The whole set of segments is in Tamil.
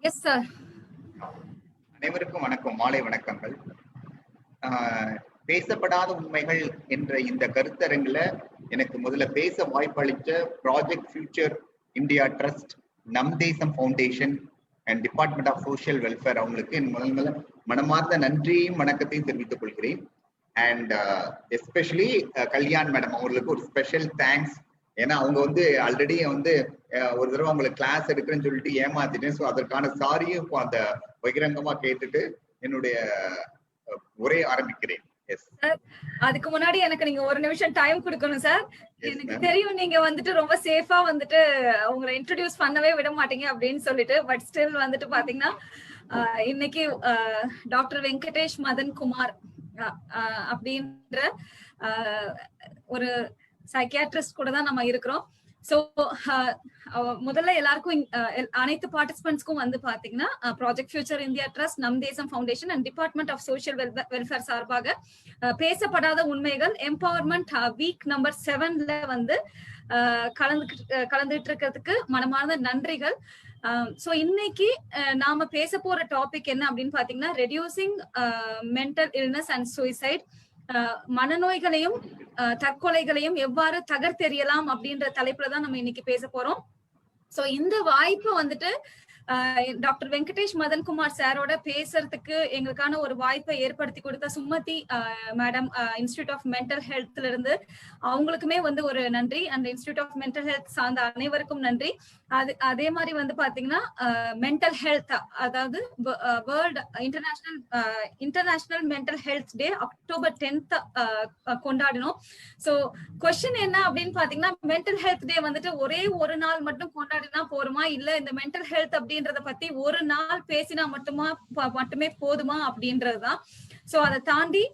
Yes sir. அனைவருக்கும் வணக்கம், மாலை வணக்கங்கள். பேசப்படாத உண்மைகள் என்ற இந்த கருத்தரங்குல எனக்கு முதல்ல பேச வாய்ப்பளித்த project future India trust, Nam Desam foundation and department of social welfare அவங்களுக்கு என் முதல்ல மனமார்ந்த நன்றியும் வணக்கத்தையும் தெரிவித்துக் கொள்கிறேன். அண்ட் எஸ்பெஷலி கல்யாண் மேடம் அவங்களுக்கு ஒரு ஸ்பெஷல் தேங்க்ஸ். ஏன்னா அவங்க ஆல்ரெடி ஒரு தடவை அவங்களுக்கு கிளாஸ் எடுக்கிறேன்னு சொல்லிட்டு ஏமாத்திட்டேன். ஸோ அதற்கான சாரியும் இப்போ அந்த பகிரங்கமா கேட்டுட்டு என்னுடைய உரையை ஆரம்பிக்கிறேன். அதுக்கு முன்னாடி எனக்கு நீங்க ஒரு நிமிஷம் டைம் கொடுக்கணும் சார். எனக்கு தெரியும் நீங்க ரொம்ப சேஃபா உங்களை இன்ட்ரோடியூஸ் பண்ணவே விட மாட்டீங்க அப்படின்னு சொல்லிட்டு. பட் ஸ்டில் பாத்தீங்கன்னா இன்னைக்கு டாக்டர் வெங்கடேஷ் மதன் குமார் அப்படின்ற ஒரு சைக்கியாட்ரிஸ்ட் கூட தான் நம்ம இருக்கிறோம். சோ முதல்ல எல்லாருக்கும் அனைத்து பார்ட்டிசிபென்ட்ஸ்க்கும் பாத்தீங்கன்னா project future India trust, Nam Desam foundation and department of social welfare சார்பாக பேசப்படாத உண்மைகள் எம்பவர்மெண்ட் வீக் நம்பர் 7ல கலந்துட்டு இருக்கிறதுக்கு மனமார்ந்த நன்றிகள். சோ இன்னைக்கு நாம பேச போற டாபிக் என்ன அப்படின்னு பாத்தீங்கன்னா reducing mental illness and suicide, மனநோய்களையும் தற்கொலைகளையும் எவ்வாறு தகர்த்தெறியலாம் அப்படின்ற தலைப்புல தான் நம்ம இன்னைக்கு பேச போறோம். சோ இந்த வாய்ப்பு டாக்டர் வெங்கடேஷ் மதன் குமார் சாரோட பேசுறதுக்கு எங்களுக்கான ஒரு வாய்ப்பை ஏற்படுத்தி கொடுத்த Sumathi madam institute of mental ஹெல்த்ல இருந்து அவங்களுக்குமே ஒரு நன்றி. அந்த இன்ஸ்டிடியூட் ஆஃப் மென்டல் ஹெல்த் சார்ந்த அனைவருக்கும் நன்றி. அதே மாதிரி பாத்தீங்கன்னா மென்டல் ஹெல்த், அதாவது world international mental health day October 10th கொண்டாடினோம். சோ கொஸ்டின் என்ன அப்படின்னு பாத்தீங்கன்னா மென்டல் ஹெல்த் டே ஒரே ஒரு நாள் மட்டும் கொண்டாடினா போருமா, இல்ல இந்த மென்டல் ஹெல்த் அப்படின்றத பத்தி ஒரு நாள் பேசினா மட்டுமே போதுமா அப்படின்றதுதான். சோ அதை தாண்டி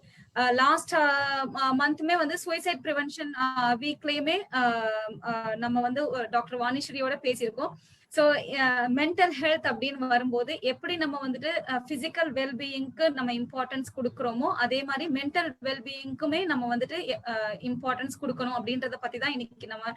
லாஸ்ட் மந்த்மே சூசைட் பிரிவென்ஷன் வீக்லயுமே நம்ம டாக்டர் வாணிஸ்ரீயோட பேசியிருக்கோம். சோ மென்டல் ஹெல்த் அப்படின்னு வரும்போது எப்படி நம்ம பிசிக்கல் வெல்பீயிங்க்கு நம்ம இம்பார்ட்டன்ஸ் கொடுக்கறோமோ அதே மாதிரி மென்டல் வெல்பீயிங்க்குமே நம்ம இம்பார்ட்டன்ஸ் கொடுக்கணும் அப்படின்றத பத்தி தான் இன்னைக்கு நம்ம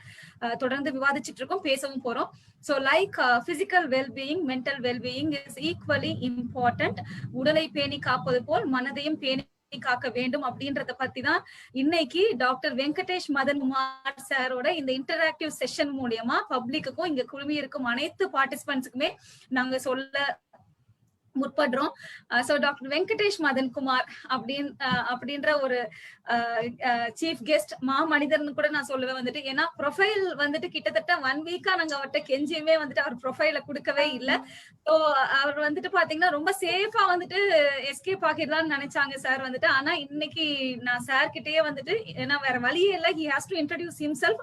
தொடர்ந்து விவாதிச்சுட்டு இருக்கோம், பேசவும் போறோம். So like physical wellbeing, mental wellbeing is equally important. உடலை பேணி காப்பது போல் மனதையும் பேணி காக்க வேண்டும் அப்படின்றத பத்தி தான் இன்னைக்கு டாக்டர் வெங்கடேஷ் மதன் குமார் சாரோட இந்த இன்டராக்டிவ் செஷன் மூலியமா பப்ளிக்குக்கும் இங்க குழுமி இருக்கும் அனைத்து பார்ட்டிசிபென்ட்ஸுக்குமே நாங்க சொல்ல முற்படுறோம். சோ டாக்டர் வெங்கடேஷ் மதன் குமார் அப்படின்ற ஒரு சீஃப் கெஸ்ட் மனிதர்னு கூட நான் சொல்லுவேன். ஏன்னா ப்ரொஃபைல் கிட்டத்தட்ட 1 வீக்கா நாங்க அவர்கிட்ட கெஞ்சியுமே அவர் ப்ரொஃபைல கொடுக்கவே இல்லை. ஸோ அவர் பாத்தீங்கன்னா ரொம்ப சேஃபா எஸ்கேப் ஆகிடலாம்னு நினைச்சாங்க சார். ஆனா இன்னைக்கு நான் சார் கிட்டயே ஏன்னா வேற வழியே இல்லை, he has to introduce himself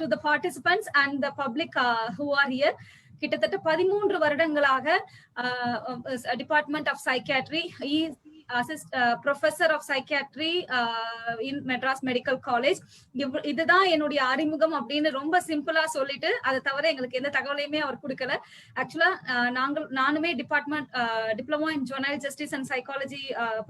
to the participants and the public who are here. கிட்டத்தட்ட 13 வருடங்களாக department of psychiatry, professor of psychiatry in Madras medical college. இதுதான் என்னுடைய அறிமுகம் அப்படின்னு ரொம்ப சிம்பிளா சொல்லிட்டு அதை தவிர எங்களுக்கு எந்த தகவலையுமே அவர் கொடுக்கல. ஆக்சுவலா நானுமே diploma in juvenile justice and psychology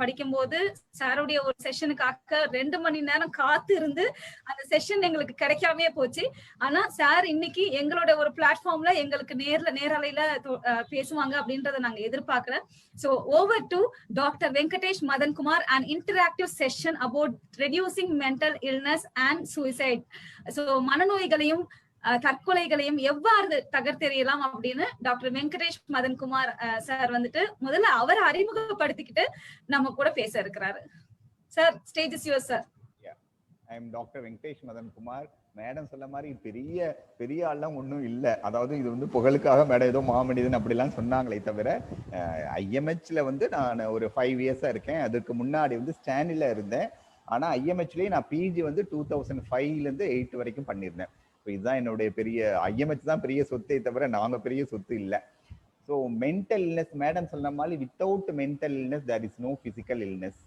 படிக்கும் போது சாருடைய ஒரு செஷனுக்காக 2 மணி நேரம் காத்து இருந்து அந்த செஷன் எங்களுக்கு கிடைக்காமே போச்சு. ஆனா சார் இன்னைக்கு எங்களோட ஒரு பிளாட்ஃபார்ம்ல எங்களுக்கு நேரலையில பேசுவாங்க அப்படின்றத நாங்க எதிர்பார்க்கல. So over to Dr. Venkatesh Madan Kumar, an interactive session about reducing mental illness and suicide. So மனநோய்களையும் தற்கொலைகளையும் எவ்வாறு தகர்த்தெறியலாம் அப்படின்னு டாக்டர் வெங்கடேஷ் மதன் குமார் சார் முதல்ல அவர் அறிமுகப்படுத்திக்கிட்டு நம்ம கூட பேச இருக்கிறாரு. Sir, stage is yours sir. I am doctor Venkatesh Madan Kumar. Madam சொல்ல மாதிரி பெரிய ஆள்லாம் ஒன்றும் இல்லை. அதாவது இது புகழுக்காக மேடம் ஏதோ மாமனிதன் அப்படிலாம் சொன்னாங்களே தவிர, ஐஎம்ஹெச்ல நான் ஒரு 5 இயர்ஸாக இருக்கேன். அதுக்கு முன்னாடி ஸ்டானில் இருந்தேன். ஆனால் ஐஎம்ஹெச்லேயே நான் பிஜி 2005லேருந்து 8 வரைக்கும் பண்ணியிருந்தேன். ஸோ இதுதான் என்னுடைய பெரிய ஐஎம்ஹெச் தான் பெரிய சொத்தை தவிர நாங்கள் பெரிய சொத்து இல்லை. ஸோ மென்டல் இல்னஸ், மேடம் சொன்ன மாதிரி without mental illness there is no physical illness.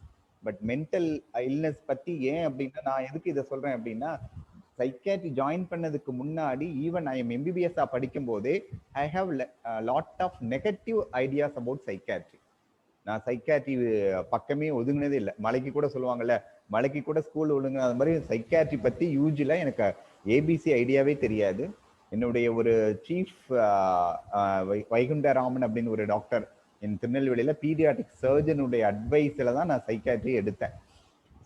But mental illness பற்றி ஏன் அப்படின்னா, நான் எதுக்கு இதை சொல்கிறேன் அப்படின்னா, சைக்கியாட்ரி ஜாயின் பண்ணதுக்கு முன்னாடி ஈவன் ஐ எம் எம்பிபிஎஸ்ஸாக படிக்கும் போதே I have lot of negative ideas about psychiatry. நான் சைக்கியாட்ரி பக்கமே ஒதுங்கினதே இல்லை. மலைக்கு கூட சொல்லுவாங்கல்ல, மலைக்கு கூட ஸ்கூல் ஒழுங்கு, அது மாதிரி சைக்கியாட்ரி பற்றி யூஜியில் எனக்கு ஏபிசி ஐடியாவே தெரியாது. என்னுடைய ஒரு சீஃப் வைகுண்டராமன் அப்படின்னு ஒரு டாக்டர் என் திருநெல்வேலியில பீடியாட்ரிக் சர்ஜனுடைய அட்வைஸ்ல தான் நான் சைக்காட்ரி எடுத்தேன்.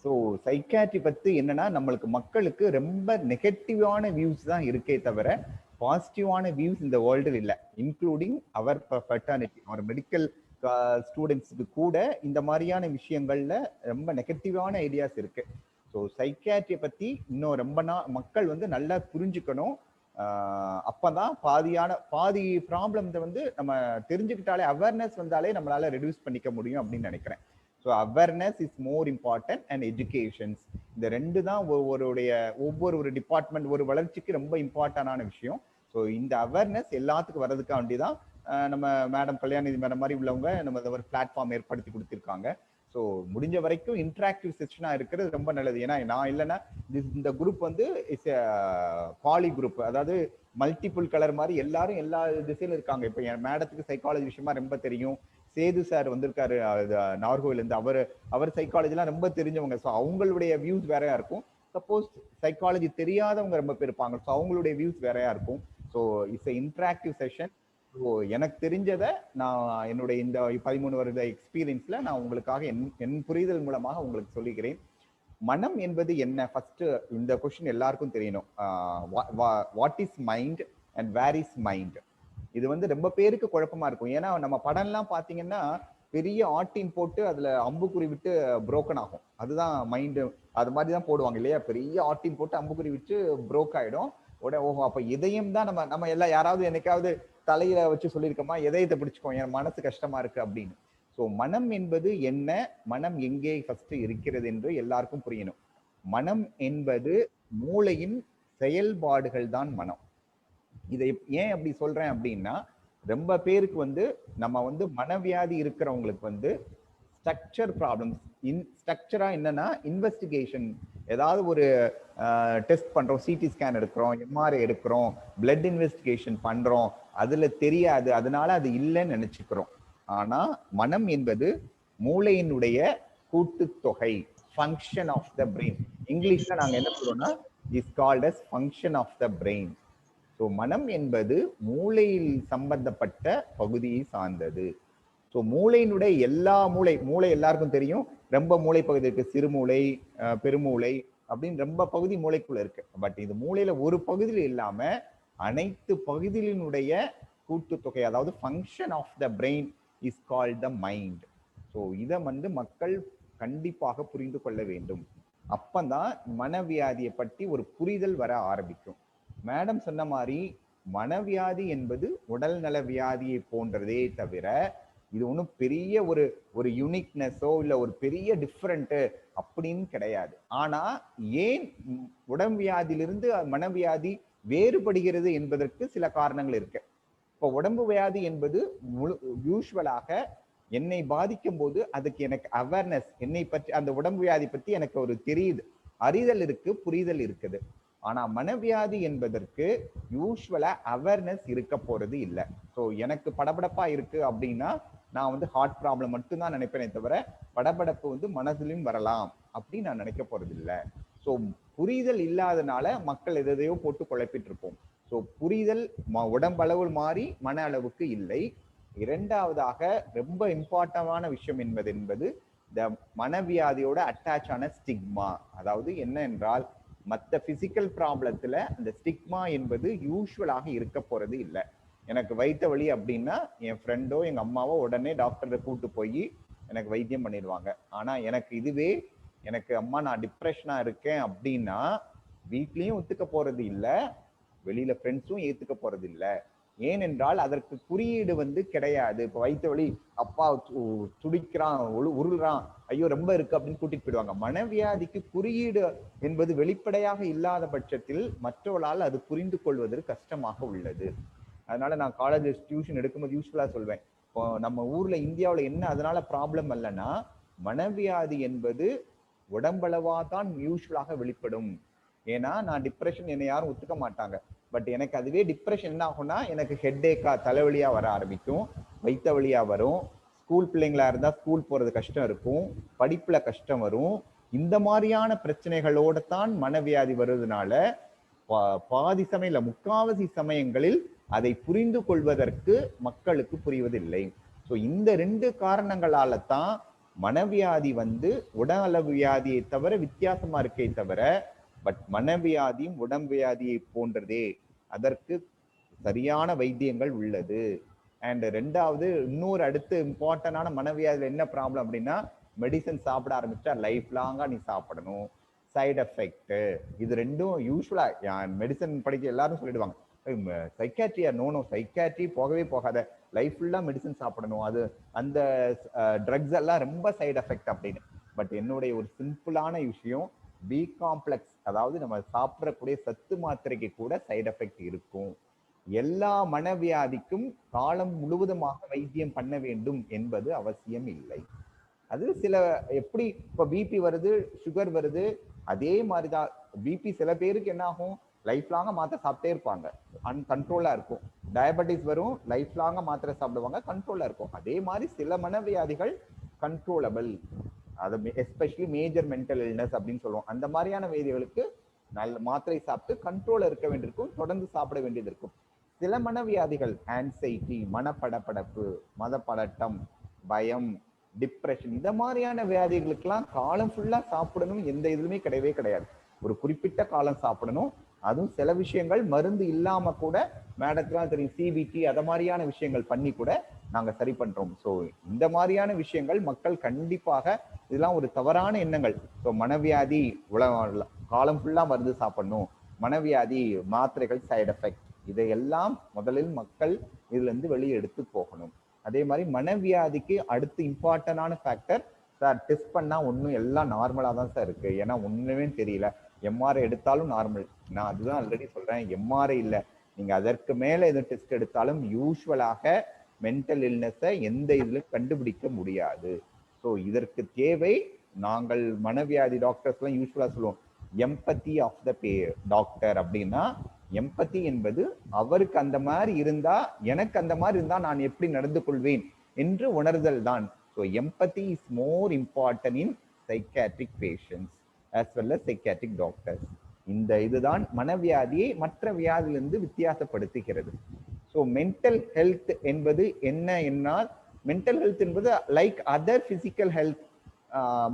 ஸோ சைக்காட்ரி பத்தி என்னன்னா, நம்மளுக்கு மக்களுக்கு ரொம்ப நெகட்டிவான வியூஸ் தான் இருக்கே தவிர பாசிட்டிவான வியூஸ் இந்த வேர்ல்டில் இல்லை, இன்க்ளூடிங் அவர் ஃபெட்டர்னிட்டி, அவர் மெடிக்கல் ஸ்டூடெண்ட்ஸுக்கு கூட இந்த மாதிரியான விஷயங்கள்ல ரொம்ப நெகட்டிவான ஐடியாஸ் இருக்கு. ஸோ சைக்காட்ரியை பத்தி இன்னும் ரொம்ப மக்கள் வந்து நல்லா புரிஞ்சுக்கணும். அப்பதான் பாதி ப்ராப்ளம்ஸை வந்து நம்ம தெரிஞ்சுக்கிட்டாலே, அவேர்னஸ் வந்தாலே நம்மளால ரெடியூஸ் பண்ணிக்க முடியும் அப்படின்னு நினைக்கிறேன். So awareness is more important and educations. இந்த ரெண்டு தான் ஒவ்வொரு டிபார்ட்மெண்ட் ஒரு வளர்ச்சிக்கு ரொம்ப இம்பார்ட்டன்டான விஷயம். ஸோ இந்த அவேர்னஸ் எல்லாத்துக்கும் வர்றதுக்காண்டி தான் நம்ம மேடம் கல்யாணி மேடம் மாதிரி உள்ளவங்க நம்ம ஒரு பிளாட்ஃபார்ம் ஏற்படுத்தி கொடுத்துருக்காங்க. ஸோ முடிஞ்ச வரைக்கும் இன்டராக்டிவ் செஷனா இருக்கிறது ரொம்ப நல்லது. ஏன்னா நான் இல்லைன்னா இந்த குரூப் வந்து இட்ஸ் பாலி குரூப், அதாவது மல்டிபிள் கலர் மாதிரி எல்லாரும் எல்லா திசையிலும் இருக்காங்க. இப்போ என் மேடத்துக்கு சைக்காலஜி விஷயமா ரொம்ப தெரியும். சேது சார் வந்திருக்காரு நாகர்கோவில் இருந்து, அவர் சைக்காலஜிலாம் ரொம்ப தெரிஞ்சவங்க. ஸோ அவங்களுடைய வியூஸ் வேறையா இருக்கும். சப்போஸ் சைக்காலஜி தெரியாதவங்க ரொம்ப பேர் இருப்பாங்க. ஸோ அவங்களுடைய வியூஸ் வேறையா இருக்கும். So it's interactive session. So எனக்கு தெரிஞ்சதை நான் என்னுடைய இந்த 13 வருட எக்ஸ்பீரியன்ஸ்ல நான் உங்களுக்காக என் புரிதல் மூலமாக உங்களுக்கு சொல்லிக்கிறேன். மனம் என்பது என்ன? ஃபர்ஸ்ட் இந்த கொஸ்டின் எல்லாருக்கும் தெரியணும். What is mind and where is mind? இது வந்து ரொம்ப பேருக்கு குழப்பமா இருக்கும். ஏன்னா நம்ம படம்லாம் பாத்தீங்கன்னா பெரிய ஆட்டின் போட்டு அதுல அம்புக்குறி விட்டு புரோக்கன் ஆகும், அதுதான் மைண்டு. அது மாதிரி தான் போடுவாங்க இல்லையா? பெரிய ஆட்டின் போட்டு அம்புக்குறி விட்டு புரோக் ஆயிடும். உடனே ஓஹோ, அப்ப இதயம் தான் நம்ம எல்லாம் யாராவது என்னைக்காவது தலையில வச்சு சொல்லியிருக்கோமா, இதயத்தை பிடிச்சுக்கோ, என் மனசு கஷ்டமா இருக்கு அப்படின்னு. ஸோ மனம் என்பது என்ன, மனம் எங்கே ஃபர்ஸ்ட் இருக்கிறது என்று எல்லாருக்கும் புரியணும். மனம் என்பது மூளையின் செயல்பாடுகள் தான் மனம். இதை ஏன் அப்படி சொல்றேன் அப்படின்னா, ரொம்ப பேருக்கு வந்து நம்ம வந்து மனவியாதி இருக்கிறவங்களுக்கு வந்து ஸ்ட்ரக்சர் ப்ராப்ளம்ஸ். ஸ்ட்ரக்சரா என்னன்னா, இன்வெஸ்டிகேஷன், ஏதாவது ஒரு டெஸ்ட் பண்றோம், சிடி ஸ்கேன் எடுக்கிறோம், எம்ஆர்ஐ எடுக்கிறோம், பிளட் இன்வெஸ்டிகேஷன் பண்றோம், அதுல தெரியாது, அதனால அது இல்லைன்னு நினைச்சுக்கிறோம். ஆனா மனம் என்பது மூளையினுடைய கூட்டுத்தொகை, ஃபங்க்ஷன் ஆஃப் த பிரெயின். இங்கிலீஷ்ல நாங்க என்ன சொல்றோம்னா, is called as function of the brain. So மனம் என்பது மூளையில் சம்பந்தப்பட்ட பகுதியை சார்ந்தது. ஸோ மூளையினுடைய எல்லா மூளை எல்லாருக்கும் தெரியும். ரொம்ப மூளை பகுதி இருக்கு, சிறுமூளை, பெருமூளை அப்படின்னு ரொம்ப பகுதி மூளைக்குள்ள இருக்கு. பட் இது மூளையில ஒரு பகுதியில் இல்லாம அனைத்து பகுதிகளினுடைய கூட்டுத்தொகை, அதாவது function of the brain is called the mind. So இதை வந்து மக்கள் கண்டிப்பாக புரிந்து கொள்ள வேண்டும். அப்பந்தான் மனவியாதியை பற்றி ஒரு புரிதல் வர ஆரம்பிக்கும். மேடம் சொன்ன மாதிரி மனவியாதி என்பது உடல் நல வியாதியை போன்றதே தவிர இது ஒன்றும் பெரிய ஒரு யூனிக்னஸோ இல்லை ஒரு பெரிய டிஃப்ரெண்ட் அப்படின்னு கிடையாது. ஆனா ஏன் உடம்பியாதியிலிருந்து மனவியாதி வேறுபடுகிறது என்பதற்கு சில காரணங்கள் இருக்கு. இப்போ உடம்பு வியாதி என்பது யூஸ்வலாக என்னை பாதிக்கும் போது அதுக்கு எனக்கு அவேர்னஸ், என்னை பற்றி அந்த உடம்பு வியாதி பற்றி எனக்கு ஒரு தெரியுது, அறிதல் இருக்கு, புரிதல் இருக்குது. ஆனா மனவியாதி என்பதற்கு யூஸ்வலா அவேர்னஸ் இருக்க போறது இல்லை. ஸோ எனக்கு படபடப்பா இருக்கு அப்படின்னா நான் வந்து ஹார்ட் ப்ராப்ளம் மட்டும்தான் நினைப்பேனே தவிர படபடப்பு வந்து மனதிலும் வரலாம் அப்படின்னு நான் நினைக்க போறது இல்லை. ஸோ புரிதல் இல்லாதனால மக்கள் எதையோ போட்டு குழப்பிட்டு இருப்போம். ஸோ புரிதல் உடம்பளவு மாறி மன அளவுக்கு இல்லை. இரண்டாவதாக ரொம்ப இம்பார்ட்டன்டான விஷயம் என்பது இந்த மனவியாதியோட அட்டாச் ஆன ஸ்டிக்மா. அதாவது என்ன என்றால், மற்ற பிசிக்கல் ப்ராப்ளத்துல அந்த ஸ்டிக்மா என்பது யூஸ்வலாக இருக்க போறது இல்லை. எனக்கு வயிற்று வலி அப்படின்னா என் ஃப்ரெண்டோ எங்க அம்மாவோ உடனே டாக்டரை கூட்டு போய் எனக்கு வைத்தியம் பண்ணிடுவாங்க. ஆனா எனக்கு அம்மா நான் டிப்ரெஷனா இருக்கேன் அப்படின்னா வீட்லயும் ஒத்துக்க போறது இல்லை, வெளியில ஃப்ரெண்ட்ஸும் ஏத்துக்க போறது இல்லை. ஏனென்றால் அதற்கு குறியீடு வந்து கிடையாது. இப்போ வயிற்று வலி, அப்பா துடிக்கிறான், உருள்றான், ஐயோ ரொம்ப இருக்கு அப்படின்னு கூட்டிட்டு போயிடுவாங்க. மனவியாதிக்கு குறியீடு என்பது வெளிப்படையாக இல்லாத பட்சத்தில் மற்றவர்களால் அது புரிந்து கொள்வதற்கு கஷ்டமாக உள்ளது. அதனால நான் காலேஜ் டியூஷன் எடுக்கும்போது யூஸ்ஃபுல்லா சொல்வேன், இப்போ நம்ம ஊர்ல இந்தியாவில் என்ன அதனால ப்ராப்ளம் இல்லைன்னா, மனவியாதி என்பது உடம்பளவா தான் யூஸ்வலாக வெளிப்படும். ஏன்னா நான் டிப்ரெஷன் என்னை யாரும் ஒத்துக்க மாட்டாங்க. பட் எனக்கு அதுவே டிப்ரெஷன் என்ன ஆகும்னா, எனக்கு ஹெட்டேக்கா, தலைவலியா வர ஆரம்பிக்கும், வயிற்று வலியா வரும். ஸ்கூல் பிள்ளைங்களா இருந்தா ஸ்கூல் போறது கஷ்டம் இருக்கும், படிப்புல கஷ்டம் வரும். இந்த மாதிரியான பிரச்சனைகளோட தான் மனவியாதி வருவதனால பாதி சமயம் இல்ல, முக்காவாசி சமயங்களில் அதை புரிந்து கொள்வதற்கு மக்களுக்கு புரிவதில்லை. ஸோ இந்த 2 காரணங்களால தான் மனவியாதி வந்து உடல் வியாதியை தவிர வித்தியாசமா இருக்கே தவிர, பட் மனவியாதியும் உடம்பு வியாதியை போன்றதே, அதற்கு சரியான வைத்தியங்கள் உள்ளது. அண்ட் 2வது இன்னொரு அடுத்து இம்பார்ட்டன்டான மனவியாதியில் என்ன ப்ராப்ளம் அப்படின்னா, மெடிசன் சாப்பிட ஆரம்பிச்சா லைஃப் லாங்கா நீ சாப்பிடணும், சைடு எஃபெக்ட். இது 2ம் யூஸ்வலா மெடிசன் படிக்க எல்லாரும் சொல்லிடுவாங்க, சைக்காட்ரியா நோ சைக்காட்ரி போகவே போகாத, லைஃப் ஃபுல்லா மெடிசன் சாப்பிடணும், அது அந்த ட்ரக்ஸ் எல்லாம் ரொம்ப சைடு எஃபெக்ட் அப்படின்னு. பட் என்னுடைய ஒரு சிம்பிளான விஷயம், பி காம்ப்ளெக்ஸ், அதாவது நம்ம சாப்பிடக்கூடிய சத்து மாத்திரைக்கு கூட சைடு எஃபெக்ட் இருக்கும். எல்லா மனவியாதிக்கும் காலம் முழுவதுமாக வைத்தியம் பண்ண வேண்டும் என்பது அவசியம் இல்லை. அது சில எப்படி இப்ப பிபி வருது, சுகர் வருது, அதே மாதிரிதான் பிபி சில பேருக்கு என்ன ஆகும், லைஃப் லாங்கா மாத்திரை சாப்பிட்டே இருப்பாங்க, அன்கண்ட்ரோலா இருக்கும். டயபெட்டிஸ் வரும், லைஃப் லாங்கா மாத்திரை சாப்பிடுவாங்க, கண்ட்ரோலா இருக்கும். அதே மாதிரி சில மனவியாதிகள் கண்ட்ரோலபிள், அது எஸ்பெஷலி மேஜர் மென்டல் இல்னஸ் அப்படின்னு சொல்லுவோம். அந்த மாதிரியான வேதிகளுக்கு நல்ல மாத்திரை சாப்பிட்டு கண்ட்ரோல இருக்க வேண்டியிருக்கும், தொடர்ந்து சாப்பிட வேண்டியது இருக்கும். சில மனவியாதிகள் ஆன்சைட்டி, மனப்படப்படப்பு, மதப்பதட்டம், பயம், டிப்ரெஷன், இந்த மாதிரியான வியாதிகளுக்கெல்லாம் காலம் ஃபுல்லா சாப்பிடணும் எந்த இதுலுமே கிடையவே கிடையாது. ஒரு குறிப்பிட்ட காலம் சாப்பிடணும். அதுவும் சில விஷயங்கள் மருந்து இல்லாம கூட, மேடத்துலாம் தெரியும், சிபிடி அத மாதிரியான விஷயங்கள் பண்ணி கூட நாங்க சரி பண்றோம். ஸோ இந்த மாதிரியான விஷயங்கள் மக்கள் கண்டிப்பாக, இதெல்லாம் ஒரு தவறான எண்ணங்கள். ஸோ மனவியாதி காலம் ஃபுல்லா மருந்து சாப்பிடணும், மனவியாதி மாத்திரைகள் சைடு எஃபெக்ட், இதையெல்லாம் முதலில் மக்கள் இதுல இருந்து வெளியே எடுத்து போகணும். அதே மாதிரி மனவியாதிக்கு அடுத்து இம்பார்ட்டன்டான ஃபேக்டர், சார் டெஸ்ட் பண்ணா ஒன்றும் எல்லாம் நார்மலா தான் சார் இருக்கு, ஏன்னா ஒண்ணுமே தெரியல, எம்ஆர்ஐ எடுத்தாலும் நார்மல். நான் அதுதான் ஆல்ரெடி சொல்றேன், எம்ஆர்ஐ இல்லை, நீங்க அதற்கு மேல எதுவும் டெஸ்ட் எடுத்தாலும் யூஸ்வலாக மென்டல் இல்னஸை எந்த இதுல கண்டுபிடிக்க முடியாது. ஸோ இதற்கு தேவை, நாங்கள் மனவியாதி டாக்டர்ஸ் எல்லாம் யூஸ்வலா சொல்லுவோம், எம்பத்தி ஆஃப் த டாக்டர். அப்படின்னா எம்பத்தி என்பது அவருக்கு அந்த மாதிரி இருந்தா, எனக்கு அந்த மாதிரி இருந்தா நான் எப்படி நடந்து கொள்வேன் என்று உணர்தல் தான். So empathy is more important in psychiatric patients as well as psychiatric doctors. இந்த இதுதான் மனவியாதியை மற்ற வியாதியிலிருந்து வித்தியாசப்படுத்துகிறது. ஸோ மென்டல் ஹெல்த் என்பது என்ன என்னால், மென்டல் ஹெல்த் என்பது லைக் அதர் பிசிக்கல் ஹெல்த்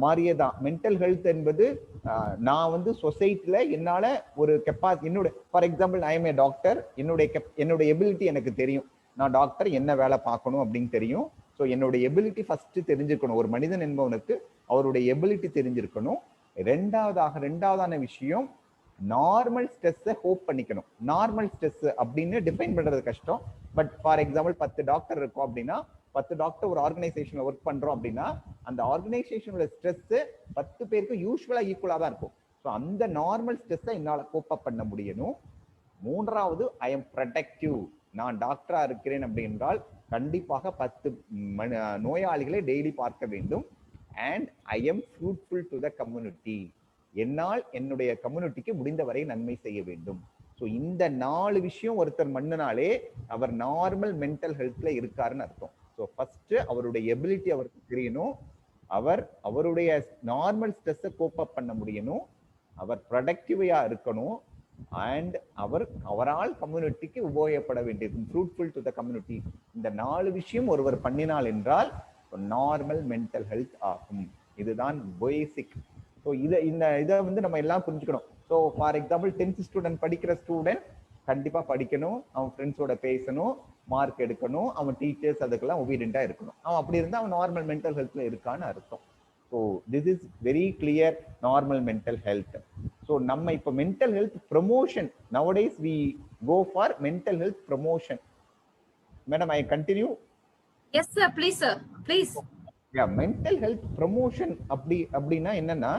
மாதிரியே தான். மென்டல் ஹெல்த் என்பது நான் வந்து சொசைட்டில என்னால ஒரு என்னோட, for example I M A doctor, என்னோட எபிலிட்டி எனக்கு தெரியும், நான் டாக்டர் என்ன வேலை பார்க்கணும் அப்படின்னு தெரியும். ஸோ என்னோட எபிலிட்டி ஃபர்ஸ்ட் தெரிஞ்சிருக்கணும். ஒரு மனிதன் என்பவனுக்கு அவருடைய எபிலிட்டி தெரிஞ்சிருக்கணும். ரெண்டாவதான விஷயம், நார்மல் ஸ்ட்ரெஸ்ஸை ஹோப் பண்ணிக்கணும். நார்மல் ஸ்ட்ரெஸ் அப்படின்னு டிஃபைன் பண்றது கஷ்டம். பட் ஃபார் எக்ஸாம்பிள் 10 டாக்டர் இருக்கும் அப்படின்னா, 10 டாக்டர் ஒரு ஆர்கனைசேஷன்ல ஒர்க் பண்றோம் அப்படின்னா, அந்த ஆர்கனைசேஷனோட ஸ்ட்ரெஸ் 10 பேருக்கு யூஸ்வலா ஈக்குவலா தான் இருக்கும். ஸோ அந்த நார்மல் ஸ்ட்ரெஸ்ஸை என்னால் கோப் அப் பண்ண முடியணும். மூன்றாவது, ஐ எம் ப்ரொடெக்டிவ். நான் டாக்டரா இருக்கிறேன் அப்படின்றால் கண்டிப்பாக 10 நோயாளிகளை டெய்லி பார்க்க வேண்டும். And I am fruitful to the community. என்னால் என்னுடைய கம்யூனிட்டிக்கு முடிந்தவரை நன்மை செய்ய வேண்டும். ஸோ இந்த 4 விஷயம் ஒருத்தர் மண்ணினாலே அவர் நார்மல் மென்டல் ஹெல்த்ல இருக்காருன்னு அர்த்தம். ஸோ ஃபர்ஸ்ட் அவருடைய எபிலிட்டி அவருக்கு தெரியணும், அவருடைய நார்மல் ஸ்ட்ரெஸ்ஸை கோப் அப் பண்ண முடியணும், அவர் ப்ரொடக்டிவா இருக்கணும், அண்ட் அவரால் கம்யூனிட்டிக்கு உபயோகப்பட வேண்டியிருக்கும், ஃப்ரூட்ஃபுல் டு த கம்யூனிட்டி. இந்த 4 விஷயம் ஒருவர் பண்ணினால் என்றால் நார்மல் மென்டல் ஹெல்த் ஆகும். இதுதான் பேசிக். ஸோ இதை வந்து நம்ம எல்லாம் புரிஞ்சுக்கணும். So for example 10th student படிக்கிற ஸ்டூடெண்ட் கண்டிப்பா படிக்கணும், அவன் ஃப்ரெண்ட்ஸோட பேசணும், மார்க் எடுக்கணும், அவன் டீச்சர்ஸ் அதுக்கெல்லாம் ஒபீடியண்டா இருக்கணும். அவன் அப்படி இருந்தா அவன் நார்மல் மென்டல் ஹெல்த்ல இருக்கான்னு அர்த்தம். So this is very clear, normal mental health. So நம்ம இப்போ mental health promotion, nowadays we go for mental health promotion. Madam, I continue? Yes sir, please sir, please. Mental health promotion அப்படின்னா என்னன்னா,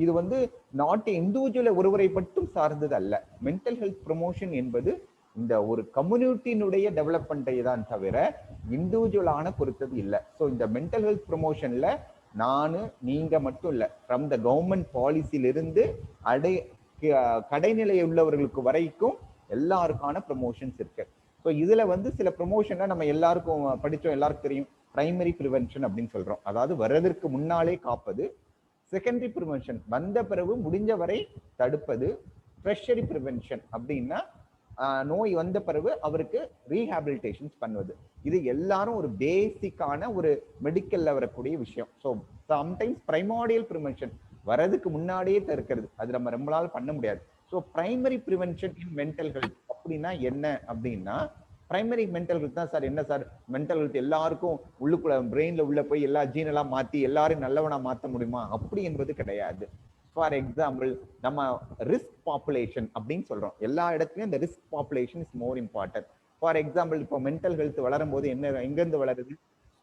இது வந்து நாட் இண்டிவிஜுவல் ஒருவரை மட்டும் சார்ந்தது அல்ல. மென்டல் ஹெல்த் ப்ரமோஷன் என்பது இந்த ஒரு கம்யூனிட்டியினுடைய டெவலப்மெண்ட்டை தான் தவிர இண்டிவிஜுவலான பொறுத்தது இல்லை. ஸோ இந்த மென்டல் ஹெல்த் ப்ரமோஷன்ல நீங்க மட்டும் இல்லை, ஃப்ரம் த கவர்மெண்ட் பாலிசியிலிருந்து கடைநிலை உள்ளவர்களுக்கு வரைக்கும் எல்லாருக்கான ப்ரமோஷன்ஸ் இருக்கு. ஸோ இதுல வந்து சில ப்ரமோஷன்ல நம்ம எல்லாருக்கும் படிச்சோம், எல்லாருக்கும் தெரியும், பிரைமரி ப்ரிவென்ஷன் அப்படின்னு சொல்றோம். அதாவது வர்றதற்கு முன்னாலே காப்பது. செகண்டரி ப்ரிவென்ஷன், வந்த பிறகு முடிஞ்ச வரை தடுப்பது. ட்ரெஷரி ப்ரிவென்ஷன் அப்படின்னா நோய் வந்த பிறகு அவருக்கு ரீஹாபிலிட்டேஷன் பண்ணுவது. இது எல்லாரும் ஒரு பேசிக்கான ஒரு மெடிக்கல்ல வரக்கூடிய விஷயம். ஸோ சம்டைம்ஸ் பிரைமாடியல் ப்ரிவென்ஷன் வரதுக்கு முன்னாடியே தடுக்கிறது, அது நம்ம ரொம்ப நாள் பண்ண முடியாது. ஸோ பிரைமரி ப்ரிவென்ஷன் இன் மென்டல் ஹெல்த் அப்படின்னா என்ன அப்படின்னா, பிரைமரி மென்டல் ஹெல்த் தான் சார். என்ன சார் மென்டல் ஹெல்த் எல்லாருக்கும் உள்ளுக்குள்ள பிரெயின்ல உள்ள போய் எல்லா ஜீனெல்லாம் மாத்தி எல்லாரும் நல்லவனா மாற்ற முடியுமா? அப்படி என்பது கிடையாது. ஃபார் எக்ஸாம்பிள், நம்ம ரிஸ்க் பாப்புலேஷன் அப்படின்னு சொல்றோம். எல்லா இடத்துலயும் இந்த risk population is more important. For example, இப்போ மென்டல் ஹெல்த் வளரும் போது எங்கிருந்து வளருது?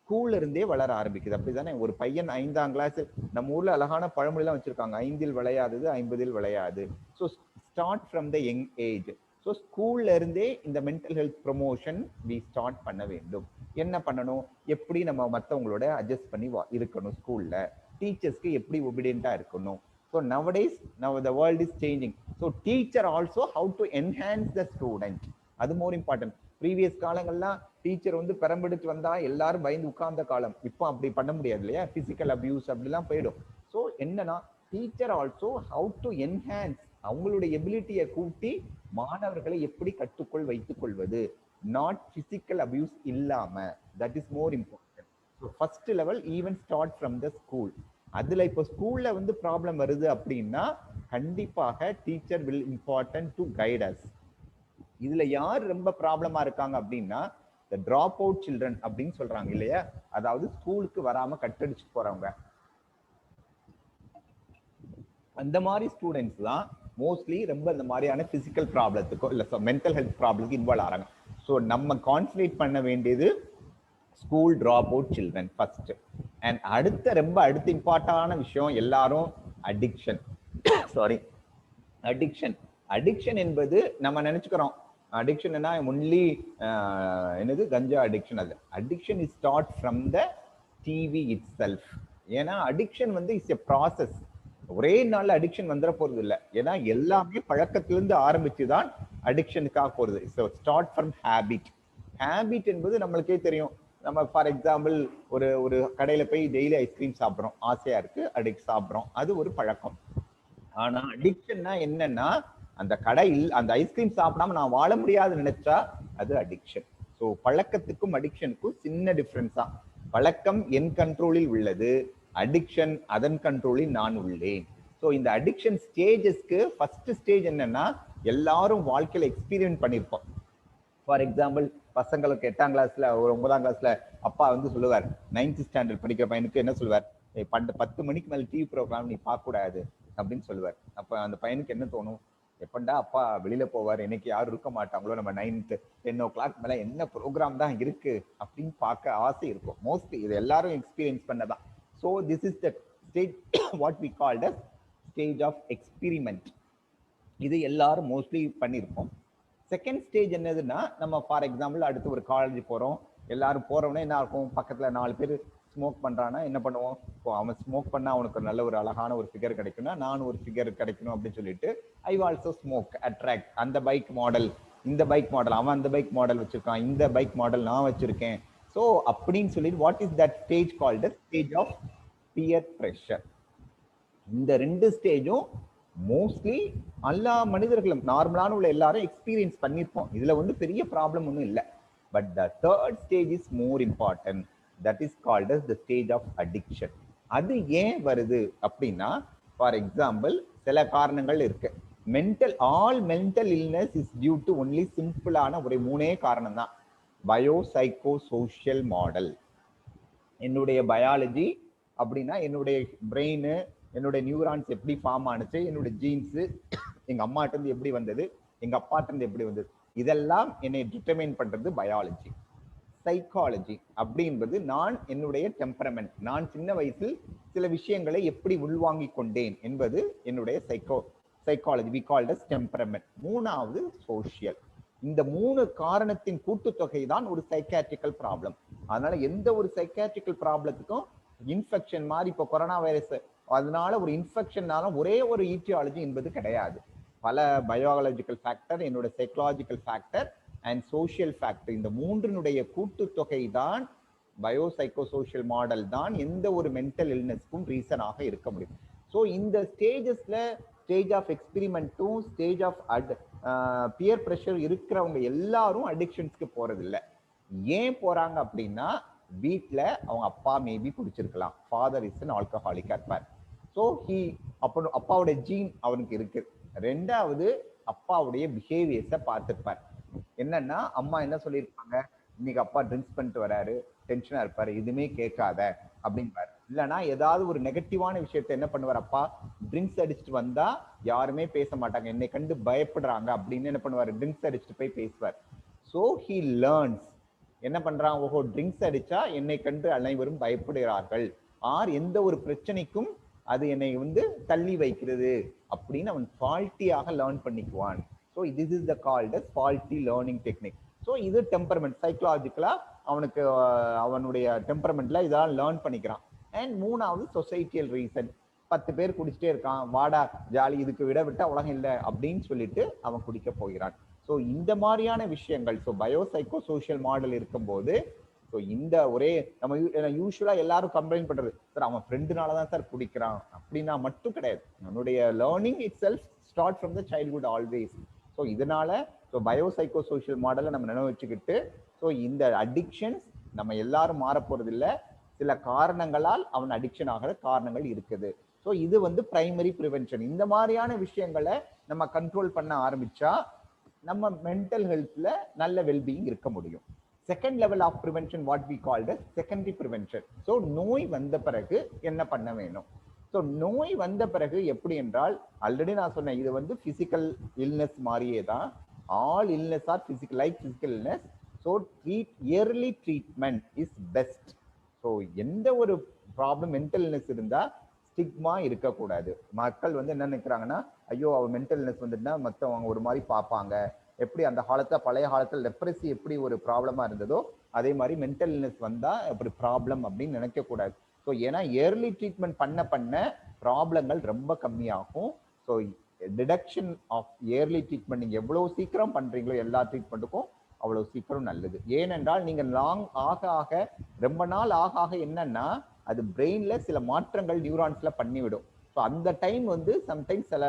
ஸ்கூல்ல இருந்தே வளர ஆரம்பிக்குது. அப்படிதானே? ஒரு பையன் 5ஆம் கிளாஸ், நம்ம ஊர்ல அழகான பழமொழிலாம் வச்சிருக்காங்க, 5இல் விளையாதது 50இல் விளையாது. So start from the young age. So ஸ்கூல்ல இருந்தே இந்த mental health promotion we start பண்ண வேண்டும். என்ன பண்ணணும்? எப்படி நம்ம மற்றவங்களோட அட்ஜஸ்ட் பண்ணி இருக்கணும், ஸ்கூல்ல டீச்சர்ஸ்க்கு எப்படி ஒபீடியண்டா இருக்கணும். So nowadays, now the world is changing. So teacher also how to enhance the student. அது more important. Previous காலங்கள்லாம் டீச்சர் வந்து பெரம்பெடுத்து வந்தா எல்லாரும் பயந்து உட்கார்ந்த காலம். இப்போ அப்படி பண்ண முடியாது இல்லையா? பிசிக்கல் அபியூஸ் அப்படிலாம் போயிடும். ஸோ என்னன்னா, teacher also how to enhance, அவங்களுடைய எபிலிட்டியை கூட்டி மாணவர்களை எப்படி கட்டுக்குள் வைத்துக் கொள்வது, நாட் பிசிக்கல் அபியூஸ் இல்லாம. That is more important. So first level even start from the school. அதுல இப்போ ஸ்கூல்ல வந்து ப்ராப்ளம் வருது அப்படின்னா கண்டிப்பாக teacher will important to guide as. இதுல யார் ரொம்ப ப்ராப்ளமா இருக்காங்க அப்படின்னா, the drop out children அப்படின்னு சொல்றாங்க இல்லையா? அதாவது ஸ்கூலுக்கு வராம கட்டடிச்சு போறவங்க, அந்த மாதிரி ஸ்டூடெண்ட்ஸ் தான் மோஸ்ட்லி ரொம்ப இந்த மாதிரியான பிசிக்கல் ப்ராப்ளத்துக்கோ இல்ல மென்டல் ஹெல்த் ப்ராப்ளத்துக்கு இன்வால்வ் ஆகிறாங்க. ஸோ நம்ம கான்சன்ட்ரேட் பண்ண வேண்டியது school drop out children first. And அடுத்த இம்பார்ட்டான விஷயம் எல்லாரும் அடிக்ஷன். சாரி, அடிக்ஷன் என்பது நம்ம நினைச்சுக்கிறோம் அடிக்ஷன் என்ன ஒன்லி என்னது கஞ்சா அடிக்ஷன். அது addiction is start from the TV it self. ஏன்னா அடிக்ஷன் வந்து இட்ஸ் எ ப்ராசஸ். ஒரே நாள் அடிக்ஷன் வந்துட போறது இல்லை. ஏன்னா எல்லாமே பழக்கத்திலிருந்து ஆரம்பிச்சுதான் அடிக்ஷனுக்காக போறது. So start from habit. Habit என்பது நம்மளுக்கே தெரியும். நம்ம ஃபார் எக்ஸாம்பிள் ஒரு கடையில போய் டெய்லி ஐஸ்கிரீம் சாப்பிட்றோம், ஆசையா இருக்கு, அடிக்ட் சாப்பிட்றோம், அது ஒரு பழக்கம். ஆனா அடிக்ஷன்னா என்னன்னா, அந்த கடையில் அந்த ஐஸ்கிரீம் சாப்பிடாம நான் வாழ முடியாது நினைச்சா அது அடிக்ஷன். ஸோ பழக்கத்துக்கும் அடிக்ஷனுக்கும் சின்ன டிஃபரன்ஸ் தான். பழக்கம் என் கண்ட்ரோலில் உள்ளது, அடிக்ஷன் அதன் கண்ட்ரோலில் நான் உள்ளேன். ஸோ இந்த அடிக்ஷன் ஸ்டேஜஸ்க்கு ஃபர்ஸ்ட் ஸ்டேஜ் என்னன்னா, எல்லாரும் வாழ்க்கையில எக்ஸ்பீரியன்ஸ் பண்ணியிருப்போம். ஃபார் எக்ஸாம்பிள், பசங்களுக்கு 8ஆம் கிளாஸ்ல ஒரு 9ஆம் கிளாஸ்ல அப்பா வந்து சொல்லுவார், 9th ஸ்டாண்டர்ட் படிக்கிற பையனுக்கு என்ன சொல்லுவார், 10 மணிக்கு மேல டிவி ப்ரோக்ராம் நீ பார்க்க கூடாது அப்படின்னு சொல்லுவார். அப்ப அந்த பையனுக்கு என்ன தோணும், எப்பண்டா அப்பா வெளியில போவார், இன்னைக்கு யாரும் இருக்க மாட்டாங்களோ, நம்ம 9th 10 o'clock மேல என்ன ப்ரோக்ராம் தான் இருக்கு அப்படின்னு பார்க்க ஆசை இருக்கும். மோஸ்ட்லி இது எல்லாரும் எக்ஸ்பீரியன்ஸ் பண்ணதான். So this is the stage what we called as stage of experiment. இது எல்லாரும் மோஸ்ட்லி பண்ணியிருப்போம். செகண்ட் ஸ்டேஜ் என்னதுன்னா, நம்ம ஃபார் எக்ஸாம்பிள் அடுத்து ஒரு காலேஜ் போறோம், எல்லாரும் போறவனே என்ன இருக்கும், பக்கத்துல 4 பேர் ஸ்மோக் பண்றான்னா என்ன பண்ணுவோம், இப்போ அவன் ஸ்மோக் பண்ணா அவனுக்கு நல்ல ஒரு அழகான ஒரு ஃபிகர் கிடைக்கும்னா நானும் ஒரு ஃபிகர் கிடைக்கணும் அப்படின்னு சொல்லிட்டு ஐ ஆல்சோ ஸ்மோக் அட்ராக்ட். அந்த பைக் மாடல், இந்த பைக் மாடல், அவன் அந்த பைக் மாடல் வச்சிருக்கான், இந்த பைக் மாடல் நான் வச்சிருக்கேன். ஸோ அப்படின்னு சொல்லிட்டு what is that stage called stage of peer pressure. இந்த 2 ஸ்டேஜும் மோஸ்ட்லி எல்லா மனிதர்களும் நார்மலான உள்ள எல்லாரும் எக்ஸ்பீரியன்ஸ் பண்ணியிருப்போம். இதுல வந்து பெரிய ப்ராப்ளம் ஒன்றும் இல்லை. But the third stage is more important. That is called as the stage of addiction. அது ஏன் வருது அப்படின்னா, ஃபார் எக்ஸாம்பிள் சில காரணங்கள் இருக்கு. All mental illness is due to only சிம்பிளான ஒரு 3 காரணம் தான். Bio psycho social model. என்னுடைய பயாலஜி அப்படின்னா என்னுடைய பிரெயின், என்னுடைய நியூரான்ஸ் எப்படி ஃபார்ம் ஆனுச்சு, என்னுடைய ஜீன்ஸ் எங்க அம்மாட்ட இருந்து எப்படி வந்தது, எங்க அப்பாட்ட இருந்து எப்படி வந்தது, இதெல்லாம் என்னை டிட்டர்மைன் பண்றது பயாலஜி. சைக்காலஜி அப்படின்றது நான் என்னுடைய டெம்பரமெண்ட், நான் சின்ன வயசில் சில விஷயங்களை எப்படி உள்வாங்கி கொண்டேன் என்பது என்னுடைய psychology, we called as temperament. 3வது சோஷியல். இந்த 3 காரணத்தின் கூட்டுத்தொகை தான் ஒரு சைக்காட்ரிக்கல் ப்ராப்ளம். அதனால எந்த ஒரு சைக்காட்ரிக்கல் ப்ராப்ளத்துக்கும் இன்ஃபெக்ஷன் மாதிரி இப்போ கொரோனா வைரஸ், அதனால ஒரு இன்ஃபெக்ஷன்னால ஒரே ஒரு ஈட்டியாலஜி என்பது கிடையாது. பல பயாலஜிக்கல் ஃபேக்டர், என்னோட psychological factor and social factor, இந்த 3னுடைய கூட்டுத்தொகை தான் பயோசைக்கோ சோஷியல் மாடல் தான் எந்த ஒரு மென்டல் இல்னஸ்க்கும் ரீசனாக இருக்க முடியும். ஸோ இந்த ஸ்டேஜஸ்ல ஸ்டேஜ் ஆஃப் எக்ஸ்பெரிமெண்ட்டும் ஸ்டேஜ் ஆஃப் பியர் ப்ரெஷர் இருக்கிறவங்க எல்லாரும் அடிக்ஷன்ஸ்க்கு போறது இல்லை. ஏன் போறாங்க அப்படின்னா, வீட்டில் அவங்க அப்பா மேபி குடிச்சிருக்கலாம், ஃபாதர் இஸ் அன் ஆல்கஹாலிக்கா இருப்பார். ஸோ அப்பாவுடைய ஜீன் அவனுக்கு இருக்கு. ரெண்டாவது அப்பாவுடைய பிஹேவியர்ஸை பார்த்துருப்பார். என்னன்னா, அம்மா என்ன சொல்லியிருப்பாங்க, இன்னைக்கு அப்பா ட்ரிங்க்ஸ் பண்ணிட்டு வராரு, டென்ஷனா இருப்பாரு, எதுவுமே கேட்காத அப்படின்பாரு. இல்லைன்னா ஏதாவது ஒரு நெகட்டிவான விஷயத்த என்ன பண்ணுவார், அப்பா ட்ரிங்க்ஸ் அடிச்சுட்டு வந்தா யாருமே பேச மாட்டாங்க, என்னை கண்டு பயப்படுறாங்க அப்படின்னு என்ன பண்ணுவார், ட்ரிங்க்ஸ் அடிச்சுட்டு போய் பேசுவார். ஸோ ஹி லேர்ன்ஸ், என்ன பண்றான், ஓஹோ ட்ரிங்க்ஸ் அடிச்சா என்னை கண்டு அனைவரும் பயப்படுகிறார்கள், ஆர் எந்த ஒரு பிரச்சனைக்கும் அது என்னை வந்து தள்ளி வைக்கிறது அப்படின்னு அவன் ஃபால்ட்டியாக லேர்ன் பண்ணிக்குவான். So this is the called as faulty learning technique. So இது டெம்பரமெண்ட், சைக்கலாஜிக்கலா அவனுக்கு அவனுடைய டெம்பரமெண்ட்ல இதெல்லாம் லேர்ன் பண்ணிக்கிறான். அண்ட் மூணாவது சொசைட்டியல் ரீசன், 10 பேர் குடிச்சிட்டே இருக்கான், வாடா ஜாலி, இதுக்கு விட்டா உலகம் இல்லை அப்படின்னு சொல்லிட்டு அவன் குடிக்க போகிறான். ஸோ இந்த மாதிரியான விஷயங்கள், ஸோ பயோசைக்கோ சோஷியல் மாடல் இருக்கும்போது, ஸோ இந்த ஒரே நம்ம யூஸ்வலா எல்லாரும் கம்ப்ளைண்ட் பண்றது, சார் அவன் ஃப்ரெண்டுனால தான் சார் குடிக்கிறான் அப்படின்னா மட்டும் கிடையாது. நம்மளுடைய learning it self start from the childhood always. So இதனால ஸோ பயோசைக்கோ சோஷியல் மாடலை நம்ம நினைவு வச்சுக்கிட்டு, ஸோ இந்த அடிக்ஷன்ஸ் நம்ம எல்லாரும் மாற போறது இல்லை, சில காரணங்களால் அவன் அடிக்ஷன் ஆகிற காரணங்கள் இருக்குது. ஸோ இது வந்து பிரைமரி ப்ரிவென்ஷன். இந்த மாதிரியான விஷயங்களை நம்ம கண்ட்ரோல் பண்ண ஆரம்பிச்சா நம்ம மென்டல் ஹெல்த்ல நல்ல வெல்பீயிங் இருக்க முடியும். Second level of prevention what we called as secondary prevention. So நோய் வந்த பிறகு என்ன பண்ண வேணும்? ஸோ நோய் வந்த பிறகு எப்படி என்றால், ஆல்ரெடி நான் சொன்னேன், இது வந்து பிசிக்கல் இல்னஸ் மாதிரியே தான். All illness are physical like physical illness. So early treatment is best. So எந்த ஒரு ப்ராப்ளம் மென்டல் இல்னஸ் இருந்தா ஸ்டிக்மா இருக்கக்கூடாது. மக்கள் வந்து என்ன நினைக்கிறாங்கன்னா, ஐயோ அவர் மென்டல் இல்னஸ் வந்துட்டுனா மற்றவங்க ஒரு மாதிரி பார்ப்பாங்க. எப்படி அந்த காலத்துல பழைய காலத்துல லெப்ரசி எப்படி ஒரு ப்ராப்ளமா இருந்ததோ அதே மாதிரி மென்டல் இல்னஸ் வந்தா அப்படி ப்ராப்ளம் அப்படின்னு நினைக்க கூடாது. ஸோ ஏன்னா இயர்லி ட்ரீட்மெண்ட் பண்ண ப்ராப்ளங்கள் ரொம்ப கம்மியாகும். So detection of early treatment நீங்க எவ்வளவு சீக்கிரம் பண்றீங்களோ எல்லா ட்ரீட்மெண்ட்டுக்கும் அவ்வளவு சீக்கிரம் நல்லது. ஏனென்றால் நீங்க லாங் ஆக ரொம்ப நாள் ஆக என்னன்னா, அது பிரெயின்ல சில மாற்றங்கள் நியூரான்ஸ்ல பண்ணிவிடும். ஸோ அந்த டைம் வந்து சம்டைம்ஸ் சில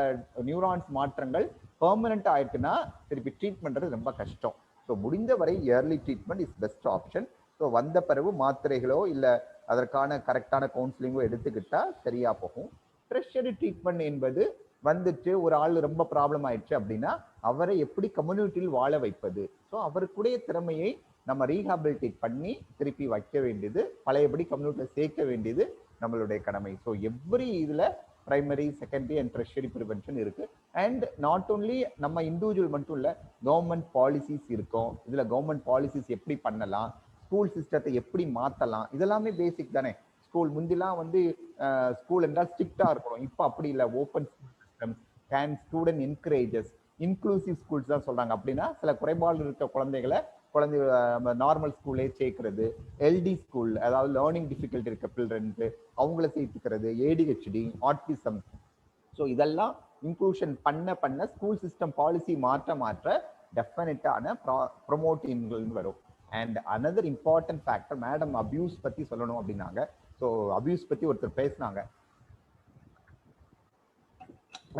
நியூரான்ஸ் மாற்றங்கள் பெர்மனன்ட் ஆயிடுச்சுன்னா திருப்பி ட்ரீட் பண்றது ரொம்ப கஷ்டம். ஸோ முடிந்த வரை early treatment is best option. So வந்த பிறகு மாத்திரைகளோ இல்லை அதற்கான கரெக்டான கவுன்சிலிங்கோ எடுத்துக்கிட்டா சரியா போகும். ட்ரெஷரி ட்ரீட்மெண்ட் என்பது வந்துட்டு ஒரு ஆள் ரொம்ப ப்ராப்ளம் ஆயிடுச்சு அப்படின்னா அவரை எப்படி கம்யூனிட்டியில் வாழ வைப்பது, ஸோ அவருக்குடைய திறமையை நம்ம ரீஹாபிலிட்டேட் பண்ணி திருப்பி வைக்க வேண்டியது, பழையபடி கம்யூனிட்டியில் சேர்க்க வேண்டியது நம்மளுடைய கடமை. ஸோ எவ்ரி இதுல primary, secondary and treasury prevention இருக்கு. அண்ட் நாட் ஓன்லி நம்ம இண்டிவிஜுவல் மட்டும் இல்லை, கவர்மெண்ட் பாலிசிஸ் இருக்கும். இதுல கவர்மெண்ட் பாலிசிஸ் எப்படி பண்ணலாம், ஸ்கூல் சிஸ்டத்தை எப்படி மாற்றலாம், இதெல்லாமே பேசிக் தானே. ஸ்கூல் முந்திலாம் வந்து ஸ்கூல் என்றால் ஸ்ட்ரிக்டா இருக்கணும், இப்போ அப்படி இல்லை. Open system can student encourages, inclusive schools தான் சொல்றாங்க. அப்படின்னா சில குறைபாடு இருக்க குழந்தை நார்மல் ஸ்கூல்லே சேர்க்கிறது, எல்டி ஸ்கூல் அதாவது லேர்னிங் டிஃபிகல்ட்டி இருக்க பில்ட்ரன்ஸு அவங்கள சேர்த்துக்கிறது, ஏடிஹெச்டி, ஆட்டிசம். ஸோ இதெல்லாம் இன்க்ளூஷன் பண்ண ஸ்கூல் சிஸ்டம் பாலிசி மாற்ற டெஃபினட்டான ப்ரொமோட்டிங்கள் வரும். And another important factor, madam abuse பத்தி சொல்லணும் அப்படின்னாங்க. ஸோ அபியூஸ் பத்தி ஒருத்தர் பேசினாங்க.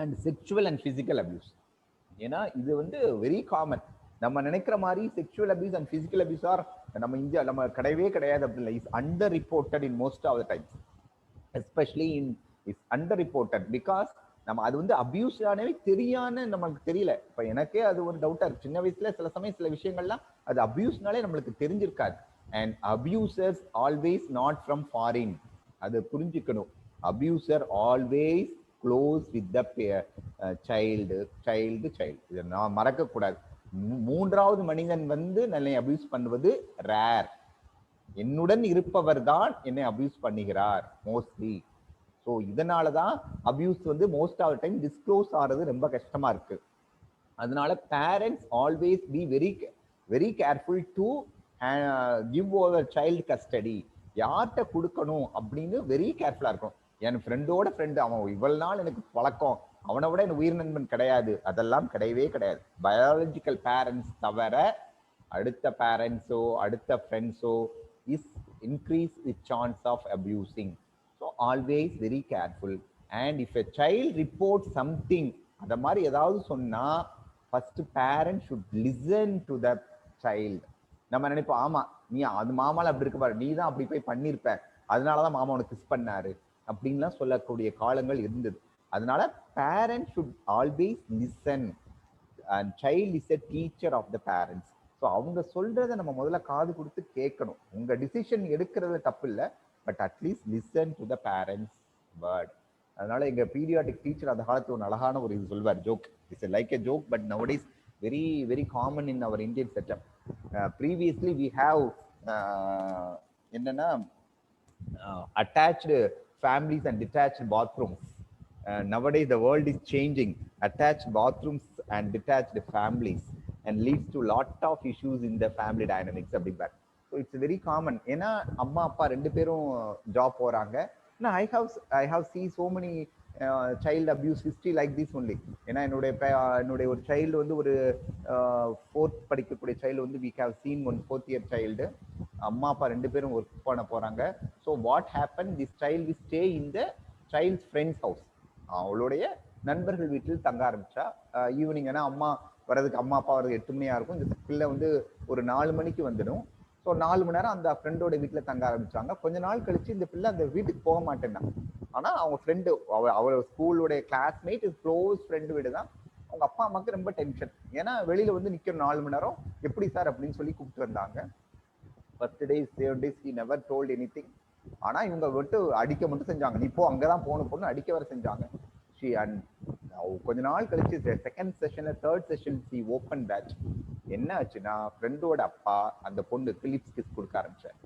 And sexual and physical abuse, ஏன்னா இது வந்து வெரி காமன். நம்ம நினைக்கிற மாதிரி sexual abuse and physical abuse are நம்ம இந்தியா நம்ம கிடையவே கிடையாது அப்படி இல்லை. Is under reported in most of the times, especially in is under reported because நம்ம அது வந்து அபியூஸானே தெரியான்னு நமக்கு தெரியல. இப்போ எனக்கே அது ஒரு டவுட்டா இருக்கு. சின்ன வயசுல சில சமயம் சில விஷயங்கள்லாம் அது அபியூஸ்னாலே நம்மளுக்கு தெரிஞ்சிருக்காது. And abusers always not from foreign, அது புரிஞ்சுக்கணும். Abuser always close with the child. இதை நான் மறக்க கூடாது. மூன்றாவது மனிதன் வந்து என்னை அபியூஸ் பண்ணுவது ரேர். என்னுடன் இருப்பவர் தான் என்னை அபியூஸ் பண்ணுகிறார் மோஸ்ட்லி. ஸோ இதனாலதான் அபியூஸ் வந்து மோஸ்ட் ஆஃப் டைம் டிஸ்க்ளோஸ் ஆகிறது ரொம்ப கஷ்டமா இருக்கு. அதனால parents always be very careful to give over child custody. யார்கிட்ட கொடுக்கணும் அப்படின்னு வெரி கேர்ஃபுல்லா இருக்கும். என் ஃப்ரெண்டோட ஃப்ரெண்டு, அவன் இவ்வளவு நாள் எனக்கு பழக்கம், அவனை விட எனக்கு உயிர் நண்பன் கிடையாது, அதெல்லாம் கிடையவே கிடையாது. பயாலஜிக்கல் பேரண்ட்ஸ் தவிர அடுத்த பேரண்ட்ஸோ அடுத்த ஃப்ரெண்ட்ஸோ is increase the chance of abusing. So always very careful. And if a child report something அத மாதிரி ஏதாவது சொன்னா first parent should listen to the child. நம்ம நினைப்போம் ஆமா நீ அது மாமால அப்படி இருக்கு பாரு, நீ தான் அப்படி போய் பண்ணிருப்ப, அதனாலதான் மாமா உனக்கு கிஸ் பண்ணாரு அப்படின்லாம் சொல்லக்கூடிய காலங்கள் இருந்தது. அதனால parent should always listen and child is a teacher of the parents. So அவங்க சொல்றதை நம்ம முதல்ல காது கொடுத்து கேட்கணும். உங்க டிசிஷன் எடுக்கிறது தப்பு இல்லை, but at least listen to the parents word. அதனால எங்க பீரியாடிக் டீச்சர் அந்த காலத்துல ஒரு அழகான ஒரு இது சொல்வார், joke. It's like a joke but nowadays very very common in our Indian setup. Previously we have என்னன்னா attached families and detached bathrooms. Nowadays the world is changing. Attached bathrooms and detached families and leads to lot of issues in the family dynamics அப்படிம்பார். So it's very common. ஏன்னா அம்மா அப்பா ரெண்டு பேரும் ஜாப் போறாங்க. Now I have seen so many child abuse history like this only. ஏன்னா என்னுடைய ஒரு சைல்டு வந்து ஒரு 4th படிக்கக்கூடிய சைல்டு வந்து we have seen one 4th year child. அம்மா அப்பா ரெண்டு பேரும் ஒர்க் பண்ண போறாங்க. So what happened, this child will stay in the child's friend's house. அவளுடைய நண்பர்கள் வீட்டில் தங்க ஆரம்பிச்சா. ஈவினிங் ஏன்னா அம்மா வர்றதுக்கு அம்மா அப்பா வர்றது 8 மணியா இருக்கும், இந்த பிள்ளை வந்து ஒரு 4 மணிக்கு வந்துடும். ஸோ 4 மணி நேரம் அந்த ஃப்ரெண்டோட வீட்டில் தங்க ஆரம்பிச்சாங்க. கொஞ்ச நாள் கழிச்சு இந்த பிள்ளை அந்த வீட்டுக்கு போக மாட்டேன்னா, ஆனா அவங்க ஃப்ரெண்டு அவளோட ஸ்கூலோடைய கிளாஸ்மேட் க்ளோஸ் ஃப்ரெண்டு வீடு தான். அவங்க அப்பா அம்மாவுக்கு ரொம்ப டென்ஷன். ஏன்னா வெளியில வந்து நிற்கிற 4 மணி நேரம் எப்படி சார் அப்படின்னு சொல்லி கூப்பிட்டு வந்தாங்க. First days second days he never told anything. ஆனா இவங்க விட்டு அடிக்க மட்டும் செஞ்சாங்க. நீ போ அங்கதான் போகணும் பொண்ணு அடிக்க வர செஞ்சாங்க. கொஞ்ச நாள் கழிச்சு செகண்ட் செஷன்ல தேர்ட் செஷன் சி ஓப்பன் பேட்ச். என்ன ஆச்சுன்னா ஃப்ரெண்டோட அப்பா அந்த பொண்ணுக்கு லிப்ஸ் கிஸ் கொடுக்க ஆரம்பிச்சார்.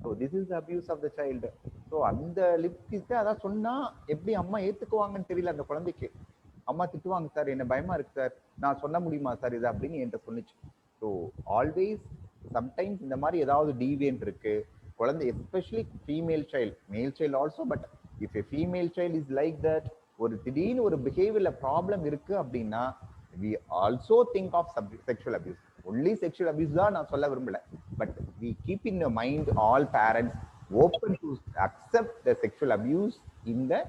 So this is abuse of the child. So அந்த லிப்ஸ் கிஸ் அதான் சொன்னா எப்படி அம்மா ஏத்துக்குவாங்கன்னு தெரியல அந்த குழந்தைக்கு. அம்மா திட்டுவாங்க சார், என்ன பயமா இருக்கு சார், நான் சொல்ல முடியுமா சார் இது அப்படின்னு என்கிட்ட சொன்னிச்சு. ஸோ ஆல்வேஸ் சம்டைம்ஸ் இந்த மாதிரி ஏதாவது டீவியன்ட் இருக்கு குழந்தை, எஸ்பெஷலி ஃபீமேல் சைல்டு, மேல் child also, but if a female child is like that, ஒரு திடீர்னு ஒரு பிஹேவியர்ல ப்ராப்ளம் இருக்கு அப்படின்னா we also think of sexual abuse. Only sexual abuse தான் நான் சொல்ல விரும்பல, but we keep in mind all parents open to accept the sexual abuse in the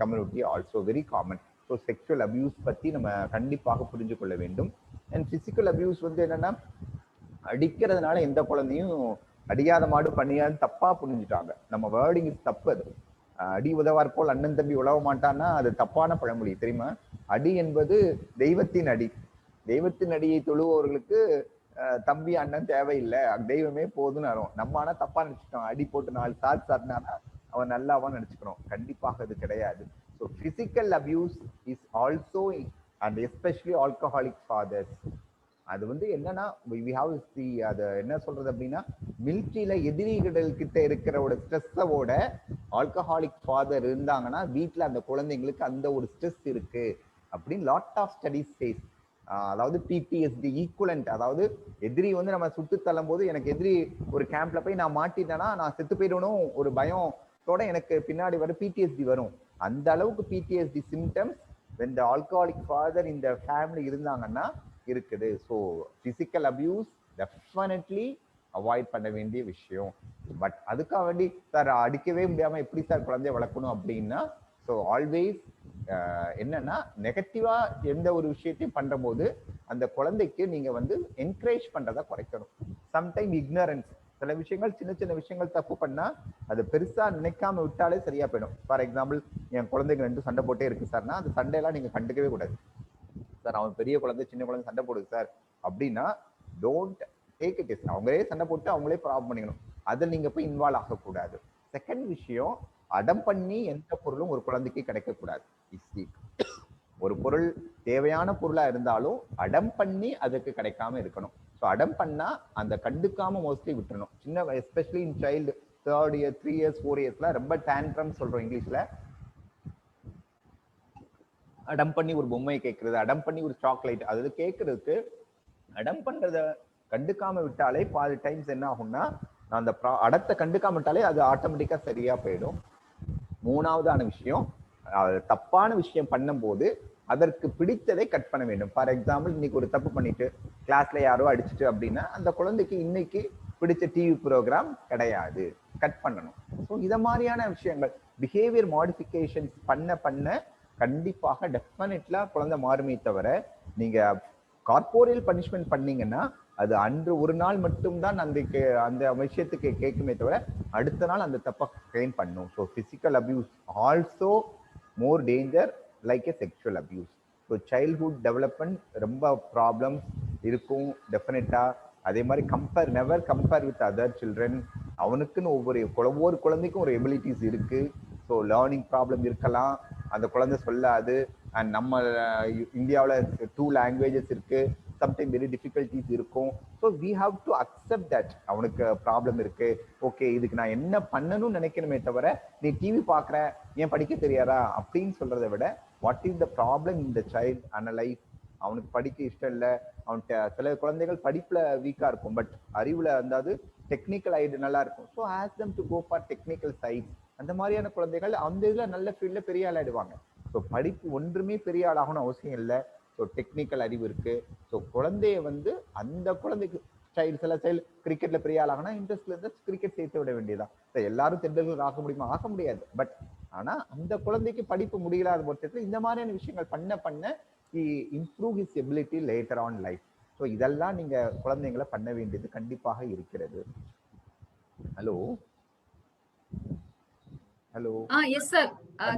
community also very common. So sexual abuse பத்தி நம்ம கண்டிப்பாக புரிஞ்சு கொள்ள வேண்டும். And physical abuse வந்து என்னன்னா அடிக்கிறதுனால எந்த குழந்தையும் அடியாத மாடு பண்ணியான்னு தப்பா புரிஞ்சுட்டாங்க. நம்ம வேர்டிங் இஸ் தப்பு. அது அடி உதவார் போல் அண்ணன் தம்பி உழவ மாட்டான்னா அது தப்பான பழமொழி தெரியுமா? அடி என்பது தெய்வத்தின் அடி. தெய்வத்தின் அடியை தொழுபவர்களுக்கு தம்பி அண்ணன் தேவையில்லை, தெய்வமே போதுன்னு வரும். நம்ம ஆனா தப்பா நினைச்சுட்டோம். அடி போட்டு 4 சாட் சாட்டினானா அவன் நல்லாவான்னு நினைச்சுக்கிறோம். கண்டிப்பாக அது கிடையாது. So physical abuse is also and especially alcoholic fathers. அது வந்து என்னன்னா we have see அது என்ன சொல்றது அப்படின்னா மிலிட்ரியில எதிரிகள் கிட்ட இருக்கிறோட ஸ்ட்ரெஸ்ஸோட ஆல்கஹாலிக் ஃபாதர் இருந்தாங்கன்னா வீட்டுல அந்த குழந்தைங்களுக்கு அந்த ஒரு ஸ்ட்ரெஸ் இருக்கு அப்படின்னு லாட் ஆஃப் ஸ்டடிஸ் சேஸ். அதாவது பிடிஎஸ்டி ஈக்குவலண்ட், அதாவது எதிரி வந்து நம்ம சுட்டு தள்ளும் போது எனக்கு எதிரி ஒரு கேம்ப்ல போய் நான் மாட்டிட்டேன்னா நான் செத்து போயிடணும் ஒரு பயத்தோட எனக்கு பின்னாடி வர பிடிஎஸ்டி வரும். அந்த அளவுக்கு PTSD symptoms when the alcoholic father in the family இருந்தாங்கன்னா இருக்குது. So physical abuse definitely avoid பண்ண வேண்டிய விஷயம். பட் அதுக்காக வேண்டி சார் அடிக்கவே முடியாம எப்படி சார் குழந்தைய வளர்க்கணும் அப்படின்னா, ஸோ ஆல்வேஸ் என்னன்னா நெகட்டிவா எந்த ஒரு விஷயத்தையும் பண்ற போது அந்த குழந்தைக்கு நீங்க வந்து என்கரேஜ் பண்றதை குறைக்கணும். சம்டைம் இக்னரன்ஸ், சில விஷயங்கள் சின்ன சின்ன விஷயங்கள் தப்பு பண்ணா அது பெருசா நினைக்காம விட்டாலே சரியா போயிடும். ஃபார் எக்ஸாம்பிள் என் குழந்தைங்க 2 சண்டை போட்டே இருக்கு சார்னா அந்த சண்டையெல்லாம் நீங்க கண்டுக்கவே கூடாது. சார் அவன் பெரிய குழந்தை சின்ன குழந்தை சண்டை போடுது சார் அப்படின்னா டோன்ட் டேக் இட். அவங்களே சண்டை போட்டு அவங்களே ப்ராப்ளம் பண்ணிக்கணும். அதில் நீங்க போய் இன்வால்வ் ஆகக்கூடாது. செகண்ட் விஷயம், அடம் பண்ணி எந்த பொருளும் ஒரு குழந்தைக்கு கிடைக்கக்கூடாது. ஒரு பொருள் தேவையான பொருளா இருந்தாலும் அடம் பண்ணி அதுக்கு கிடைக்காம இருக்கணும். ஸோ அடம் பண்ணா அந்த கண்டுக்காம மோஸ்ட்லி விட்டுறணும். சின்ன especially in child 3rd year 3 years 4 yearsல ரொம்ப டேண்ட்ரம் சொல்றோம் இங்கிலீஷ்ல. அடம் பண்ணி ஒரு பொம்மை கேட்கறது, அடம் பண்ணி ஒரு சாக்லேட், அது கேட்கறதுக்கு அடம் பண்றத கண்டுக்காம விட்டாலே பாதி டைம்ஸ் என்ன ஆகும்னா அந்த அடத்தை கண்டுக்காம விட்டாலே அது ஆட்டோமேட்டிக்கா சரியா போயிடும். 3வதான விஷயம், தப்பான விஷயம் பண்ணும்போது அதற்கு பிடித்ததை கட் பண்ண வேண்டும். ஃபார் எக்ஸாம்பிள் இன்னைக்கு ஒரு தப்பு பண்ணிட்டு கிளாஸ்ல யாரோ அடிச்சுட்டு அப்படின்னா அந்த குழந்தைக்கு இன்னைக்கு பிடிச்ச டிவி ப்ரோக்ராம் கிடையாது, கட் பண்ணணும். ஸோ இத மாதிரியான விஷயங்கள் பிஹேவியர் மாடிஃபிகேஷன்ஸ் பண்ண கண்டிப்பாக டெஃபினெட்லா குழந்தை மாறுமே தவிர நீங்க கார்போரியல் பனிஷ்மெண்ட் பண்ணீங்கன்னா அது அன்று ஒரு நாள் மட்டும்தான் அந்த விஷயத்துக்கு கேட்குமே தவிர அடுத்த நாள் அந்த தப்பை ட்ரெயின் பண்ணும். So physical abuse also more danger like a sexual abuse. So childhood development ரொம்ப ப்ராப்ளம்ஸ் இருக்கும் டெஃபினட்டா. அதே மாதிரி never compare with other children. அவனுக்குன்னு ஒவ்வொரு குழந்தைக்கும் ஒரு எபிலிட்டிஸ் இருக்கு. ஸோ லேர்னிங் ப்ராப்ளம் இருக்கலாம், அந்த குழந்தை சொல்லாது. அண்ட் நம்ம இந்தியாவில் 2 லாங்குவேஜஸ் இருக்கு, சம்டைம் வெரி டிஃபிகல்டிஸ் இருக்கும். So we have to accept that அவனுக்கு ப்ராப்ளம் இருக்கு. ஓகே, இதுக்கு நான் என்ன பண்ணணும்னு நினைக்கணுமே தவிர நீ டிவி பார்க்குற ஏன் படிக்க தெரியாதா அப்படின்னு சொல்றதை விட what is the problem in the child analyse. அவனுக்கு படிக்க இஷ்டம் இல்லை, அவன்கிட்ட சில குழந்தைகள் படிப்புல வீக்கா இருக்கும், பட் அறிவுல அதாவது டெக்னிக்கல் ஐடு நல்லா இருக்கும். So ask them to go for technical side. அந்த மாதிரியான குழந்தைகள் அந்த இதுல நல்ல ஃபீல்ட்ல பெரிய ஆள் ஆயிடுவாங்க. ஸோ படிப்பு ஒன்றுமே பெரிய ஆளாகணும் அவசியம் இல்லை. ஸோ டெக்னிக்கல் அறிவு இருக்கு. ஸோ குழந்தைய அந்த குழந்தைக்கு சில சைல்டு கிரிக்கெட்ல பெரிய ஆளாகனா இன்ட்ரெஸ்ட்ல இருந்தா கிரிக்கெட் சேர்த்து விட வேண்டியதான். எல்லாரும் தெண்டல்கர் ஆக முடியுமா? ஆக முடியாது. பட் ஆனா அந்த குழந்தைக்கு படிப்பு முடியலாத பட்சத்துல இந்த மாதிரியான விஷயங்கள் பண்ண he improve his ability later on life. So இதெல்லாம் நீங்க குழந்தைங்களை பண்ண வேண்டியது கண்டிப்பாக இருக்கிறது. Hello hello. Yes sir.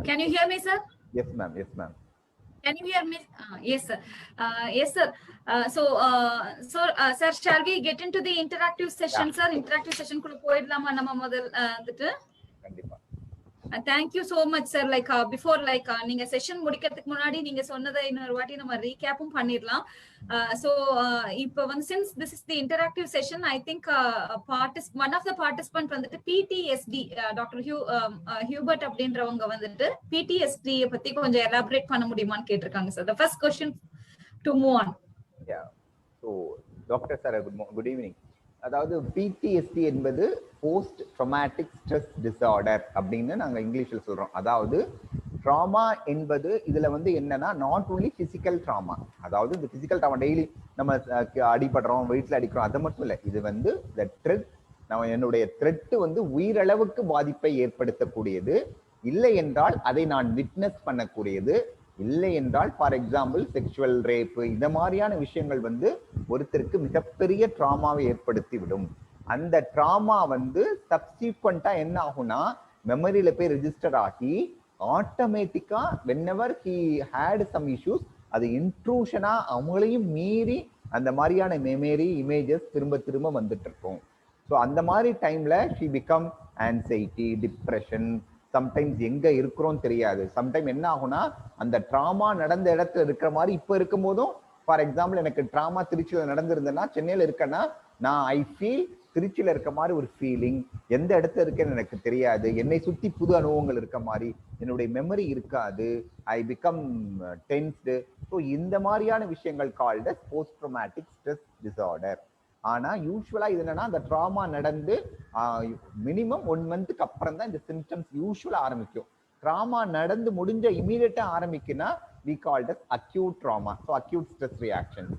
Can you hear me sir? Yes ma'am. Yes ma'am. Can you hear me? Yes sir. Yes sir. So sir, shall we get into the interactive session? Yeah. Sir, interactive session kulla poidalama nama modal வந்துட்டு. கண்டிப்பா. Thank you so much sir. Like before நீங்க செஷன் முடிக்கிறதுக்கு முன்னாடி நீங்க சொன்னதை இன்னொரு வாட்டி நம்ம ரீகேப்பும் பண்ணிடலாம். So இப்போ since this is the interactive session, I think one of the participant வந்துட்டு PTSD டாக்டர் ஹியூபர்ட் அப்படின்றவங்க வந்துட்டு PTSD பத்தி கொஞ்சம் எலாபரேட் பண்ண முடியுமான்னு கேட்டிருக்காங்க sir. The first question to move on. Yeah. So doctor sir good evening. அதாவது பிடிஎஸ்டி என்பது போஸ்ட் ட்ராமாட்டிக் ஸ்ட்ரெஸ் டிசார்டர் அப்படின்னு நாங்க இங்கிலீஷ்ல சொல்றோம். அதாவது ட்ராமா என்பது இதுல என்னன்னா நாட் ஓன்லி பிசிக்கல் ட்ராமா, அதாவது இந்த பிசிக்கல் ட்ராமா டெய்லி நம்ம அடிபடுறோம், வெயிட்ல அடிக்கிறோம், அது மட்டும் இல்லை. இது இந்த த்ரெட், நம்ம என்னுடைய த்ரெட் உயிரளவுக்கு பாதிப்பை ஏற்படுத்தக்கூடியது. இல்லை என்றால் அதை நான் விட்னஸ் பண்ணக்கூடியது. இல்லை என்றால் ஃபார் எக்ஸாம்பிள் செக்ஷுவல் ரேப், இந்த மாதிரியான விஷயங்கள் ஒருத்தருக்கு மிகப்பெரிய ட்ராமாவை ஏற்படுத்தி விடும். அந்த ட்ராமா சப்சிக்வெண்டா என்ன ஆகும்னா மெமரியில போய் ரெஜிஸ்டர் ஆகி ஆட்டோமேட்டிக்கா whenever he had some issues அது இன்ட்ரூஷனா அவங்களையும் மீறி அந்த மாதிரியான மெமரி இமேஜஸ் திரும்ப வந்துட்டு இருக்கும். ஸோ அந்த மாதிரி டைம்ல she become anxiety, depression, sometimes எங்க இருக்கிறோம் தெரியாது. சம்டைம் என்ன ஆகும்னா அந்த ட்ராமா நடந்த இடத்துல இருக்கிற மாதிரி இப்ப இருக்கும் போதும், ஃபார் எக்ஸாம்பிள் எனக்கு ட்ராமா திருச்சியில நடந்திருந்தேன்னா சென்னையில இருக்கேன்னா நான் ஐ ஃபீல் திருச்சியில இருக்க மாதிரி ஒரு ஃபீலிங், எந்த இடத்துல இருக்கேன்னு எனக்கு தெரியாது, என்னை சுத்தி புது அனுபவங்கள் இருக்க மாதிரி என்னுடைய மெமரி இருக்காது, ஐ பிகம் டென்ஸ்டு. ஸோ இந்த மாதிரியான விஷயங்கள் called post dramatic stress disorder. ஆனா யூஸ்வலா இது என்னன்னா அந்த ட்ராமா நடந்து மினிமம் 1 மந்த்துக்கு அப்புறம் தான் இந்த சிம்டம்ஸ் யூஸ்வலா ஆரம்பிக்கும். ட்ராமா நடந்து முடிஞ்ச இமீடியட்டா ஆரம்பிக்குன்னா we called as acute trauma. So acute stress reactions.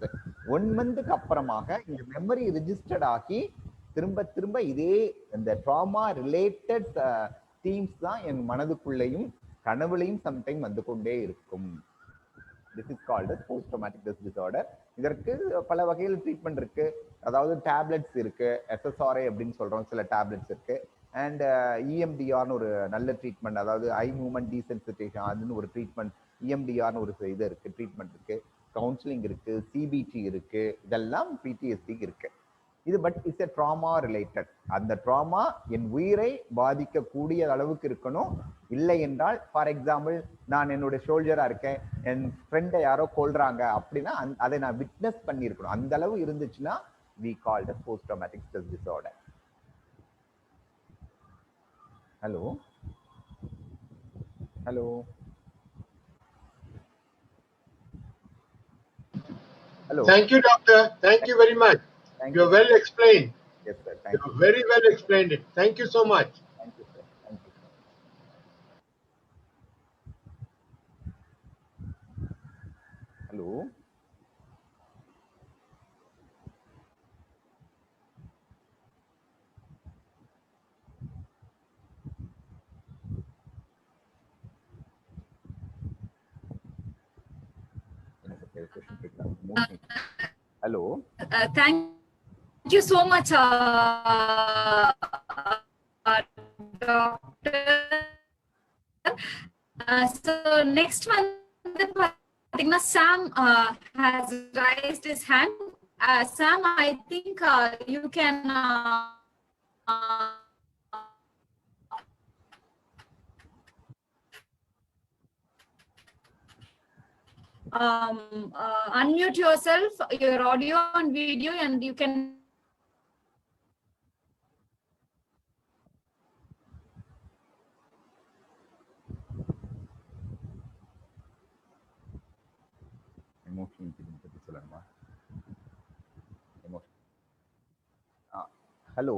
1 மந்த்துக்கு அப்புறமாக இந்த மெமரி ரெஜிஸ்டர்ட் ஆகி திரும்ப இதே இந்த ட்ராமா ரிலேட்டட் தீம்ஸ் தான் என் மனதுக்குள்ளேயும் கனவுலையும் சம்டைம் வந்து கொண்டே இருக்கும். This is called as post traumatic stress disorder. இதற்கு பல வகையில் ட்ரீட்மெண்ட் இருக்கு. அதாவது டேப்லெட்ஸ் இருக்கு, SSRI அப்படின்னு சொல்றோம், சில டேப்லெட்ஸ் இருக்கு. அண்ட் EMDRன்னு ஒரு நல்ல ட்ரீட்மெண்ட், அதாவது ஐ மூவ்மெண்ட் டீசென்சிட்டேஷன், அதுன்னு ஒரு ட்ரீட்மெண்ட், EMDRன்னு ஒரு இது இருக்கு, ட்ரீட்மெண்ட் இருக்கு. கவுன்சிலிங் இருக்கு, CBT இருக்கு, இதெல்லாம் PTSD இருக்கு. இது but it's a drama related. அந்த ட்ராமா என் உயிரை பாதிக்கக்கூடிய அளவுக்கு இருக்கணும். இல்லை என்றால் ஃபார் எக்ஸாம்பிள் நான் என்னுடைய சோல்ஜரா இருக்கேன், என் ஃப்ரெண்டை யாரோ கொல்றாங்க அப்படின்னா அதை நான் விட்னஸ் பண்ணியிருக்கணும். அந்த அளவு இருந்துச்சுன்னா we called as post traumatic stress disorder. Hello. Thank you, doctor. Thank you very much. You are well explained. Yes sir, thank you. Very well explained it. Thank you so much. Thank you sir. Thank you. Hello. question கேட்கலாம். Emotional. Hello. Thank you so much, Doctor. So next one, Sam has raised his hand. Sam, I think you can unmute yourself, your audio and video, and you can Emotional intelligence பத்தி சொல்லணுமா? Hello,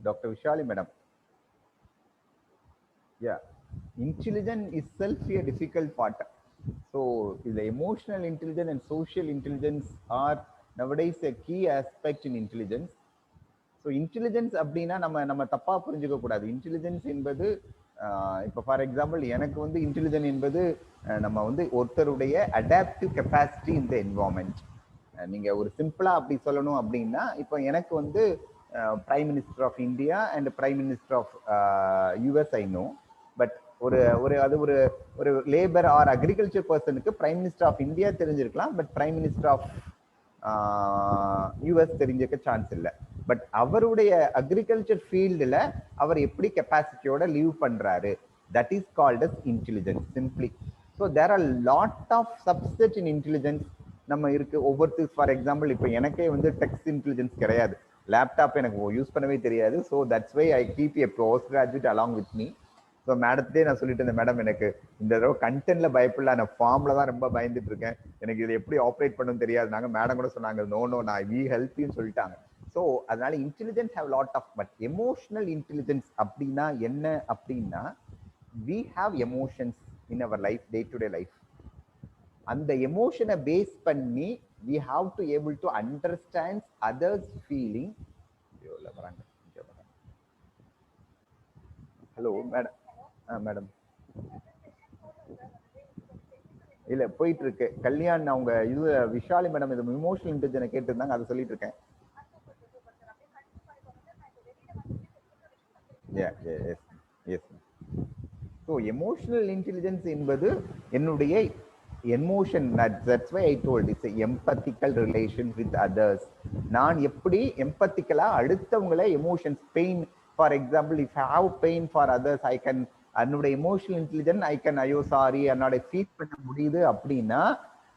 Dr. Vishali madam. Yeah, intelligence itself is a difficult part. So the emotional intelligence and social intelligence are nowadays a key aspect in intelligence. So intelligence அப்படின்னா நம்ம தப்பா புரிஞ்சுக்க கூடாது. இன்டெலிஜென்ஸ் என்பது இப்போ ஃபார் எக்ஸாம்பிள் எனக்கு வந்து இன்டெலிஜென்ட் என்பது நம்ம வந்து ஒருத்தருடைய அடாப்டிவ் கெப்பாசிட்டி இந்த என்வாயன்மெண்ட். நீங்க ஒரு சிம்பிளா அப்படி சொல்லணும் அப்படின்னா இப்போ எனக்கு வந்து prime minister of India and prime minister of US I know, but ஒரு லேபர் ஆர் அக்ரிகல்ச்சர் பர்சனுக்கு பிரைம் மினிஸ்டர் ஆஃப் இந்தியா தெரிஞ்சிருக்கலாம், but prime minister of US தெரிஞ்சிருக்க சான்ஸ் இல்லை. பட் அவருடைய அக்ரிகல்ச்சர் ஃபீல்டுல அவர் எப்படி கெப்பாசிட்டியோட லீவ் பண்றாரு, that is called as intelligence simply. So there are lot of subset in intelligence நம்ம இருக்கு ஒவ்வொருத்தர். ஃபார் எக்ஸாம்பிள் இப்போ எனக்கே வந்து டெக்ஸ்ட் இன்டெலிஜென்ஸ் கிடையாது, லேப்டாப் எனக்கு யூஸ் பண்ணவே தெரியாது. So that's why I keep a post graduate along with me. So மேடத்தே நான் சொல்லிட்டு இருந்தேன், மேடம் எனக்கு இந்த தடவை கண்டென்ட்ல பயப்படல, நான் ஃபார்ம்ல தான் ரொம்ப பயந்துட்டு இருக்கேன், எனக்கு இதை எப்படி ஆப்ரேட் பண்ணணும்னு தெரியாது. நாங்கள் மேடம் கூட சொன்னாங்க நோ நான் வி ஹெல்ப்னு சொல்லிட்டாங்க. ஸோ அதனால intelligence have lot of, but emotional intelligence அப்படின்னா என்ன அப்படின்னா we have emotions in our life, day to day life. அந்த எமோஷனை பேஸ் பண்ணி we have to able to understand others feeling. Hello madam. Madam இல்ல போயிட்டு இருக்கு கல்யாண், அவங்க இது விஷாலி மேடம் இது இமோஷனல் இன்டெலிஜென்ஸ் கேட்டிருந்தாங்க, அதை சொல்லிட்டு இருக்கேன். ஸோ எமோஷனல் இன்டெலிஜென்ஸ் என்பது என்னுடைய emotion, that's why I told it's empathical relation with others. நான் எப்படி எம்பத்திக்கலா அடுத்தவங்களை emotions, pain for example if I have pain for others I can, என்னோட எமோஷனல் இன்டெலிஜென்ஸ் ஐ கேன் ஐயோ சாரி என்னோட ஃபீல் பண்ண முடியுது அப்படின்னா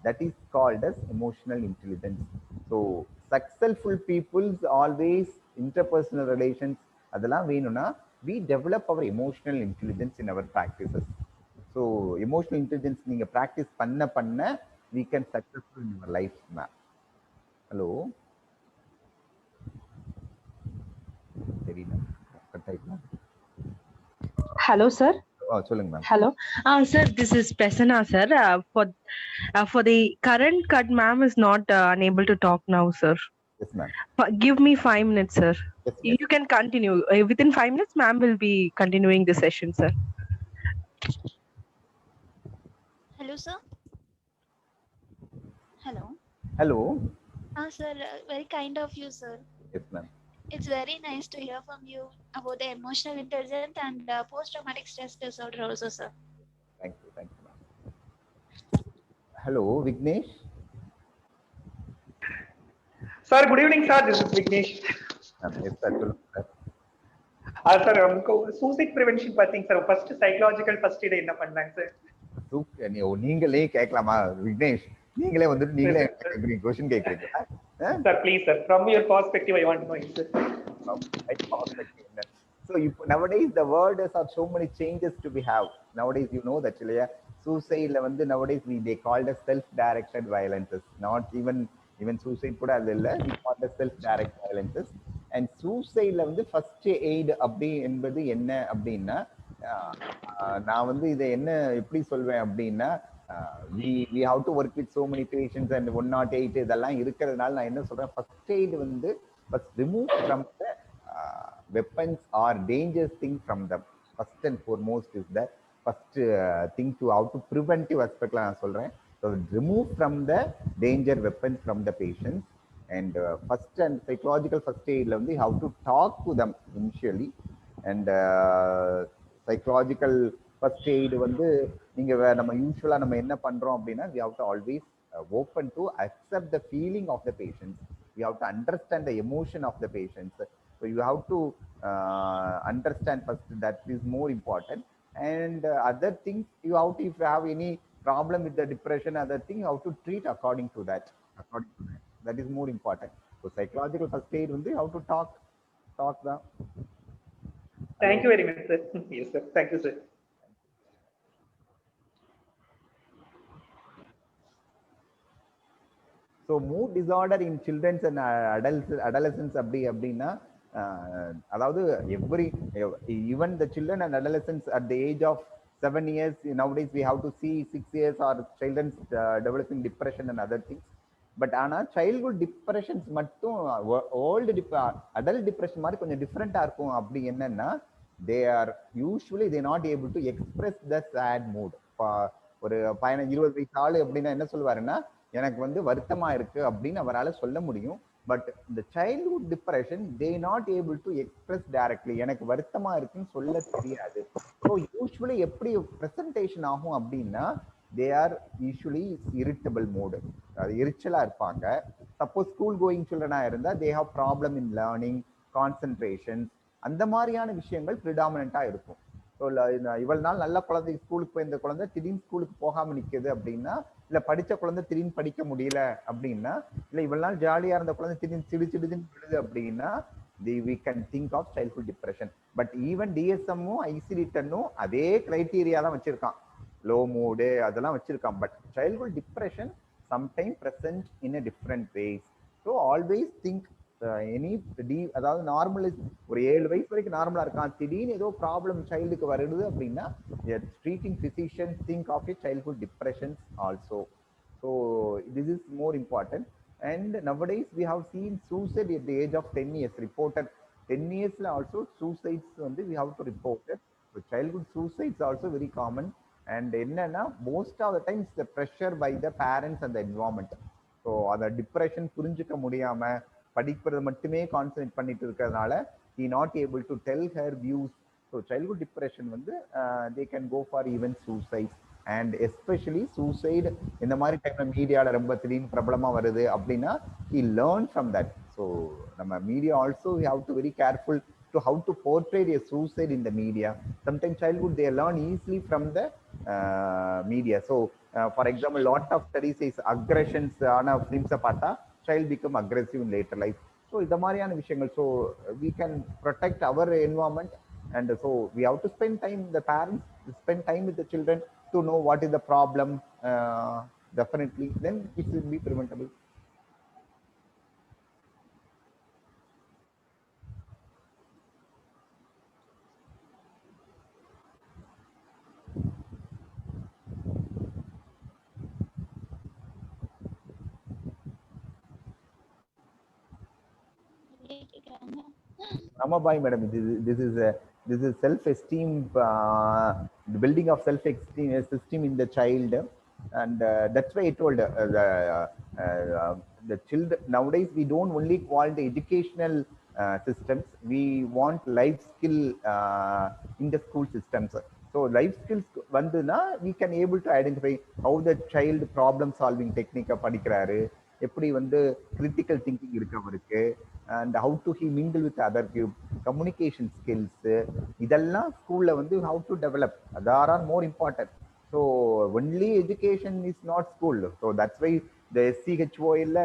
that is called as emotional intelligence. So successful peoples always interpersonal relations அதெல்லாம் வேணும்னா we develop our emotional intelligence in our practices. So emotional intelligence நீங்க practice பண்ண we can successful in our life ma'am. Hello Serena கட்டாயிட்டா? Hello sir. சொல்லுங்க ma'am. Hello sir, this is Prasanna sir. For the current cut ma'am is not unable to talk now sir. Yes ma'am. Give me 5 minutes sir. Yes, you can continue within 5 minutes ma'am will be continuing the session sir. Hello sir. Hello Sir, very kind of you sir. Yes ma'am. It's very nice to hear from you about the emotional intelligence and post-traumatic stress disorder also sir. Thank you ma'am. Hello Vignesh. Sir, good evening sir, this is Vignesh. Yes sir. Sir, suicide prevention பாத்தீங்க sir, first psychological first eight என்ன பண்ணலாங்க சார்? நீங்களே கேட்கலாமா விக்னேஷ்? நீங்களே வந்துட்டு நீங்களே क्वेश्चन கேக்குறீங்க sir? Please sir, from your perspective I want to know sir. So nowadays the world has so many changes to be have. Nowadays you know that suicide வந்து nowadays they called as self directed violences, not even suicide கூட அது இல்ல, we call as self direct violences. And suicide வந்து first aid அப்படி என்பது என்ன அப்படின்னா நான் வந்து இதை என்ன எப்படி சொல்வேன் அப்படின்னா we have to work with so many patients and 108 இதெல்லாம் இருக்கிறதுனால நான் என்ன சொல்றேன், first aid வந்து first remove from the weapons or dangerous thing from them. First and foremost is that first thing to how to preventive aspectல நான் சொல்றேன். So remove from the danger weapons from the patients. And first and psychological first aid, how to talk to them initially. And psychological first aid நம்ம யூஸ்வலா நம்ம என்ன பண்றோம் அப்படின்னா we have to always open to accept the feeling of the patients. We have to understand the emotion of the patients. So you have to understand first, that is more important. And other things, you have to, if you have any problem with the depression, other thing, you have to treat according to that. That is more important. So psychological first aid, you have to talk the. Thank you very much, sir. Yes, sir. Thank you, sir. So mood disorder in children and adolescents அப்படின்னா அதாவது even the children and adolescents at the age of 7 years, nowadays we have to see 6 years or children developing depression and other things. But ஆனா childhood depressions மட்டும் adult depression மாதிரி கொஞ்சம் டிஃப்ரெண்டா இருக்கும். அப்படி என்னன்னா they are usually they not able to express the sad mood. ஒரு 15-20 வயசு ஆளு அப்படின்னா என்ன சொல்லுவாருன்னா, எனக்கு வருத்தமா இருக்கு அப்படின்னு அவரால் சொல்ல முடியும். பட் இந்த childhood depression they not able to express directly. எனக்கு வருத்தமா இருக்குன்னு சொல்ல தெரியாது. ஸோ யூஸ்வலி எப்படி ப்ரெசன்டேஷன் ஆகும் அப்படின்னா, தே ஆர் யூஸ்வலி இரிட்டபிள் மூடு, அது எரிச்சலா இருப்பாங்க. சப்போஸ் ஸ்கூல் கோயிங் சில்ட்ரனா இருந்தா they have problem in learning, concentration, அந்த மாதிரியான விஷயங்கள் ப்ரிடாமினண்டா இருக்கும். ஸோ இவ்வளவு நாள் நல்ல குழந்தை ஸ்கூலுக்கு போய் இந்த குழந்தை திடீர்னு ஸ்கூலுக்கு போகாம நிற்குது அப்படின்னா, இல்ல படிச்ச குழந்தை திடீர்னு படிக்க முடியல அப்படின்னா, இல்ல இவ்வளவு நாள் ஜாலியா இருந்த குழந்தை திடீர்னு சிடுச்சிடுன்னு விழுது அப்படின்னா, we can think of childhood depression. But even DSM-உம் ICD-10-உம் அதே கிரைட்டீரியா தான் வச்சிருக்கான், லோ மூடு அதெல்லாம் வச்சிருக்கான். But childhood depression sometimes present in a different ways. So always think அதாவது நார்மல், ஒரு 7 வயசு வரைக்கும் நார்மலா இருக்கான், திடீர்னு ஏதோ ப்ராப்ளம் சைல்டுக்கு வருது அப்படின்னா, treating physicians think of a childhood depression also. So this is more important. And nowadays we have seen suicide at the age of 10 years reported. 10 years also suicides we have to report it. So childhood suicides also very common. And என்னன்னா most of the times the pressure by the parents and the environment. So அந்த டிப்ரெஷன் புரிஞ்சுக்க முடியாம படிக்கிறது மட்டுமே கான்சென்ட்ரேட் பண்ணிட்டு இருக்கிறதுனால he not able to tell her views. So childhood depression they can go for even suicide. And especially suicide இந்த மாதிரி டைம்ல மீடியால ரொம்ப திடீர்னு பிரபலமா வருது அப்படின்னா he learn from that. So நம்ம media also we have to very careful to how to portray a suicide in the media. Sometimes childhood they learn easily from the media. So for example, lot of studies says aggressions ஆன films பார்த்தா child become aggressive in later life. So இந்த மாதிரியான விஷயங்கள், so we can protect our environment. And so we have to spend time, the parents spend time with the children to know what is the problem. Definitely then it will be preventable. Ramabai madam, this is self-esteem, building of self-esteem in the child. And that's why I told the children nowadays we don't only call the educational systems, we want life skill in the school systems. So life skills we can able to identify how the child problem solving technique படிக்கிறாரு, எப்படி critical thinking இருக்கு அவருக்கு, and how to he mingle with other group, communication skills, இதெல்லாம் ஸ்கூல்ல how to develop, that are more important. So only education is not school. So that's why the SCHO இல்ல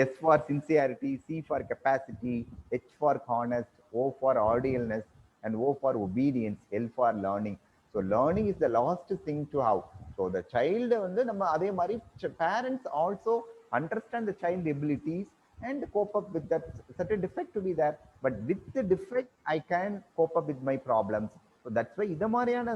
S for sincerity, C for capacity, H for honest, O for orderliness, and O for obedience, L for learning. So learning is the last thing to have. So the child நம்ம அதே மாதிரி parents also understand the child abilities and cope up with that. Certain defect to be there, but with the defect I can cope up with my problems. So that's why இந்த மாதிரியான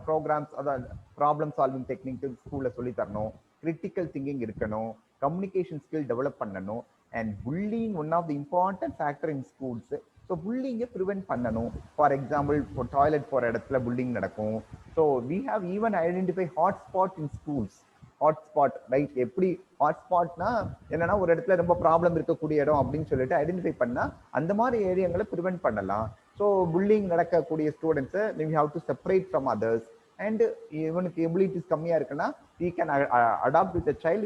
programs, அதாவது problem solving technique ஸ்கூல்ல சொல்லி தரணும், critical thinking இருக்கணும், communication skill develop பண்ணணும். And bullying one of the important factor in schools. So bullying prevent பண்ணணும். For example, for toilet போற இடத்துல bullying நடக்கும். So we have even identified hot spots in schools. Hotspot right. எப்படி ஹாட்ஸ்பாட்னா என்னன்னா ஒரு இடத்துல ரொம்ப ப்ராப்ளம் இருக்கக்கூடிய இடம் அப்படின்னு சொல்லிட்டு ஐடென்டிஃபை பண்ணா அந்த மாதிரி ஏரியாங்களை ப்ரிவென்ட் பண்ணலாம். ஸோ புல்லிங் நடக்கக்கூடிய ஸ்டூடெண்ட்ஸை we have to separate from others. And இவனுக்கு எபிலிட்டிஸ் கம்மியா இருக்குன்னா we can adopt with the child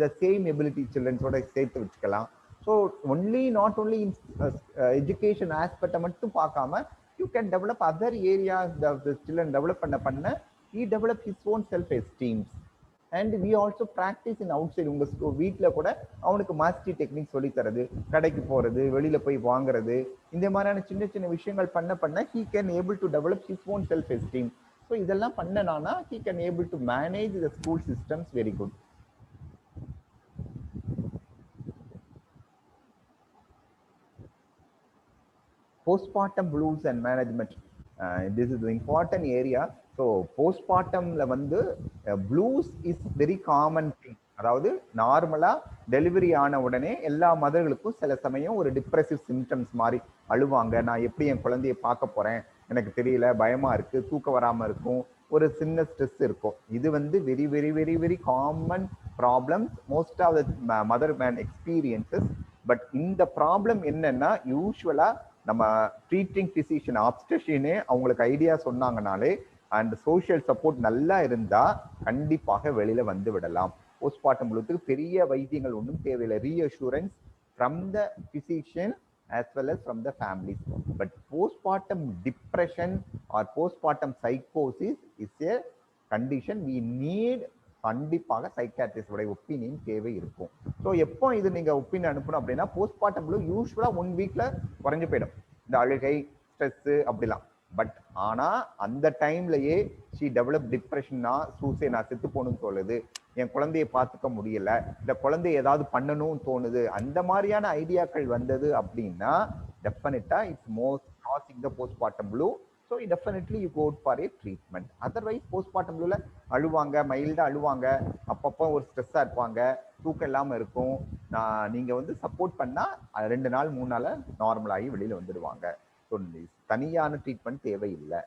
the same ability childrenஸோட சேர்த்து வச்சுக்கலாம். So not only in education ஆஸ்பெக்டை மட்டும் பார்க்காம you can develop other areas of the children develop பண்ண he develop his own self esteem. And we also practice in outside. உங்க வீட்டுல கூட அவனுக்கு மாஸ்டரி டெக்னிக் சொல்லி தரது, கடைக்கு போறது, வெளியில போய் வாங்குறது, இந்த மாதிரியான சின்ன சின்ன விஷயங்கள் பண்ண he can able to develop his own self esteem. So இதெல்லாம் பண்ணனானா he can able to manage the school systems very good. Postpartum blues and management. This is the important area. So postpartumல வந்து blues is very common thing. அதாவது நார்மலா டெலிவரி ஆன உடனே எல்லா மதர்களுக்கும் சில சமயம் ஒரு டிப்ரெசிவ் சிம்டம்ஸ் மாதிரி அழுவாங்க. நான் எப்படி என் குழந்தைய பார்க்க போறேன், எனக்கு தெரியல, பயமா இருக்கு, தூக்கம் வராம இருக்கும், ஒரு சின்ன ஸ்ட்ரெஸ் இருக்கும். இது வந்து very very very very common problem most of the mother man experiences. But இந்த ப்ராப்ளம் என்னன்னா யூஸ்வலா நம்ம ட்ரீட்டிங் பிசிஷியன் ஆப்ஸ்டஷியனே அவங்களுக்கு ஐடியா சொன்னாங்கனாலே அண்ட் சோஷியல் சப்போர்ட் நல்லா இருந்தா கண்டிப்பாக வெளியில வந்து விடலாம். போஸ்ட்மார்ட்டம் முழுவதுக்கு பெரிய வைத்தியங்கள் ஒன்றும் தேவையில்லை. Reassurance from the physician as well as from the families. But postpartum depression or postpartum psychosis is a condition we need. கண்டிப்பாக சைக்காட்ரிஸ்டோட ஒப்பீனியன் தேவை இருக்கும். ஸோ எப்போ இது நீங்க ஒப்பீனியன் அனுப்பணும் அப்படின்னா போஸ்ட்மார்ட்டம்ல யூஸ்வலா 1 வீக்ல குறைஞ்சு போயிடும் இந்த அழுகை, ஸ்ட்ரெஸ் அப்படிலாம். பட் ஆனா அந்த டைம்லயே ஷி டெவலப் டிப்ரெஷன்னா சூசைட், நான் செத்து போகணும்னு தோணுது, என் குழந்தைய பார்த்துக்க முடியல, இந்த குழந்தைய ஏதாவது பண்ணணும்னு தோணுது, அந்த மாதிரியான ஐடியாக்கள் வந்தது அப்படின்னா டெஃபினட்டா it's most causing the postmortem blue. So definitely you go for a treatment. Otherwise postmortem ப்ளூல அழுவாங்க, மைல்டா அழுவாங்க, அப்பப்போ ஒரு ஸ்ட்ரெஸ்ஸா இருப்பாங்க, தூக்கம் இல்லாம இருக்கும், நீங்க வந்து சப்போர்ட் பண்ணா 2 நாள் 3 நாள் நார்மலாகி வெளியில வந்துடுவாங்க. ஸோ தனியான ட்ரீட்மெண்ட் தேவையில்லை.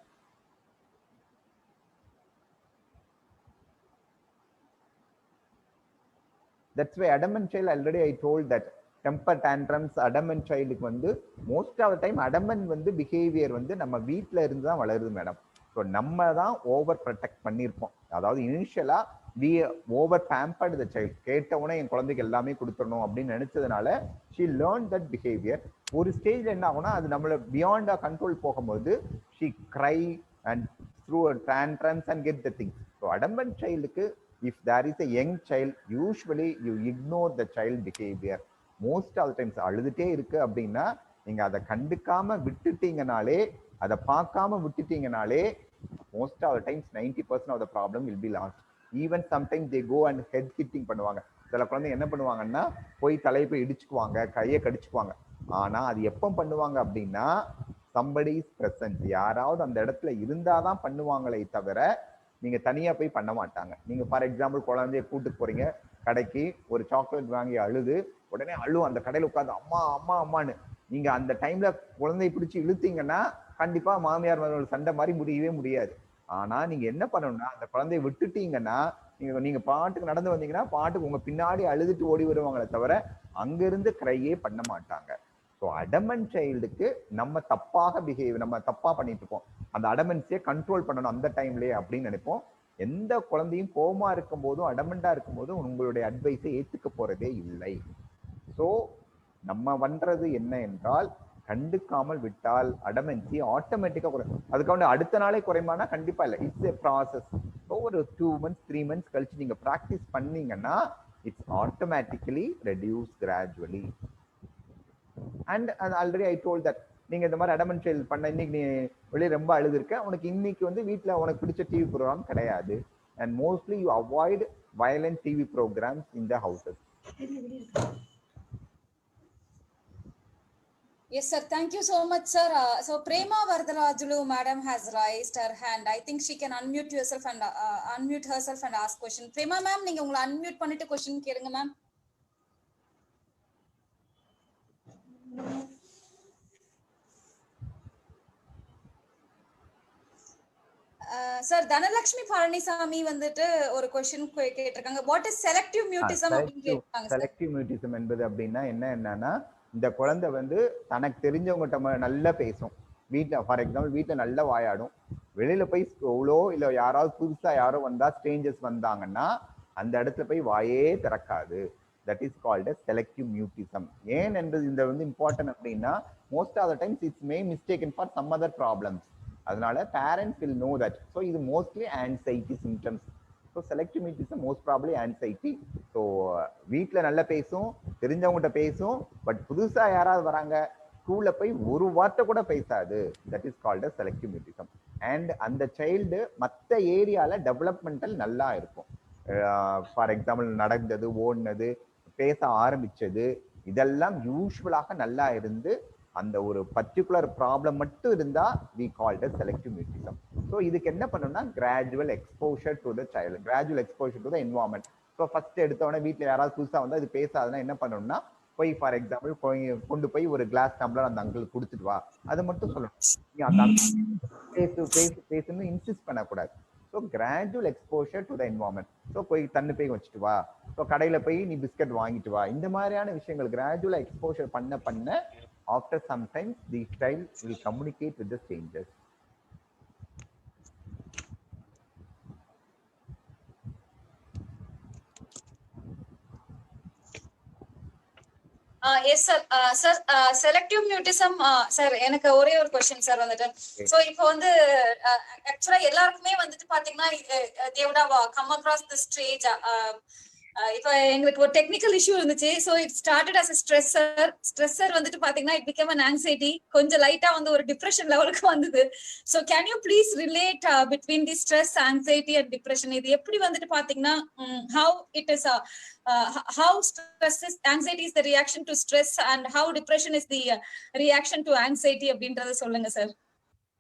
That's why adamant child, already I told that temper tantrums, adamant childக்கு வந்து most of the time adamant வந்து பிஹேவியர் வந்து நம்ம வீட்டில இருந்து தான் வளருது மேடம். ஸோ நம்ம தான் ஓவர் ப்ரொடெக்ட் பண்ணியிருப்போம். அதாவது இனிஷியலா we over pampered the child. கேட்டவுடனே என் குழந்தைக்கு எல்லாமே கொடுத்துடணும் அப்படின்னு நினைச்சதுனால ஷி லேர்ன் தட் பிஹேவியர். ஒரு ஸ்டேஜ்ல என்ன ஆகும்னா அது நம்மள பியாண்டா கண்ட்ரோல் போகும்போது she cry and through tantrums and get the things. So adamant childக்கு if there is a young child, usually you ignore the child behavior. Most of the times அழுதுட்டே இருக்கு அப்படின்னா நீங்க அதை கண்டுக்காம விட்டுட்டீங்கனாலே, அதை பார்க்காம விட்டுட்டீங்கனாலே most of the times 90% of the problem will be lost. Even sometimes they go and head hitting பண்ணுவாங்க. சில குழந்தைங்க என்ன பண்ணுவாங்கன்னா போய் தலையை போய் இடிச்சுக்குவாங்க, கையை கடிச்சுக்குவாங்க. ஆனா அது எப்போ பண்ணுவாங்க அப்படின்னா somebody is present, யாராவது அந்த இடத்துல இருந்தாதான் பண்ணுவாங்களே தவிர நீங்க தனியா போய் பண்ண மாட்டாங்க. நீங்க ஃபார் எக்ஸாம்பிள் குழந்தைய கூட்டிட்டு போறீங்க கடைக்கு, ஒரு சாக்லேட் வாங்கி அழுது, உடனே அழுவும் அந்த கடையில உட்காந்து அம்மா அம்மா அம்மான்னு. நீங்க அந்த டைம்ல குழந்தைய பிடிச்சி இழுத்தீங்கன்னா கண்டிப்பா மாமியார் மருமகள் சண்டை மாதிரி முடியவே முடியாது. ஆனா நீங்க என்ன பண்ணணும்னா அந்த குழந்தைய விட்டுட்டீங்கன்னா நீங்க பாட்டுக்கு நடந்து வந்தீங்கன்னா பாட்டுக்கு உங்க பின்னாடி அழுதுட்டு ஓடி வருவாங்களே தவிர அங்க இருந்து கிரையே பண்ண மாட்டாங்க. ஸோ அடமன்ட் சைல்டுக்கு நம்ம தப்பாக பிஹேவ், நம்ம தப்பா பண்ணிட்டு இருக்கோம், அந்த அடமன்ஸே கண்ட்ரோல் பண்ணணும் அந்த டைம்லயே அப்படின்னு நினைப்போம். எந்த குழந்தையும் கோமா இருக்கும் போதும் அடமண்டா இருக்கும் போதும் உங்களுடைய அட்வைஸை ஏத்துக்க போறதே இல்லை. ஸோ நம்ம பண்றது என்ன என்றால் கண்டுக்காமல் விட்டால் அடமன்சி ஆட்டோமேட்டிக்கா குறையும். அதுக்காக அடுத்த நாளே குறையுமானா கண்டிப்பா இல்லை. It's a process. ஒரு 2 months 3 months கழிச்சு நீங்க ப்ராக்டிஸ் பண்ணீங்கன்னா it's automatically reduce gradually. And already I told that நீங்க இந்த மாதிரி அடமன்ட் சைல்ட் பண்ண இன்னைக்கு நீ வெளியே ரொம்ப அழுது இருக்க, உனக்கு இன்னைக்கு வந்து வீட்டுல உனக்கு பிடிச்ச டிவி ப்ரோக்ராம் கிடையாது. And mostly you avoid violent TV programmes in the houses. Yes, sir. Thank you so much, sir. So Prema Varadarajulu madam has raised her hand. I think she can unmute herself and ask question. Prema ma'am, நீங்க உங்களை unmute பண்ணிட்டு question கேளுங்க ma'am. சார் தனலட்சுமி பழனிசாமி வந்துட்டு ஒரு क्वेश्चन கேட்டிருக்காங்க. வாட் இஸ் செலக்டிவ் மியூட்டிசம் அப்படின்னு கேட்டிருக்காங்க சார். செலக்டிவ் மியூட்டிசம் என்பது அப்படின்னா என்னன்னா இந்த குழந்தை வந்து தனக்கு தெரிஞ்சவங்ககிட்ட நல்லா பேசும். வீட்டுல ஃபார் எக்ஸாம்பிள் வீட்டுல நல்லா வாயாடும். வெளியில போய் ஸ்கூலோ இல்ல யாராவது புதுசா யாரோ வந்தா ஸ்ட்ரேஞ்சர்ஸ் வந்தாங்கன்னா அந்த இடத்துல போய் வாயே திறக்காது. That is called as selective mutism. ஏன் என்பது இந்த வந்து இம்பார்ட்டன்ட் அப்படின்னா most of the times it's may mistaken for some other problems. அதனால parents will know that. So இது mostly anxiety symptoms. So selective mutism most probably anxiety. So வீட்டில் நல்லா பேசும், தெரிஞ்சவங்ககிட்ட பேசும், பட் புதுசாக யாராவது வராங்க ஸ்கூல்ல போய் ஒரு வார்த்தை கூட பேசாது. That is called as selective mutism. And அந்த சைல்டு மற்ற ஏரியால டெவலப்மெண்டல் நல்லா இருக்கும். ஃபார் எக்ஸாம்பிள் நடந்தது, ஓடினது, பேச ஆரம்பிச்சது, இதெல்லாம் யூஸ்வலாக நல்லா இருந்து அந்த ஒரு பர்டிகுலர் ப்ராப்ளம் மட்டும் இருந்தா we called as selective mutism. So இதுக்கு என்ன பண்ணணும்னா gradual exposure to the child, gradual exposure to the environment. So first எடுத்தவொடனே வீட்டில் யாராவது புதுசாக வந்தால் அது பேசாதுன்னா என்ன பண்ணணும்னா போய் ஃபார் எக்ஸாம்பிள் கொண்டு போய் ஒரு கிளாஸ் டம்ளர் அந்த அங்கிள் கொடுத்துட்டு வா, அது மட்டும் சொல்லணும். அந்த பேசுன்னு இன்சிஸ்ட் பண்ணக்கூடாது. So gradual exposure to the environment. So போய் தண்ணி போய் வச்சுட்டு வா, ஸோ கடையில் போய் நீ பிஸ்கட் வாங்கிட்டு வா, இந்த மாதிரியான விஷயங்கள் கிராஜுவல் எக்ஸ்போஷர் பண்ண after some time the child will communicate with the strangers. Yes sir. Sir selective mutism sir எனக்கு ஒரே ஒரு क्वेश्चन சார் வந்துட்டு. சோ இப்போ வந்து ஆக்சுவலா எல்லாருக்குமே வந்துட்டு பாத்தீங்கன்னா they would have come across this stage. இப்போ எங்களுக்கு ஒரு டெக்னிக்கல் இஷ்யூ இருந்துச்சு. ஸோ இட் ஸ்டார்டட் அஸ் ஸ்ட்ரெஸ்ஸர் வந்துட்டு பாத்தீங்கன்னா இட் பிகம் அன் ஆங்ஸைட்டி. கொஞ்சம் லைட்டா வந்து ஒரு டிப்ரெஷன் லெவலுக்கு வந்தது. So can you please relate between the stress, anxiety and depression? இது எப்படி வந்துட்டு பாத்தீங்கன்னா how it is how stress is anxiety is the reaction to stress and how depression is the reaction to anxiety அப்படின்றத சொல்லுங்க சார்.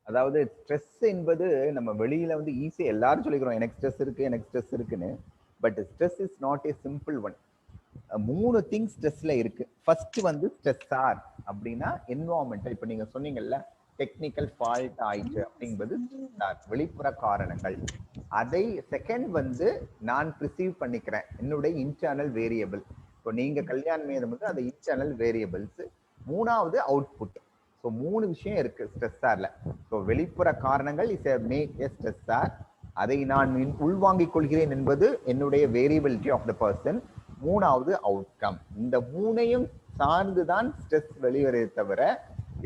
அதாவது ஸ்ட்ரெஸ் என்பது நம்ம வெளியில வந்து ஈஸியா எல்லாரும் சொல்லிக்கிறோம் எனக்கு ஸ்ட்ரெஸ் இருக்கு, எனக்கு ஸ்ட்ரெஸ் இருக்குன்னு. But stress is not a simple one. 3 things ஸ்ட்ரெஸ்ல இருக்கு. ஃபர்ஸ்ட் வந்து ஸ்ட்ரெஸ்ஸார் அப்படின்னா என்வாரன்மெண்டல். இப்ப நீங்க சொன்னீங்கல்ல டெக்னிக்கல் ஃபால்ட் ஆயிடுச்சு அப்படிங்கிறது வெளிப்புற காரணங்கள். அதை செகண்ட் வந்து நான் ப்ரிசீவ் பண்ணிக்கிறேன், என்னுடைய இன்டர்னல் வேரியபிள். இப்போ நீங்க கல்யாணம் மேதம் வந்து அது இன்டர்னல் வேரியபிள்ஸ். 3வது அவுட்புட். ஸோ 3 விஷயம் இருக்கு ஸ்ட்ரெஸ்ஸார்ல. ஸோ வெளிப்புற காரணங்கள் இஸ் மேக் எ ஸ்ட்ரெஸ்ஸார். அதை நான் உள்வாங்கிக் கொள்கிறேன் என்பது என்னுடைய வேரியபிலிட்டி ஆஃப் த பர்சன். 3வது அவுட்கம். இந்த 3ஐயும் சார்ந்துதான் ஸ்ட்ரெஸ் வெளிவரே தவிர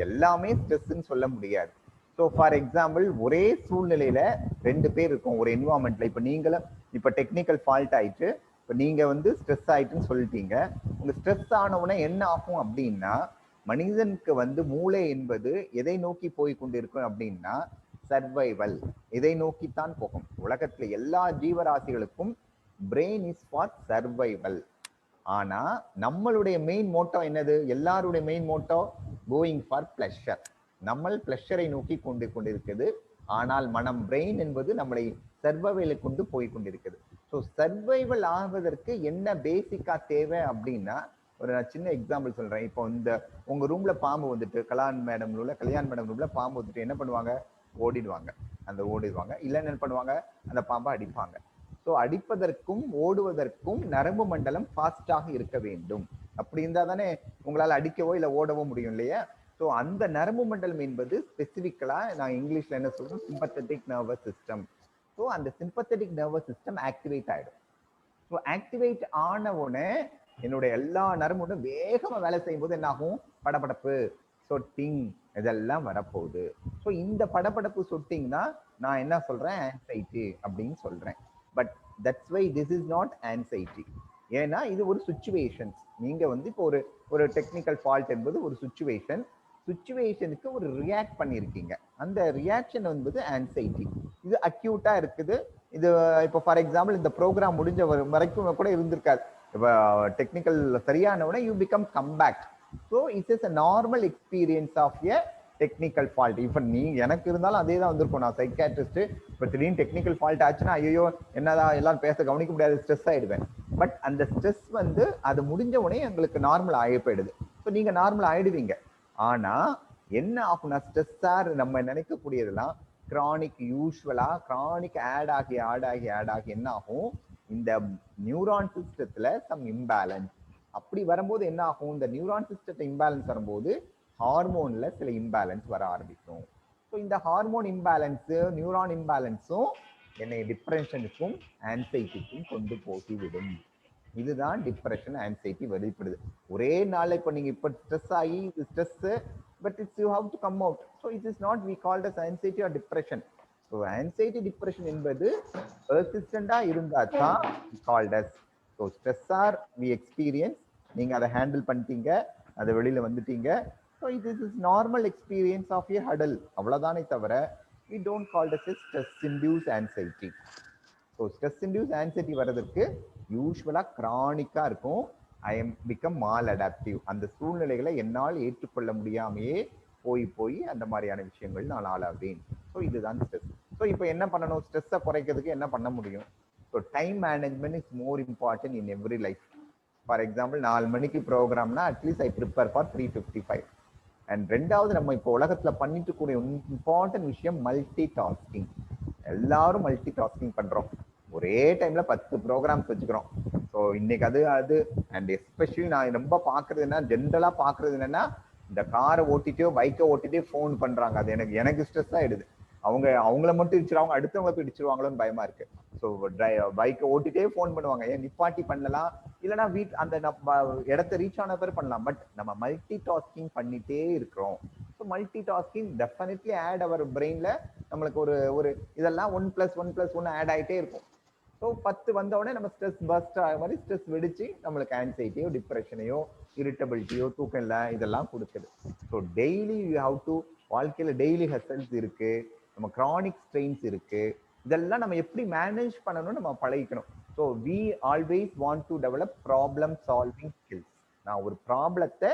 எல்லாமே ஸ்ட்ரெஸ்ன்னு சொல்ல முடியாது. ஸோ ஃபார் எக்ஸாம்பிள் ஒரே சூழ்நிலையில 2 பேர் இருக்கும் ஒரு என்வாரன்மெண்ட்ல. இப்போ நீங்களும் இப்போ டெக்னிக்கல் ஃபால்ட் ஆயிட்டு இப்போ நீங்க வந்து ஸ்ட்ரெஸ் ஆயிட்டுன்னு சொல்லிட்டீங்க. உங்க ஸ்ட்ரெஸ் ஆனவுடனே என்ன ஆகும் அப்படின்னா மனிதனுக்கு வந்து மூளை என்பது எதை நோக்கி போய் கொண்டிருக்கும் அப்படின்னா சர்வைவல். இதை நோக்கித்தான் போகும். உலகத்துல எல்லா ஜீவராசிகளுக்கும் பிரெயின் இஸ் ஃபார் சர்வைவல். ஆனா நம்மளுடைய மெயின் மோட்டோ என்னது? எல்லாருடைய main Moto going for pleasure. நம்ம பிளஷரை நோக்கி கொண்டிருக்குது. ஆனால் மனம் பிரெயின் என்பது நம்மளை சர்வைவலை கொண்டு போய் கொண்டிருக்குது. ஸோ சர்வைவல் ஆவதற்கு என்ன பேசிக்கா தேவை அப்படின்னா ஒரு சின்ன எக்ஸாம்பிள் சொல்றேன். இப்போ இந்த உங்க ரூம்ல பாம்பு வந்துட்டு கல்யாண் மேடம் ரூம்ல பாம்பு வந்துட்டு என்ன பண்ணுவாங்க? ஓடிடுவாங்க. இல்லைன்னு என்ன பண்ணுவாங்க? அந்த பாம்பை அடிப்பாங்க. ஸோ அடிப்பதற்கும் ஓடுவதற்கும் நரம்பு மண்டலம் ஃபாஸ்டாக இருக்க வேண்டும். அப்படி இருந்தா தானே உங்களால் அடிக்கவோ இல்லை ஓடவோ முடியும் இல்லையா? ஸோ அந்த நரம்பு மண்டலம் என்பது ஸ்பெசிபிக்கலா நான் இங்கிலீஷ்ல என்ன சொல்றேன்? Sympathetic nervous system. ஸோ அந்த சிம்பத்தட்டிக் நர்வஸ் சிஸ்டம் ஆக்டிவேட் ஆயிடும். ஸோ ஆக்டிவேட் ஆன உடனே என்னுடைய எல்லா நரம்பும் வேகமா வேலை செய்யும் போது என்ன ஆகும்? படபடப்பு, சொட்டிங் இதெல்லாம் வரப்போகுது. ஸோ இந்த படபடப்பு சொட்டிங்னா நான் என்ன சொல்றேன்? ஆன்சைட்டி அப்படின்னு சொல்றேன். But that's why this is not anxiety. ஏன்னா இது ஒரு சுச்சுவேஷன். நீங்க வந்து இப்போ ஒரு டெக்னிக்கல் ஃபால்ட் என்பது ஒரு சுச்சுவேஷனுக்கு ஒரு ரியாக்ட் பண்ணியிருக்கீங்க. அந்த ரியாக்ஷன் என்பது ஆன்சைட்டி. இது அக்யூட்டா இருக்குது. இது இப்போ ஃபார் எக்ஸாம்பிள் இந்த ப்ரோக்ராம் முடிஞ்ச வரைக்கும் கூட இருந்திருக்காது. இப்போ டெக்னிக்கல் சரியானவுடனே you become compact. So it is a normal experience of a technical fault. இப்போ எனக்கு இருந்தாலும் அதே தான் வந்திருக்கும். நான் சைக்காட்ரிஸ்ட். இப்போ திடீர்னு டெக்னிக்கல் ஃபால்ட் ஆச்சுன்னா ஐயோ என்னதான் எல்லாரும் பேச கவனிக்க முடியாது, ஸ்ட்ரெஸ் ஆயிடுவேன். பட் அந்த ஸ்ட்ரெஸ் வந்து அது முடிஞ்ச உடனே எங்களுக்கு நார்மல் ஆகி போயிடுது. ஸோ நீங்க நார்மல் ஆயிடுவீங்க. ஆனா என்ன ஆகும்னா ஸ்ட்ரெஸ்ஸார் நம்ம நினைக்கக்கூடியதெல்லாம் கிரானிக் யூஸ்வலா கிரானிக் ஆட் ஆகி என்ன ஆகும், இந்த நியூரான் சிஸ்டத்துல சம் இம்பேலன்ஸ். அப்படி வரும்போது என்ன ஆகும், இந்த நியூரான் சிஸ்டத்தை இம்பேலன்ஸ் வரும்போது ஹார்மோன்ல சில இம்பேலன்ஸ் வர ஆரம்பிக்கும். ஸோ இந்த ஹார்மோன் இம்பேலன்ஸு நியூரான் இம்பேலன்ஸும் என்னை டிப்ரெஷனுக்கும் ஆன்சைட்டிக்கும் கொண்டு போகிவிடும். இதுதான் டிப்ரெஷன் ஆன்சைட்டி வெளிப்படுது. ஒரே நாள் இப்போ நீங்க இப்போ ஸ்ட்ரெஸ் ஆகி இது stress, but it's you have to come out. So it is not we called as anxiety or depression. So anxiety depression என்பது பெர்சிஸ்டண்டா இருந்தா தான் called as. So stress or we experience, நீங்க அதை ஹேண்டில் பண்ணிட்டீங்க, அதை வெளியில வந்துட்டீங்க. ஸோ இது is normal experience of a hurdle, அவ்வளவுதானே தவிர we don't call this as stress induced anxiety. So stress induced anxiety வரதுக்கு யூஸ்வலா கிரானிக்கா இருக்கும். I am become maladaptive. அந்த சூழ்நிலைகளை என்னால் ஏற்றுக்கொள்ள முடியாமையே போய் அந்த மாதிரியான விஷயங்கள் நான் ஆளாவேன். ஸோ இதுதான் ஸ்ட்ரெஸ். ஸோ இப்போ என்ன பண்ணணும், ஸ்ட்ரெஸ்ஸை குறைக்கிறதுக்கு என்ன பண்ண முடியும்? So time management is more important in every life. For example 4 மணிக்கு ப்ரோக்ராம்னா at least I prepare for 3:55. And ரெண்டாவது, நம்ம இப்போ உலகத்துல பண்ணிட்டு கூடிய இம்பார்ட்டன்ட் விஷயம் மல்டி டாஸ்கிங். எல்லாரும் மல்டி டாஸ்கிங் பண்றோம், ஒரே டைம்ல 10 ப்ரோக்ராம்ஸ் வச்சுக்கிறோம். ஸோ இன்னைக்கு அது அண்ட் எஸ்பெஷலி நான் ரொம்ப பாக்குறது என்ன, ஜென்ரலா பாக்குறது என்னன்னா, இந்த காரை ஓட்டிட்டோ பைக்கை ஓட்டிட்டே ஃபோன் பண்றாங்க. அது எனக்கு ஸ்ட்ரெஸ் ஆயிடுது. அவங்கள மட்டும் இடிச்சிருவாங்க, அடுத்தவங்களை போய் இடிச்சிருவாங்களோன்னு பயமா இருக்கு. ஸோ பைக்கை ஓட்டிட்டே ஃபோன் பண்ணுவாங்க, ஏன் நிப்பாட்டி பண்ணலாம், இல்லைன்னா அந்த இடத்த ரீச் ஆன பேர் பண்ணலாம். பட் நம்ம மல்டி டாஸ்கிங் பண்ணிட்டே இருக்கிறோம். So multi tasking definitely add our பிரெயின்ல நம்மளுக்கு ஒரு இதெல்லாம் 1+1+1 ஆட் ஆகிட்டே இருக்கும். ஸோ 10 வந்த உடனே நம்ம ஸ்ட்ரெஸ் பஸ்ட் ஆகிற மாதிரி ஸ்ட்ரெஸ் வெடிச்சு நம்மளுக்கு ஆன்சைட்டியோ டிப்ரெஷனையோ இரிட்டபிலிட்டியோ தூக்கம் இல்லை இதெல்லாம் கொடுக்குது. So daily you have to, வாழ்க்கையில டெய்லி ஹெசல்ஸ் இருக்கு, நம்ம கிரானிக் ஸ்ட்ரெயின்ஸ் இருக்கு, இதெல்லாம் நம்ம எப்படி மேனேஜ் பண்ணணும்னு நம்ம பழகிக்கணும். So we always want to develop problem solving skills. நான் ஒரு ப்ராப்ளத்தை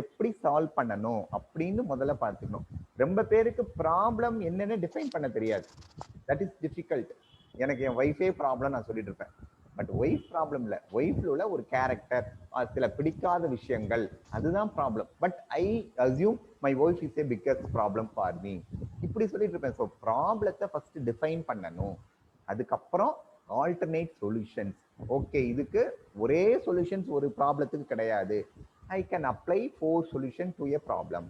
எப்படி சால்வ் பண்ணணும் அப்படின்னு முதல்ல பார்த்துக்கணும். ரொம்ப பேருக்கு ப்ராப்ளம் என்னன்னு டிஃபைன் பண்ண தெரியாது. That is difficult. எனக்கு என் ஒய்ஃபே ப்ராப்ளம் நான் சொல்லிட்டு இருப்பேன். பட் ஒய்ஃப் ப்ராப்ளம் இல்லை, ஒய்ஃப்ல உள்ள ஒரு கேரக்டர், சில பிடிக்காத விஷயங்கள், அதுதான் problem. But I assume my wife is a biggest problem for me, இப்படி சொல்லிட்டு இருப்பேன். ஸோ ப்ராப்ளத்தை ஃபர்ஸ்ட் டிஃபைன் பண்ணணும், அதுக்கப்புறம் ஆல்டர்னேட் சொல்யூஷன்ஸ். ஓகே, இதுக்கு ஒரே சொல்யூஷன்ஸ் ஒரு ப்ராப்ளத்துக்கு கிடையாது. I can apply 4 solution to a problem.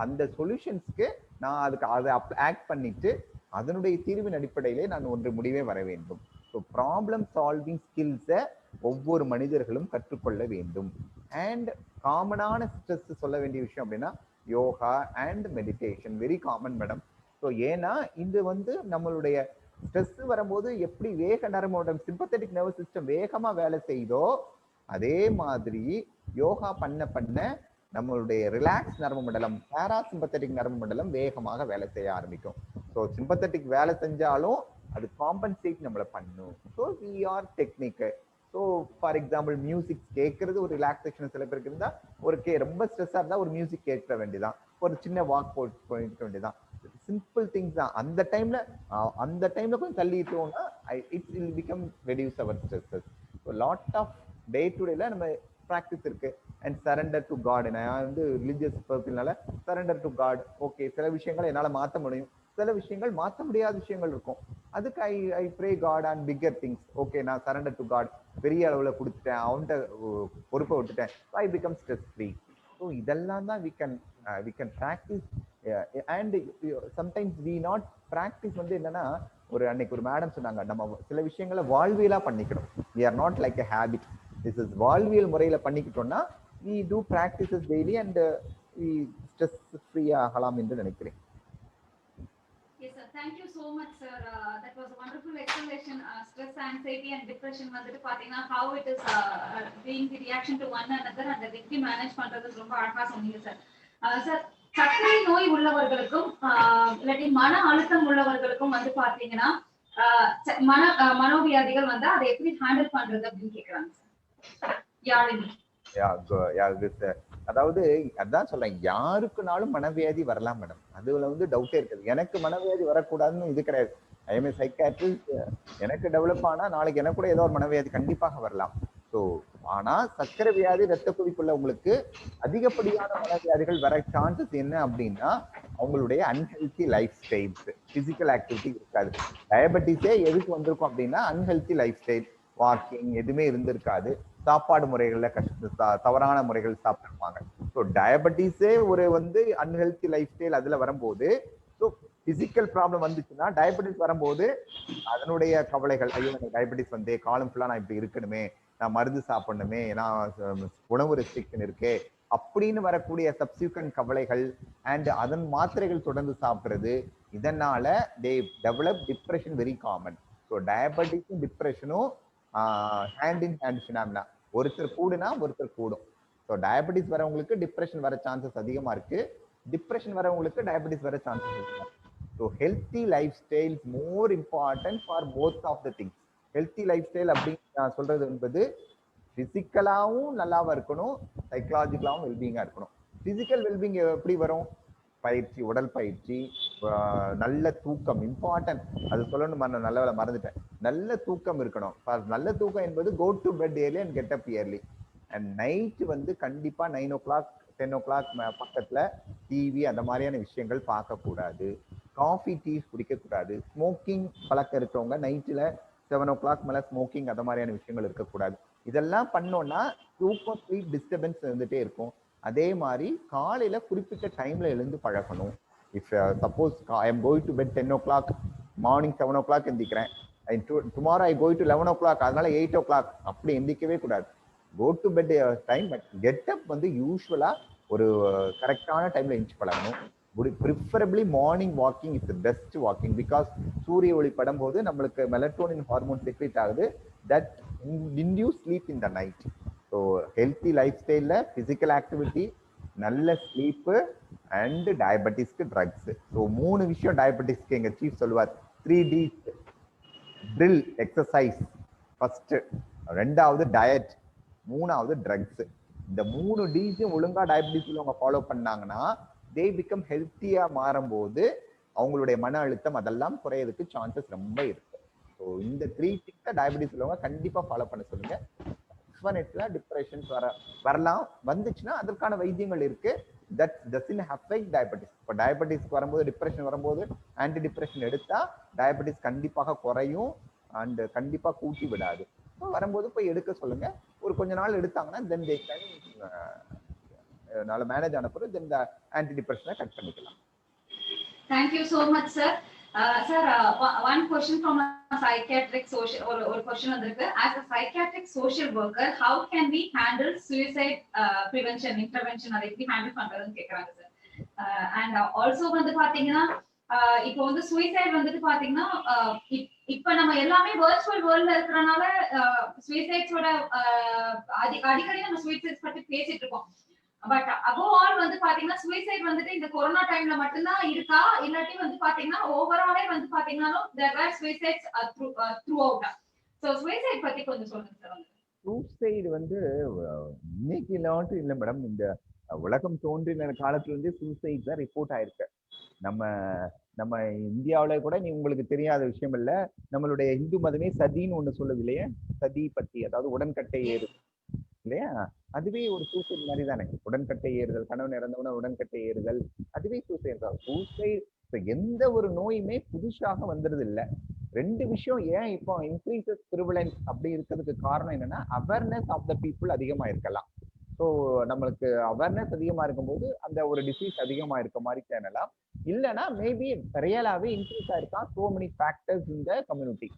அந்த சொல்யூஷன்ஸ்க்கு நான் அதை ஆக்ட் பண்ணிட்டு அதனுடைய தீர்வின் அடிப்படையிலே நான் ஒன்று முடிவே வர வேண்டும். ஸோ ப்ராப்ளம் சால்விங் ஸ்கில்ஸை ஒவ்வொரு மனிதர்களும் கற்றுக்கொள்ள வேண்டும். அண்ட் காமனான ஸ்ட்ரெஸ் சொல்ல வேண்டிய விஷயம் அப்படின்னா yoga and meditation, very common madam. So ஏன்னா இது நம்மளுடைய ஸ்ட்ரெஸ் வரும்போது எப்படி வேக நரம்போட சிம்பத்தட்டிக் நர்வஸ் சிஸ்டம் வேகமா வேலை செய்தோ, அதே மாதிரி யோகா பண்ண நம்மளுடைய ரிலாக்ஸ் நரம்பு மண்டலம், பாராசிம்பத்தட்டிக் நரம்பு மண்டலம் வேகமாக வேலை செய்ய ஆரம்பிக்கும். ஸோ சிம்பத்தட்டிக் வேலை செஞ்சாலும் அது காம்பன்சேட் நம்மளை பண்ணும். So we are technique. So for example music கேட்கறது ஒரு ரிலாக்ஸேஷன். சில பேருக்கு இருந்தா ரொம்ப ஸ்ட்ரெஸ்ஸா இருந்தா ஒரு மியூசிக் கேட்க வேண்டியதான், ஒரு சின்ன வாக் போயிட்டு வேண்டியதான். சிம்பிள் திங்ஸ் தான். அந்த டைம்ல கொஞ்சம் தள்ளிட்டோம்னா it will become reduce our stress. So lot of day to டேல நம்ம ப்ராக்டிஸ் இருக்கு. And surrender to God. நான் ரிலிஜியஸ் பர்சனால சரண்டர் டு காட். ஓகே, சில விஷயங்களை என்னால் மாற்ற முடியும், சில விஷயங்கள் மாற்ற முடியாத விஷயங்கள் இருக்கும். அதுக்கு I pray God and bigger things. Okay, நான் சரண்டர் டு காட், பெரிய அளவில் கொடுத்துட்டேன், அவன்கிட்ட பொறுப்பை விட்டுட்டேன், I become stress free. So இதெல்லாம் தான் we can practise. And sometimes we not practise. என்னன்னா, அன்னைக்கு ஒரு மேடம் சொன்னாங்க, நம்ம சில விஷயங்களை வாழ்வியலா பண்ணிக்கணும். We are not like a habit. This is வாழ்வியல் முறையில பண்ணிக்கிட்டோம்னா we do practices daily and we stress free ஆகலாம் என்று நினைக்கிறேன். Yes sir, thank you so much sir. That was a wonderful explanation. Stress, anxiety and depression வந்துட்டு பாத்தீங்கன்னா how it is being the reaction to one another and அதை எப்படி மேனேஜ் பண்றது ரொம்ப அழகா சொன்னீங்க சார். சார், சர்க்கரை நோய் உள்ளவர்களுக்கும் இல்லாட்டி மன அழுத்தம் உள்ளவர்களுக்கும் பாத்தீங்கன்னா மனோவியாதிகள் அதை எப்படி ஹேண்டில் பண்றது அப்படின்னு கேக்குறாங்க சார். யாழினி. அதாவது அதான் சொல்றேன், யாருக்குனாலும் மனவியாதி வரலாம் மேடம். அதுல டவுட்டே இருக்குது. எனக்கு மனவியாதி வரக்கூடாதுன்னு இது கிடையாது. I M A psychiatrist. எனக்கு டெவலப் ஆனா நாளைக்கு எனக்கு கூட ஏதோ ஒரு மனவியாதி கண்டிப்பாக வரலாம். ஸோ ஆனா சர்க்கரை வியாதி, ரத்த கொதிப்புள்ள உங்களுக்கு அதிகப்படியான மனவியாதிகள் வர சான்சஸ் என்ன அப்படின்னா, அவங்களுடைய unhealthy life styles, physical activity இருக்காது. டயபெட்டிஸே எதுக்கு வந்திருக்கும் அப்படின்னா அன்ஹெல்தி லைஃப் ஸ்டைல், வாக்கிங் எதுவுமே இருந்திருக்காது. சாப்பாடு முறைகள்ல தவறான முறைகள் சாப்பிட்டுருப்பாங்க. ஸோ டயபெட்டிஸே ஒரு அன்ஹெல்தி லைஃப் ஸ்டைல் அதுல வரும்போது, ஸோ பிசிக்கல் ப்ராப்ளம் வந்துச்சுன்னா டயபெட்டிஸ் வரும்போது அதனுடைய கவலைகள், ஐயோ எனக்கு டயபெட்டிஸ் காலம் ஃபுல்லா நான் இப்படி இருக்கணுமே, நான் மருந்து சாப்பிடணுமே, நான் உணவு ரெஸ்ட்ரிக்ஷன் இருக்கே அப்படின்னு வரக்கூடிய சப்சிக்வெண்ட் கவலைகள் அண்ட் அதன் மாத்திரைகள் தொடர்ந்து சாப்பிடுறது, இதனால they develop depression very common. So டயபெட்டிஸும் டிப்ரெஷனும் ஹேண்ட் இன் ஹேண்ட் ஃபினாமினா. ஒருத்தர் கூடுனா ஒருத்தர் கூடும். ஸோ டயபெட்டிஸ் வரவங்களுக்கு டிப்ரெஷன் வர சான்சஸ் அதிகமா இருக்கு, டிப்ரெஷன் வரவங்களுக்கு டயபெட்டிஸ் வர சான்சஸ் அதிகமா இருக்கு. So healthy lifestyle more important for both of the things. Healthy lifestyle அப்படின்னு நான் சொல்றது என்பது பிசிக்கலாவும் நல்லாவா இருக்கணும், சைக்கலாஜிக்கலாவும் வெல்பீங்கா இருக்கணும். பிசிக்கல் வெல்பீங் எப்படி வரும்? பயிற்சி, உடல் பயிற்சி, நல்ல தூக்கம் இம்பார்ட்டன்ட். அது சொல்லணும், நல்ல மறந்துட்டேன். நல்ல தூக்கம் இருக்கணும். நல்ல தூக்கம் என்பது go to bed early and get up early. And night கண்டிப்பா 9 o'clock 10 o'clock பக்கத்துல டிவி அந்த மாதிரியான விஷயங்கள் பார்க்க கூடாது. காஃபி டீ குடிக்க கூடாது. ஸ்மோக்கிங் பழக்கம் இருக்கவங்க நைட்ல 7 o'clock மேல ஸ்மோக்கிங் அந்த மாதிரியான விஷயங்கள் இருக்கக்கூடாது. இதெல்லாம் பண்ணோம்னா தூக்கம், ஸ்லீப் டிஸ்டர்பன்ஸ் இருந்துட்டே இருக்கும். அதே மாதிரி காலையில குறிப்பிட்ட டைம்ல எழுந்து பழகணும். If suppose I am going to bed 10 o'clock, morning 7 o'clock எந்திக்கிறேன், tomorrow I going to 11 o'clock, அதனால 8 o'clock அப்படி எந்திக்கவே கூடாது. Go to bed time, but get up யூஸ்வலா ஒரு கரெக்டான டைம்ல எந்திச்சு பழகணும். Preferably morning walking is the best walking. Because சூரிய ஒளி படும் போது நம்மளுக்கு மெலட்டோனின் ஹார்மோன் செக்ரீட் ஆகுது, that induce sleep in the night. So healthy life ஸ்டைல்ல பிசிக்கல் ஆக்டிவிட்டி, நல்ல ஸ்லீப்பு அண்ட் டயபெட்டிஸ்க்கு ட்ரக்ஸ். ஸோ 3 விஷயம் டயபெட்டிஸ்க்கு எங்க சீஃப் சொல்லுவார். 3Ds: ட்ரில், எக்ஸசைஸ் ஃபர்ஸ்ட், 2வது டயட், 3வது ட்ரக்ஸ். இந்த 3 Ds ஒழுங்கா டயபெட்டிஸ் உள்ளவங்க ஃபாலோ பண்ணாங்கன்னா தே பிகம் ஹெல்த்தியா மாறும்போது அவங்களுடைய மன அழுத்தம் அதெல்லாம் குறையறதுக்கு சான்சஸ் ரொம்ப இருக்கு. ஸோ இந்த 3 things டயபெட்டிஸ் உள்ளவங்க கண்டிப்பா ஃபாலோ பண்ண சொல்லுங்க. டிப்ரெஷன் வரலாம், வந்துச்சுன்னா அதற்கான வைத்தியங்கள் இருக்கு. That doesn't affect diabetes. இப்போ டயபெட்டிஸ்க்கு வரும்போது, டிப்ரெஷன் வரும்போது ஆன்டி டிப்ரெஷன் எடுத்தா டயபெட்டிஸ் கண்டிப்பாக குறையும் அண்ட் கண்டிப்பா கூட்டி விடாது. வரும்போது போய் எடுக்க சொல்லுங்க. ஒரு கொஞ்ச நாள் எடுத்தாங்கன்னா தென் தே கேன் மேனேஜ் ஆன பிறகு தென் ஆன்டி டிப்ரெஷனை கட் பண்ணிக்கலாம். Thank you so much, sir. Sir, one question from a psychiatric social or question வந்திருக்கு. As a psychiatric social worker, how can we handle suicide prevention, intervention, அதை எப்படி ஹேண்டில் பண்றதுன்னு கேக்குறாங்க சார். And also பாத்தீங்கன்னா இப்போ suicide பாத்தீங்கன்னா இப்ப நம்ம எல்லாமே virtual worldல இருக்கறனால suicideஸோட அடிக்கடி நம்ம suicides பத்தி பேசிட்டு இருக்கோம். பட் above all பாத்தீங்கன்னா suicide இந்த கொரோனா டைம்ல மட்டும் தான் இருக்கா, இல்லாட்டி பாத்தீங்கன்னா ஓவராலே பாத்தீங்கன்னா there were suicides throughout. So suicide பத்தி கொஞ்சம் சொல்லுங்க சார். சூசைடு இன்னைக்கு இல்ல மேடம், இந்த உலகம் தோன்றின காலத்துல இருந்து சூசைட் தான் ரிப்போர்ட் ஆயிருக்கு. நம்ம இந்தியாவில கூட உங்களுக்கு தெரியாத விஷயம் இல்ல, நம்மளுடைய இந்து மதமே சதின்னு ஒண்ணு சொல்லுது இல்லையா? சதி பத்தி, அதாவது உடன்கட்டை ஏறு இல்லையா? அதுவே ஒரு சூசைட் மாதிரி தானே. உடன்கட்டை ஏறுதல், கணவன் இறந்தவன உடன்கட்டை ஏறுதல், அதுவே சூசைட் தான். சூசைட் எந்த ஒரு நோயுமே புதுசாக வந்துருது இல்ல. 2 விஷயம் ஏன் இப்போ இன்க்ரீசஸ் ப்ரிவலன்ஸ் அப்படி இருக்கிறதுக்கு காரணம் என்னன்னா, அவேர்னஸ் ஆஃப் த பீப்புள் அதிகமா இருக்கலாம். ஸோ நம்மளுக்கு அவேர்னஸ் அதிகமா இருக்கும்போது அந்த ஒரு டிசீஸ் அதிகமா இருக்க மாதிரி தேனலாம். இல்லைன்னா மேபி ரியலாவே இன்க்ரீஸ் ஆயிருக்கான். So many factors in the community.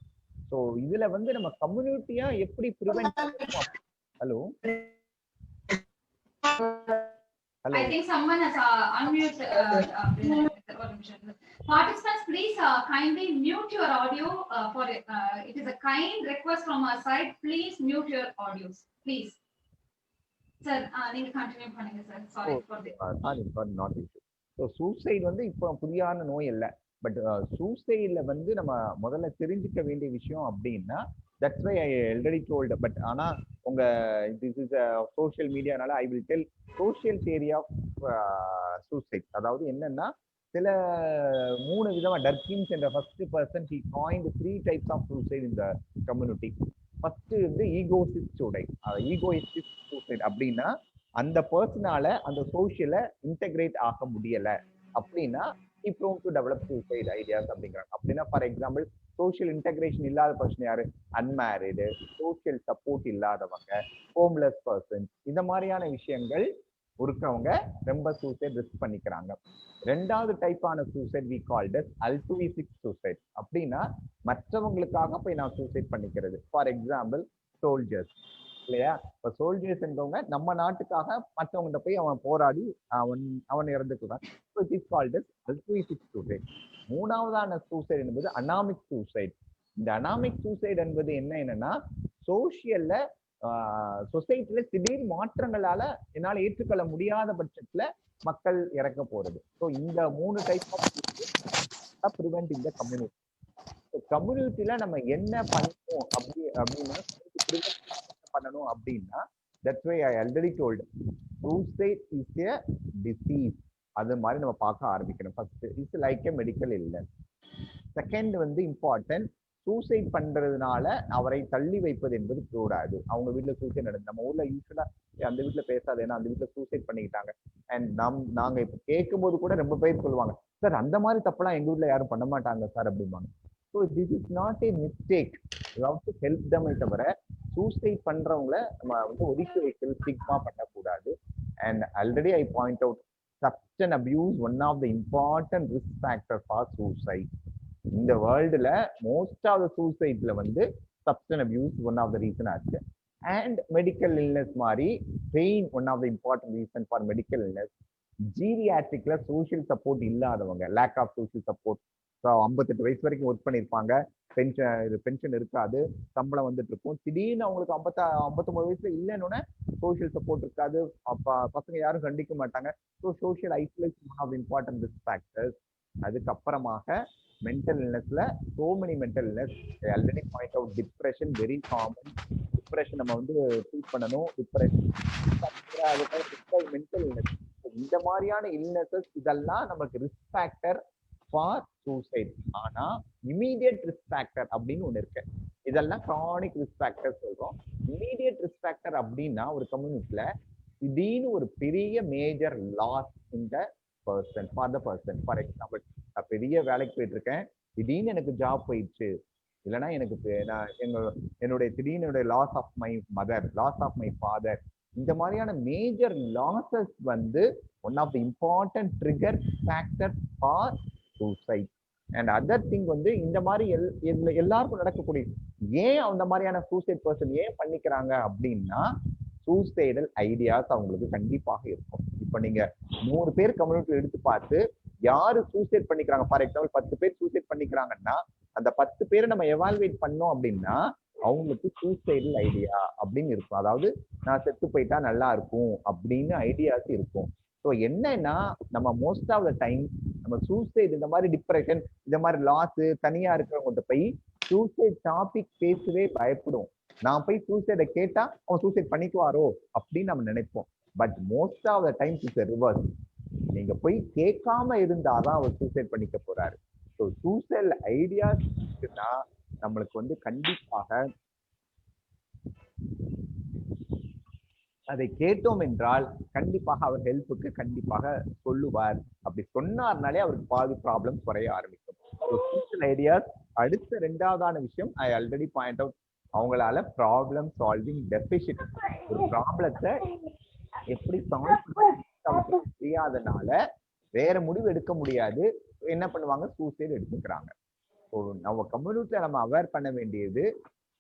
So இதுல நம்ம கம்யூனிட்டியா எப்படி ப்ரிவென்ட் பண்ணுவோம்? Hello hello, I think someone has unmute. Participants, please kindly mute your audio. For it is a kind request from our side. Please mute your audios, please. Sir, நீங்க கண்டினியூ பண்ணுங்க sir. Sorry for this. Not issue. So suicide இப்போ புதியான நோய் இல்ல. பட் சூசைட்ல நம்ம முதல்ல தெரிஞ்சுக்க வேண்டிய விஷயம் அப்படின்னா, that's why I already told. But ஆனா உங்க திஸ் இஸ் சோஷியல் மீடியானால I will tell social theory of suicide. அதாவது என்னன்னா, சில 3 விதமா டர்கின்ஸ் என்ற first person he coined 3 types of suicide in the community. First egoistic suicide அப்படின்னா, அந்த பர்சனால அந்த சோஷியலை இன்டெகிரேட் ஆக முடியல, அப்படின்னா prone to develop suicide ideas அப்படிங்கிறாங்க. அப்படின்னா ஃபார் எக்ஸாம்பிள் சோஷியல் இன்டகிரேஷன் இல்லாத பர்சன் யாரு, அன்மேரிடு, சோஷியல் சப்போர்ட் இல்லாதவங்க, ஹோம்லெஸ் பர்சன், இந்த மாதிரியான விஷயங்கள் இருக்கிறவங்க ரொம்ப சூசைட் ரிஸ்க் பண்ணிக்கிறாங்க. ரெண்டாவது டைப்பான suicide we called as altruistic suicide. அப்படின்னா மற்றவங்களுக்காக போய் நான் சூசைட் பண்ணிக்கிறது. ஃபார் எக்ஸாம்பிள் சோல்ஜர்ஸ் இல்லையா, இப்போ சோல்ஜர்ஸ் என்றவங்க நம்ம நாட்டுக்காக மற்றவங்கிட்ட போய் அவன் போராடி அவன் இறந்துக்கிறான். So it is called as altruistic suicide. மூணாவதான சூசைட் என்பது அனாமிக் சூசைட். இந்த அனாமிக் சூசைட் என்பது என்னன்னா சோசியல்ல சொசைட்டில திடீர் மாற்றங்களால என்னால் ஏற்றுக்கொள்ள முடியாத பட்சத்துல மக்கள் இறக்க போறது. ஸோ இந்த 3 டைப் ஆஃப் ப்ரிவென்ட் இந்த கம்யூனிட்டி. கம்யூனிட்டில நம்ம என்ன பண்ணணும் அப்படின்னா பண்ணணும் அப்படின்னா that's why I already told suicide is a disease. அது மாதிரி நம்ம பார்க்க ஆரம்பிக்கணும். First it's like a medical illness. Second வந்து இம்பார்ட்டன்ட், சூசைட் பண்றதுனால அவரை தள்ளி வைப்பது என்பது கூடாது. அவங்க வீட்டுல சூசைட் நடந்து நம்ம ஊர்ல யூஸ்வலா அந்த வீட்டுல பேசாது, ஏன்னா அந்த வீட்டுல சூசைட் பண்ணிக்கிட்டாங்க. அண்ட் நாங்க இப்ப கேட்கும் போது கூட ரொம்ப பேர் சொல்லுவாங்க, சார் அந்த மாதிரி தப்பெல்லாம் எங்க வீட்டுல யாரும் பண்ண மாட்டாங்க சார் அப்படிம்பாங்க. So this is not a mistake. You have to help them. தவிர சூசைட் பண்றவங்கள நம்ம வந்து ஒதுக்கி வைக்கல் ஸ்டிக்மா பண்ணக்கூடாது. And already I point out substance abuse one of the important risk factor for suicide. இந்த வேர்ல்டுல மோஸ்ட் ஆஃப் த சூசைட்ல வந்து substance abuse one of the reason ஆச்சு. அண்ட் மெடிக்கல் இல்னஸ் மாதிரி pain one of the important reason for medical illness. ஜீரியாட்ரிக்ல சோஷியல் சப்போர்ட் இல்லாதவங்க, லேக் ஆஃப் சோஷியல் சப்போர்ட். 58 வயசு வரைக்கும் ஒர்க் பண்ணியிருப்பாங்க, பென்ஷன் இருக்காது, சம்பளம் வந்துட்டு இருக்கும். திடீர்னு அவங்களுக்கு 59 வயசுல இல்லைன்னு சோஷியல் சப்போர்ட் இருக்காது, பசங்க யாரும் கண்டிக்க மாட்டாங்க. So social isolation one of important risk factors. அதுக்கப்புறமாக மென்டல் இல்னஸ்ல so many mental illness. Already point out depression very common. Depression நம்ம வந்து ட்ரீட் பண்ணணும். டிப்ரெஷன் மென்டல் இல்னஸ், இந்த மாதிரியான இல்னஸஸ் இதெல்லாம் நமக்கு ரிஸ்க் ஃபேக்டர் ஃபார் சூசைட். ஆனா இமீடியட் ரிஸ்க் ஃபேக்டர் அப்படின்னு ஒண்ணு இருக்கு. இதெல்லாம் கிரானிக் ரிஸ்க் ஃபேக்டர் சொல்றோம். இமீடியட் ரிஸ்க் ஃபேக்டர் அப்படின்னா ஒரு கம்யூனிட்டில திடீர்னு ஒரு பெரிய மேஜர் லாஸ் இந்த person for the person. For example, நான் பெரிய வேலைக்கு போயிட்டு இருக்கேன், திடீர்னு எனக்கு ஜாப் போயிடுச்சு, இல்லைன்னா எனக்கு என்னுடைய திடீர்னு loss of my mother, loss of my father, இந்த மாதிரியான மேஜர் லாசஸ் வந்து one of the important trigger factor for suicide. And other thing வந்து இந்த மாதிரி எல்லாருக்கும் நடக்கக்கூடிய, ஏன் அந்த மாதிரியான சூசைட் பர்சன் ஏன் பண்ணிக்கிறாங்க அப்படின்னா சூசைடல் ஐடியாஸ் அவங்களுக்கு கண்டிப்பாக இருக்கும். இப்ப நீங்க 100 பேர் கம்யூனிட்டி எடுத்து பார்த்து யாரு சூசைட் பண்ணிக்கிறாங்க, ஃபார் எக்ஸாம்பிள் 10 பேர் சூசைட் பண்ணிக்கிறாங்கன்னா அந்த 10 பேரை நம்ம எவால்வேட் பண்ணோம் அப்படின்னா அவங்களுக்கு சூசைடல் ஐடியா அப்படின்னு இருக்கும். அதாவது நான் செத்து போயிட்டா நல்லா இருக்கும் அப்படின்னு ஐடியாஸ் இருக்கும். ஸோ என்னன்னா நம்ம மோஸ்ட் ஆஃப் த டைம் நம்ம சூசைட், இந்த மாதிரி டிப்ரெஷன், இந்த மாதிரி லாஸ், தனியா இருக்கிறவங்க போய் சூசைட் டாபிக் பேசவே பயப்படும். நான் போய் சூசைடை கேட்டா அவன் சூசைட் பண்ணிக்குவாரோ அப்படின்னு நம்ம நினைப்போம். But most of the time it's reverse. நீங்க போய் கேட்காம இருந்தாதான் அவர் சூசைட் பண்ணிக்க போறாரு. ஸோ சூசைட் ஐடியாஸ் நம்மளுக்கு வந்து கண்டிப்பாக அதை கேட்டோம் என்றால் கண்டிப்பாக அவர் ஹெல்ப்புக்கு கண்டிப்பாக சொல்லுவார். அப்படி சொன்னார்னாலே அவருக்கு பாதி ப்ராப்ளம் குறைய ஆரம்பிக்கும். Social ideas. அடுத்த 2வதான விஷயம் ஐ ஆல்ரெடி பாயிண்ட் அவுட், அவங்களால ப்ராப்ளம் சால்விங் டெஃபிஷியன்ட். ஒரு ப்ராப்ளத்தை எப்படி சால்வ் பண்ண தெரியாதனால வேற முடிவு எடுக்க முடியாது, என்ன பண்ணுவாங்க, சூசைட் எடுத்துக்கிறாங்க. ஸோ நம்ம கம்யூனிட்டியில நம்ம அவேர் பண்ண வேண்டியது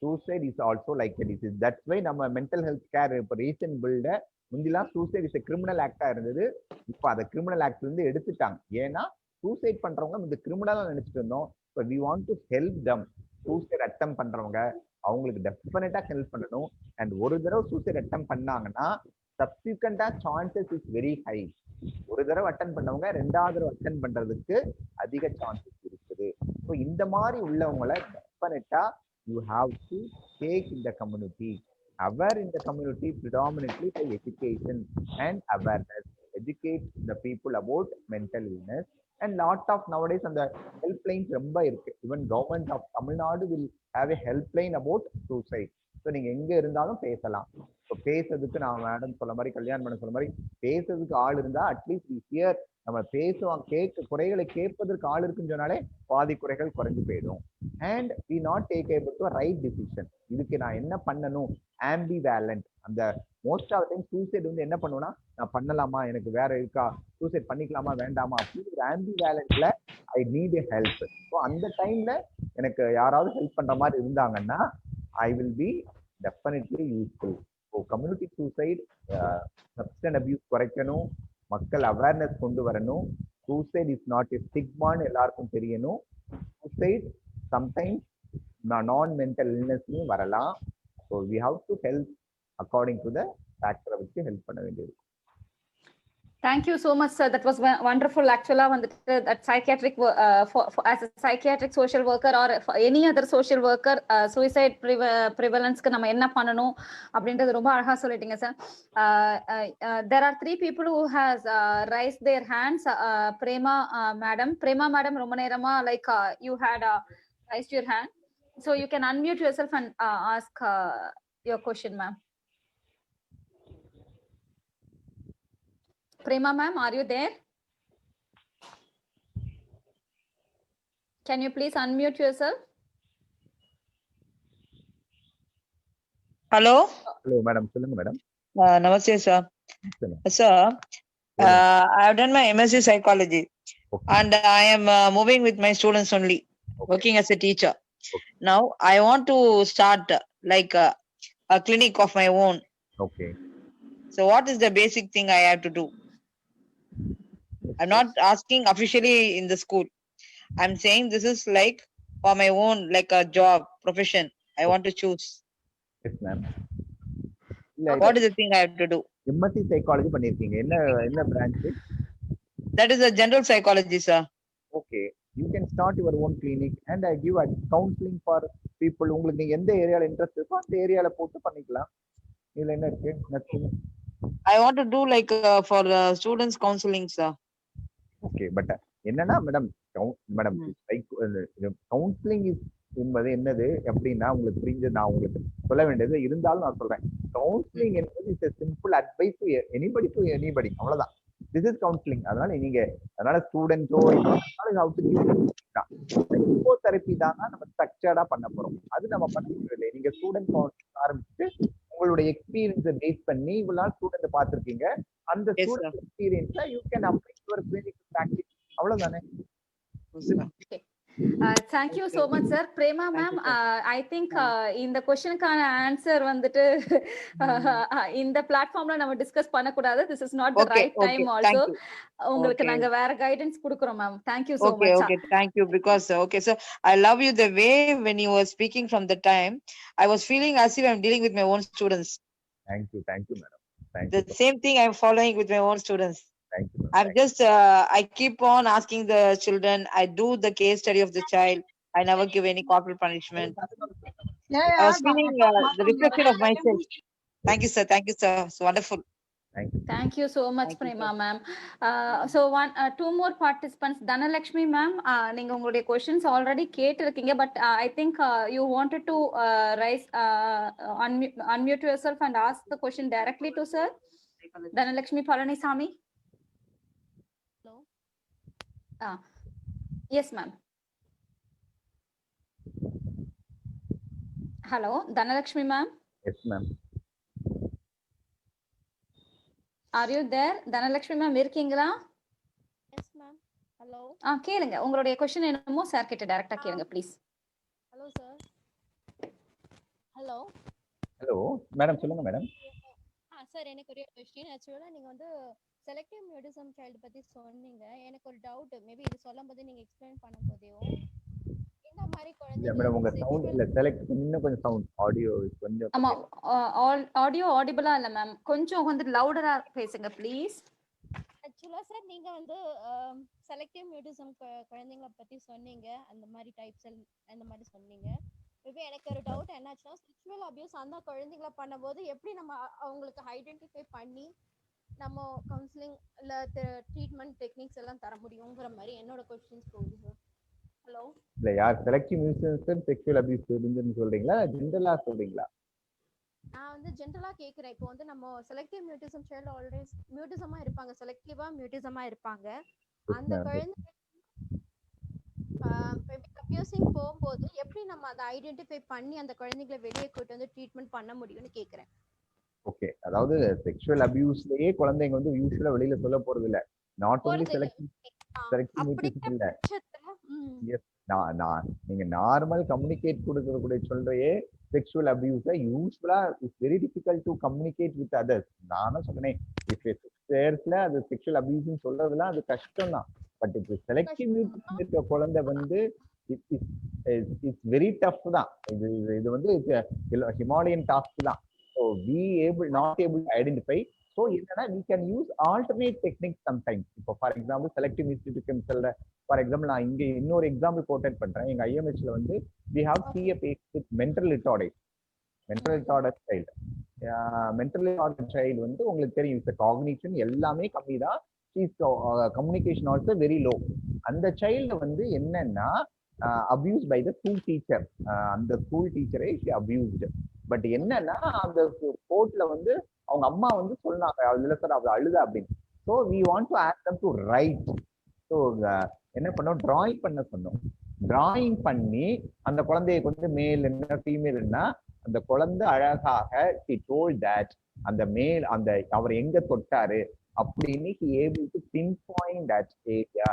suicide is also like a disease. That's why நம்ம மென்டல் ஹெல்த் கேர் இப்போ ரீசன்ட் பில்ட முந்திலாம் சூசைட் இஸ் கிரிமினல் ஆக்டா இருந்தது. இப்போ அதை கிரிமினல் ஆக்ட்ல இருந்து எடுத்துட்டாங்க. ஏன்னா சூசைட் பண்றவங்க இந்த கிரிமினலா நினைச்சிட்டு இருந்தோம். இப்போ we want to help them. Suicide attempt பண்றவங்க அவங்களுக்கு டெஃபினட்டா ஹெல்ப் பண்ணணும். அண்ட் ஒரு தடவை சூசைட் அட்டம் பண்ணாங்கன்னா சப்சிக்வெண்டா சான்சஸ் இஸ் வெரி ஹை. ஒரு தடவை அட்டன் பண்ணவங்க 2வது தடவை அட்டன் பண்றதுக்கு அதிக சான்சஸ் இருக்குது. ஸோ இந்த மாதிரி உள்ளவங்களை டெஃபினட்டா you have to take in the community, aware in the community predominantly by education and awareness. Educate the people about mental illness and lot of nowadays and the helplines romba irukku. Even government of Tamil Nadu will have a helpline about suicide. So நீங்க எங்க இருந்தாலும் பேசலாம். So பேசுறதுக்கு நான் மேடம் சொல்ல மாதிரி கல்யாணம் பண்ண சொல்ல மாதிரி பேசுறதுக்கு ஆள் இருந்தா அட்லீஸ்ட் ஹியர் நம்ம பேசுவோம், குறைகளை கேட்பதற்கு ஆள் இருக்குன்னு சொன்னாலே பாதி குறைகள் குறைஞ்சு போயிடும். And we not take able to right decision. இதுக்கு நான் என்ன பண்ணணும், ஆம்பிவேலண்ட். அந்த மோஸ்ட் ஆஃப் டைம் சூசைட் வந்து என்ன பண்ணுவோம்னா, நான் பண்ணலாமா, எனக்கு வேற இருக்கா, சூசைட் பண்ணிக்கலாமா வேண்டாமா அப்படிங்கிற ஆம்பிவேலண்ட்ல I need a help. So அந்த டைம்ல எனக்கு யாராவது ஹெல்ப் பண்ற மாதிரி இருந்தாங்கன்னா I will be definitely useful. So community suicide, substance abuse குறைக்கணும், மக்கள் அவேர்னஸ் கொண்டு வரணும். சூசைட் இஸ் நாட் எ ஸ்டிக்மான்னு எல்லாருக்கும் தெரியணும். சூசைட் சம்டைம்ஸ் நான் மென்டல் இல்னஸ்லையும் வரலாம். So we have to help according to the ஃபேக்டரை வச்சு ஹெல்ப் பண்ண வேண்டியது. Thank you so much, sir. That was wonderful. Actually, that psychiatric as a psychiatric social worker or any other social worker, suicide prevalence க்கு நம்ம என்ன பண்ணணும் அப்படின்றது ரொம்ப அழகா சொல்லிட்டீங்க sir. There are 3 people who has raised their hands. Prema madam ரொம்ப நேரமா like you had raised your hand, so you can unmute yourself and ask your question, ma'am. Prema ma'am, are you there? Can you please unmute yourself? Hello. Hello madam, சொல்லுங்க madam. Namaste sir. Sir, I have done my MSc psychology. Okay. And I am moving with my students only, working as a teacher. Okay. Now I want to start like a clinic of my own. Okay. So what is the basic thing I have to do? I'm not asking officially in the school. I'm saying this is like for my own, like a job, profession. I want to choose. Yes ma'am. What is the thing I have to do? MSc psychology பண்ணிருக்கீங்க. என்ன branch? That is a general psychology, sir. Okay. You can start your own clinic and I give a counseling for people. உங்களுக்கு நீங்க எந்த ஏரியால இன்ட்ரெஸ்ட் இருக்கோ அந்த ஏரியால போட்டு பண்ணிக்கலாம். இதுல என்ன இருக்கு? Nothing. I want to do like for students counseling, sir. Okay, but என்னன்னா மேடம் கவுன்சிலிங் என்பது என்னது அப்படின்னா உங்களுக்கு புரிஞ்சது நான் உங்களுக்கு சொல்ல வேண்டியது இருந்தாலும் நான் சொல்றேன். கவுன்சிலிங் என்பது is simple advice to anybody அவ்வளவுதான். This is counselling. அதனால ஸ்டூடெண்ட்ஸோ இப்போ தெரப்பி தானா நம்ம ஸ்ட்ரக்சர்டா பண்ண போறோம். அது நம்ம பண்ண முடியல. நீங்க ஸ்டூடெண்ட் கவுன்சிலிங் ஆரம்பிச்சு உங்களுடைய எக்ஸ்பீரியன்ஸை பேஸ் பண்ணி இவ்வளவு நாள் ஸ்டூடெண்ட் பார்த்திருக்கீங்க. அந்த ஸ்டூடெண்ட் எக்ஸ்பீரியன்ஸை you can apply your clinical practice. அவ்வளவுதானே. Thank you so much, sir. Prema ma'am, I think இந்த கொஸ்டினுக்கான ஆன்சர் வந்துட்டு இந்த பிளாட்ஃபார்ம்ல நம்ம டிஸ்கஸ் பண்ண கூடாது. This is not the right time also. உங்களுக்கு நாங்க வேற கைடன்ஸ் கொடுக்கிறோம் ma'am. Thank you so much. Okay, thank you, because so I love you the way when you were speaking from the time I was feeling as if I'm dealing with my own students. Thank you madam. Thank you. The same thing I'm following with my own students. Thank you. I'm just I keep on asking the children. I do the case study of the child. I never give any corporal punishment. I was feeling the reflection of myself. Thank you, sir. It's wonderful. Thank you so much, Prema ma'am. So two more participants. Dhanalakshmi ma'am, நீங்க உங்களுடைய questions already கேட்டிருக்கீங்க, but I think you wanted to raise unmute yourself and ask the question directly to sir. Dhanalakshmi Palanisamy. Yes ma'am. Hello, Dhanalakshmi ma'am. Yes ma'am. Are you there? Dhanalakshmi ma'am இருக்கீங்களா? Yes ma'am. Hello. கேளுங்க. உங்களுடைய क्वेश्चन என்னமோ சார் கிட்ட டைரக்டா கேளுங்க please. Hello sir. Hello. Hello madam, சொல்லுங்க மேடம். சார் எனக்கு ஒரு क्वेश्चन. ஆக்சுவலா நீங்க வந்து செலக்டிவ் மியூட்டிசம் சைல்ட் பத்தி சொன்னீங்க. எனக்கு ஒரு டவுட். மேபி இது சொல்லும்போது நீங்க எக்ஸ்பிளைன் பண்ணும்போதேயோ இந்த மாதிரி குழந்தைங்க மேடம் உங்க சவுண்ட் இல்ல செலக்ட் இன்னும் கொஞ்சம் சவுண்ட் ஆடியோ கொஞ்சம். ஆமா, ஆடியோ ஆடிபிளா இல்ல மேம். கொஞ்சம் வந்து லவுடரா பேசுங்க ப்ளீஸ். ஆக்சுவலா சார் நீங்க வந்து செலக்டிவ் மியூட்டிசம் குழந்தைங்களை பத்தி சொன்னீங்க. அந்த மாதிரி டைப்ஸ் அந்த மாதிரி சொன்னீங்க. மேபி எனக்கு ஒரு டவுட் என்னாச்சுன்னா, செக்ஷுவல் அபியூஸ் அந்த குழந்தைங்களை பண்ணும்போது எப்படி நம்ம அவங்களுக்கு ஐடென்டிஃபை பண்ணி நம்ம கவுன்சிலிங் இல்ல ட்ரீட்மெண்ட் டெக்னிக்ஸ் எல்லாம் தர முடியுங்கிற மாதிரி என்னோட क्वेश्चंस போகுது சார். ஹலோ. இல்ல யார் செலக்டிவ் மியூட்டிசம் செக்ஷுவல் அபியூஸ் இருந்துன்னு சொல்றீங்களா, ஜெனரலா சொல்றீங்களா? நான் வந்து ஜென்ரலா கேக்குறேன். இப்போ வந்து நம்ம செலக்டிவ் மியூட்டிசம் சைல்டு ஆல்வேஸ் மியூட்டிசமா இருப்பாங்க, செலக்டிவா மியூட்டிசமா இருப்பாங்க. அந்த குழந்தை அபியூசிங் போகும்போது எப்படி நம்ம அதை ஐடென்டிஃபை பண்ணி அந்த குழந்தைகளை வெளியே கூட்டு வந்து ட்ரீட்மெண்ட் பண்ண முடியும்னு கேக்குறேன். ஓகே, அதாவது செக்ஷுவல் அபியூஸ்லயே குழந்தைங்க வந்து யூஸ்வலா வெளியில சொல்ல போறது இல்ல. நாட் ஓன்லி செலக்டிவ் மியூட்டிசம் இல்ல. எஸ், நீங்க நார்மல் கம்யூனிகேட் கொடுக்கக்கூடிய சொல்றையே செக்ஷுவல் அபியூஸை யூஸ்வலா it's very difficult to communicate with others. நானும் சொன்னேன், இஃப் இயர்ஸ்ல அது செக்ஷுவல் அபியூஸ்ன்னு சொல்றதுலாம் அது கஷ்டம் தான். பட் இப்போ செலக்டிவ் மியூட்டிசம் இருக்க குழந்தை வந்து இட்ஸ் வெரி டஃப் தான். இது வந்து ஹிமாலயன் டாஸ்க் தான். So not able to identify. So என்னன்னா we can use alternate techniques sometimes. இப்போ ஃபார் எக்ஸாம்பிள் செலக்டிவ் மியூட்டிசம் சொல்ற ஃபார் எக்ஸாம்பிள் நான் இங்க இன்னொரு எக்ஸாம்பிள் கோட்டட் பண்றேன். எங்க ஐஎம்ஹெச்ல வந்து we have see a patient with mental retarded child. Mental retarded child வந்து உங்களுக்கு தெரியும், காக்னிஷன் எல்லாமே கம்மி தான், கம்யூனிகேஷன் ஆல்சோ வெரி லோ. அந்த சைல்டு வந்து என்னன்னா abuse by the school teacher. அந்த ஸ்கூல் டீச்சரை அபியூஸ்டு. பட் என்னன்னா அந்த கோர்ட்ல வந்து அவங்க அம்மா வந்து சொன்னாங்க, இல்ல சார் அவ அழுத அப்படின்னு. So we want to ask them to write. So என்ன பண்ணோம், டிராயிங் பண்ண சொன்னோம். டிராயிங் பண்ணி அந்த குழந்தைய வந்து மேல் என்ன ஃபீமேல் என்ன அந்த குழந்தை அழகாக she told that அந்த மேல் அந்த அவர் எங்க தொட்டாரு அப்படின்னு he able to pinpoint that area.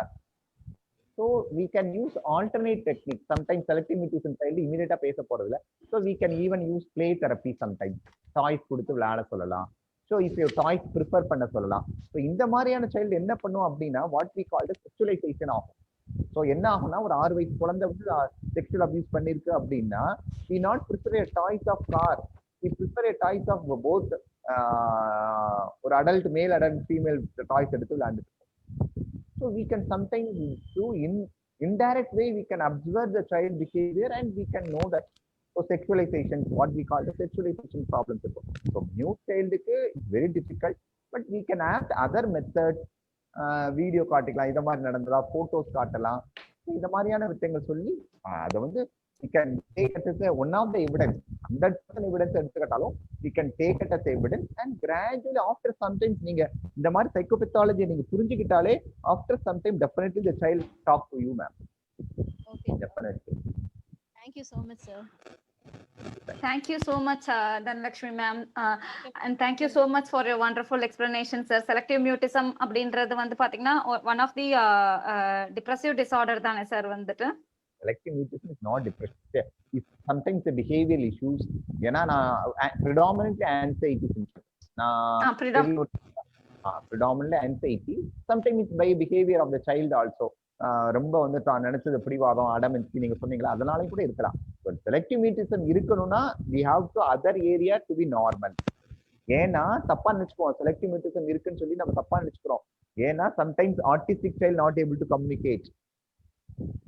So we can use alternate techniques. Sometimes selective mutism child immediate பேச போறது இல்ல. So we can even use play therapy sometimes. Toys கொடுத்து விளையாட சொல்லலாம். ஸோ இப்போ டாய்ஸ் ப்ரிஃபர் பண்ண சொல்லலாம். ஸோ இந்த மாதிரியான சைல்டு என்ன பண்ணும் அப்படின்னா வாட் வி கால் செக்சுவலைசேஷன் ஆகும். ஸோ என்ன ஆகும்னா ஒரு 6 வயசு குழந்தை வந்து செக்ஷுவல் அபியூஸ் பண்ணிருக்கு அப்படின்னா we not prefer a toys of car, we prefer a toys of both. ஒரு அடல்ட் மேல் அடல்ட் ஃபீமேல் டாய்ஸ் எடுத்து விளையாண்டுட்டு. So we can sometimes through indirect way we can observe the child behavior and we can know that. So sexualization, what we call the sexualization problems. So new child it's very difficult, but we can add other methods. Video காட்டிக்கலாம், இந்த மாதிரி நடந்ததா போட்டோஸ் காட்டலாம். இந்த மாதிரியான விஷயங்கள் சொல்லி அதை வந்து we can take it as one of the evidence. 100% evidence எடுத்துக்கிட்டாலும் we can take it as evidence and gradually after sometimes நீங்க இந்த மாதிரி psychopathology நீங்க புரிஞ்சுக்கிட்டாலே after some time definitely the child talk to you, ma'am. Okay, definitely. Thank you so much, sir. Thank you so much, Dhanalakshmi ma'am, and thank you so much for your wonderful explanation, sir. Selective mutism அப்படின்றது வந்து பாத்தீங்கன்னா one of the depressive disorder தானே சார் வந்துட்டு? Selective mutism is not depression. It's sometimes the behavioral issues. ஏன்னா நான் predominantly anxiety symptoms. Predominantly anxiety. Sometimes it's by behavior of the child also. ரொம்ப வந்து தான் நினைச்சது பிடிவாதம் அடமென்சி நீங்க சொன்னீங்களா, அதனாலையும் கூட இருக்கலாம். செலக்டிவ் மியூட்டிசம் இருக்கணும்னா we have to other area to be normal. ஏன்னா தப்பா நினைச்சுக்குவோம், செலக்டிவ் மியூட்டிசம் இருக்குன்னு சொல்லி நம்ம தப்பா நினைச்சுக்கிறோம். ஏன்னா sometimes artistic child not able to communicate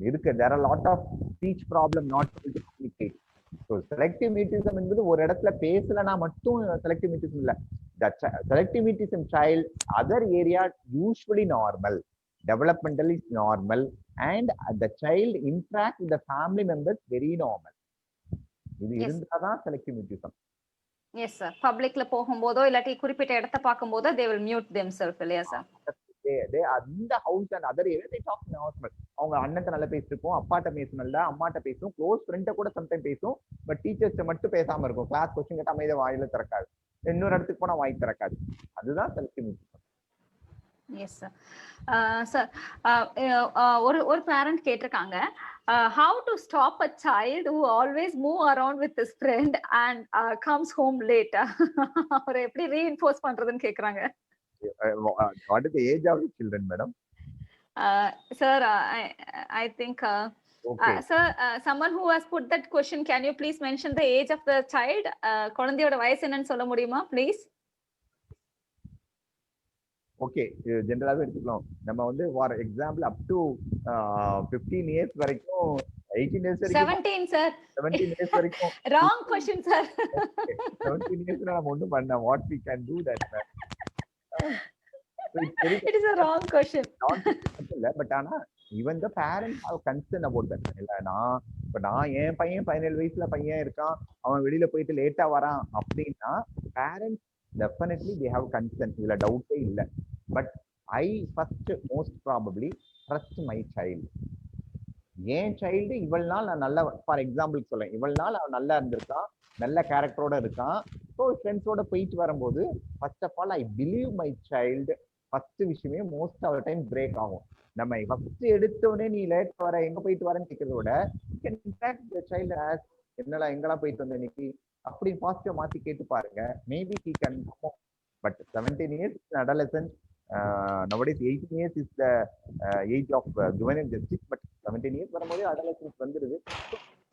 இருக்கு. there are lot of speech problem not able to communicate. So selective mutism என்பது ஒரு இடத்துல பேசலனா மட்டும் selective mutism இல்ல. The selective mutism child other area usually normal, developmentally is normal, and the child interact with the family members very normal. இது இருந்தாதான் selective mutism. Yes sir. பப்ளிக்ல போகும்போதோ இல்லாட்டி குறிப்பிட்ட இடத்தை பார்க்கும்போதோ they will mute themselves, இல்லையா சார்? they அந்த house and other area they talk normal. அவங்க அண்ணன் நல்லா பேசிருப்போம், அப்பாட்ட பேசணும்ல, அம்மாட்ட பேசும், க்ளோஸ் ஃப்ரெண்ட கூட சம்டைம் பேசும். பட் டீச்சர்ஸ் மட்டும் பேசாம இருக்கும். கிளாஸ் கொஸ்டின் கேட்டா அமைதியா வாயில திறக்காது, இன்னொரு இடத்துக்கு போனா வாய் திறக்காது. அதுதான் selective mutism. Yes sir. Sir ஒரு பேரண்ட் கேட்டிருக்காங்க, how to stop a child who always move around with his friend and comes home late? அவரை எப்படி reinforce பண்றதுன்னு கேக்குறாங்க. What is the age of the children, madam? Sir, I think okay. Sir, someone who has put that question, can you please mention the age of the child? குழந்தையோட வயசு என்னன்னு சொல்ல முடியுமா ப்ளீஸ்? ஓகே, ஜெனரலாவே எடுத்துக்கலாம். நம்ம வந்து for example up to 15 years வரைக்கும் 18 இயர்ஸ் வரைக்கும் 17 சார். 17 இயர்ஸ் வரைக்கும் wrong question sir. 17 இயர்ஸ்ல நம்ம ஒண்ணும் பண்ண what we can do that. It is a wrong question. இல்ல, பட் ஆனா even the parents have concern about that. இல்ல, நான் இப்ப நான் என் பையன் 17 வயசுல பையன் இருக்கான், அவன் வெளியில போயிட்டு லேட்டா வரான் அப்படின்னா parents definitely they have concern, இதுல டவுட்டே இல்லை. But I first most probably trust my child. N child இவ்வளவு நாள் நான் நல்ல, ஃபார் எக்ஸாம்பிள் சொல்றேன், இவ்வளவு நாள் அவன் நல்லா இருந்திருக்கான், நல்ல கேரக்டரோட இருக்கான். ஸோ ஃப்ரெண்ட்ஸோட போயிட்டு வரும்போது first of all I believe my child. First விஷயமே மோஸ்ட் ஆஃப் டைம் பிரேக் ஆகும். நம்ம ஃபர்ஸ்ட் எடுத்தோடனே நீ லேட் வர, எங்க போயிட்டு வரேன்னு கேட்கறத விட சைல்டு ஆஸ் என்னடா எங்கெல்லாம் போயிட்டு வந்த இன்னைக்கு அப்படி பாசிட்டிவ் மாத்தி கேட்டு பாருங்க. Maybe he can. But 17 years adolescent, nowadays 18 years is the age of juvenile justice, but 17 years வரும்போது adolescence வந்துருது.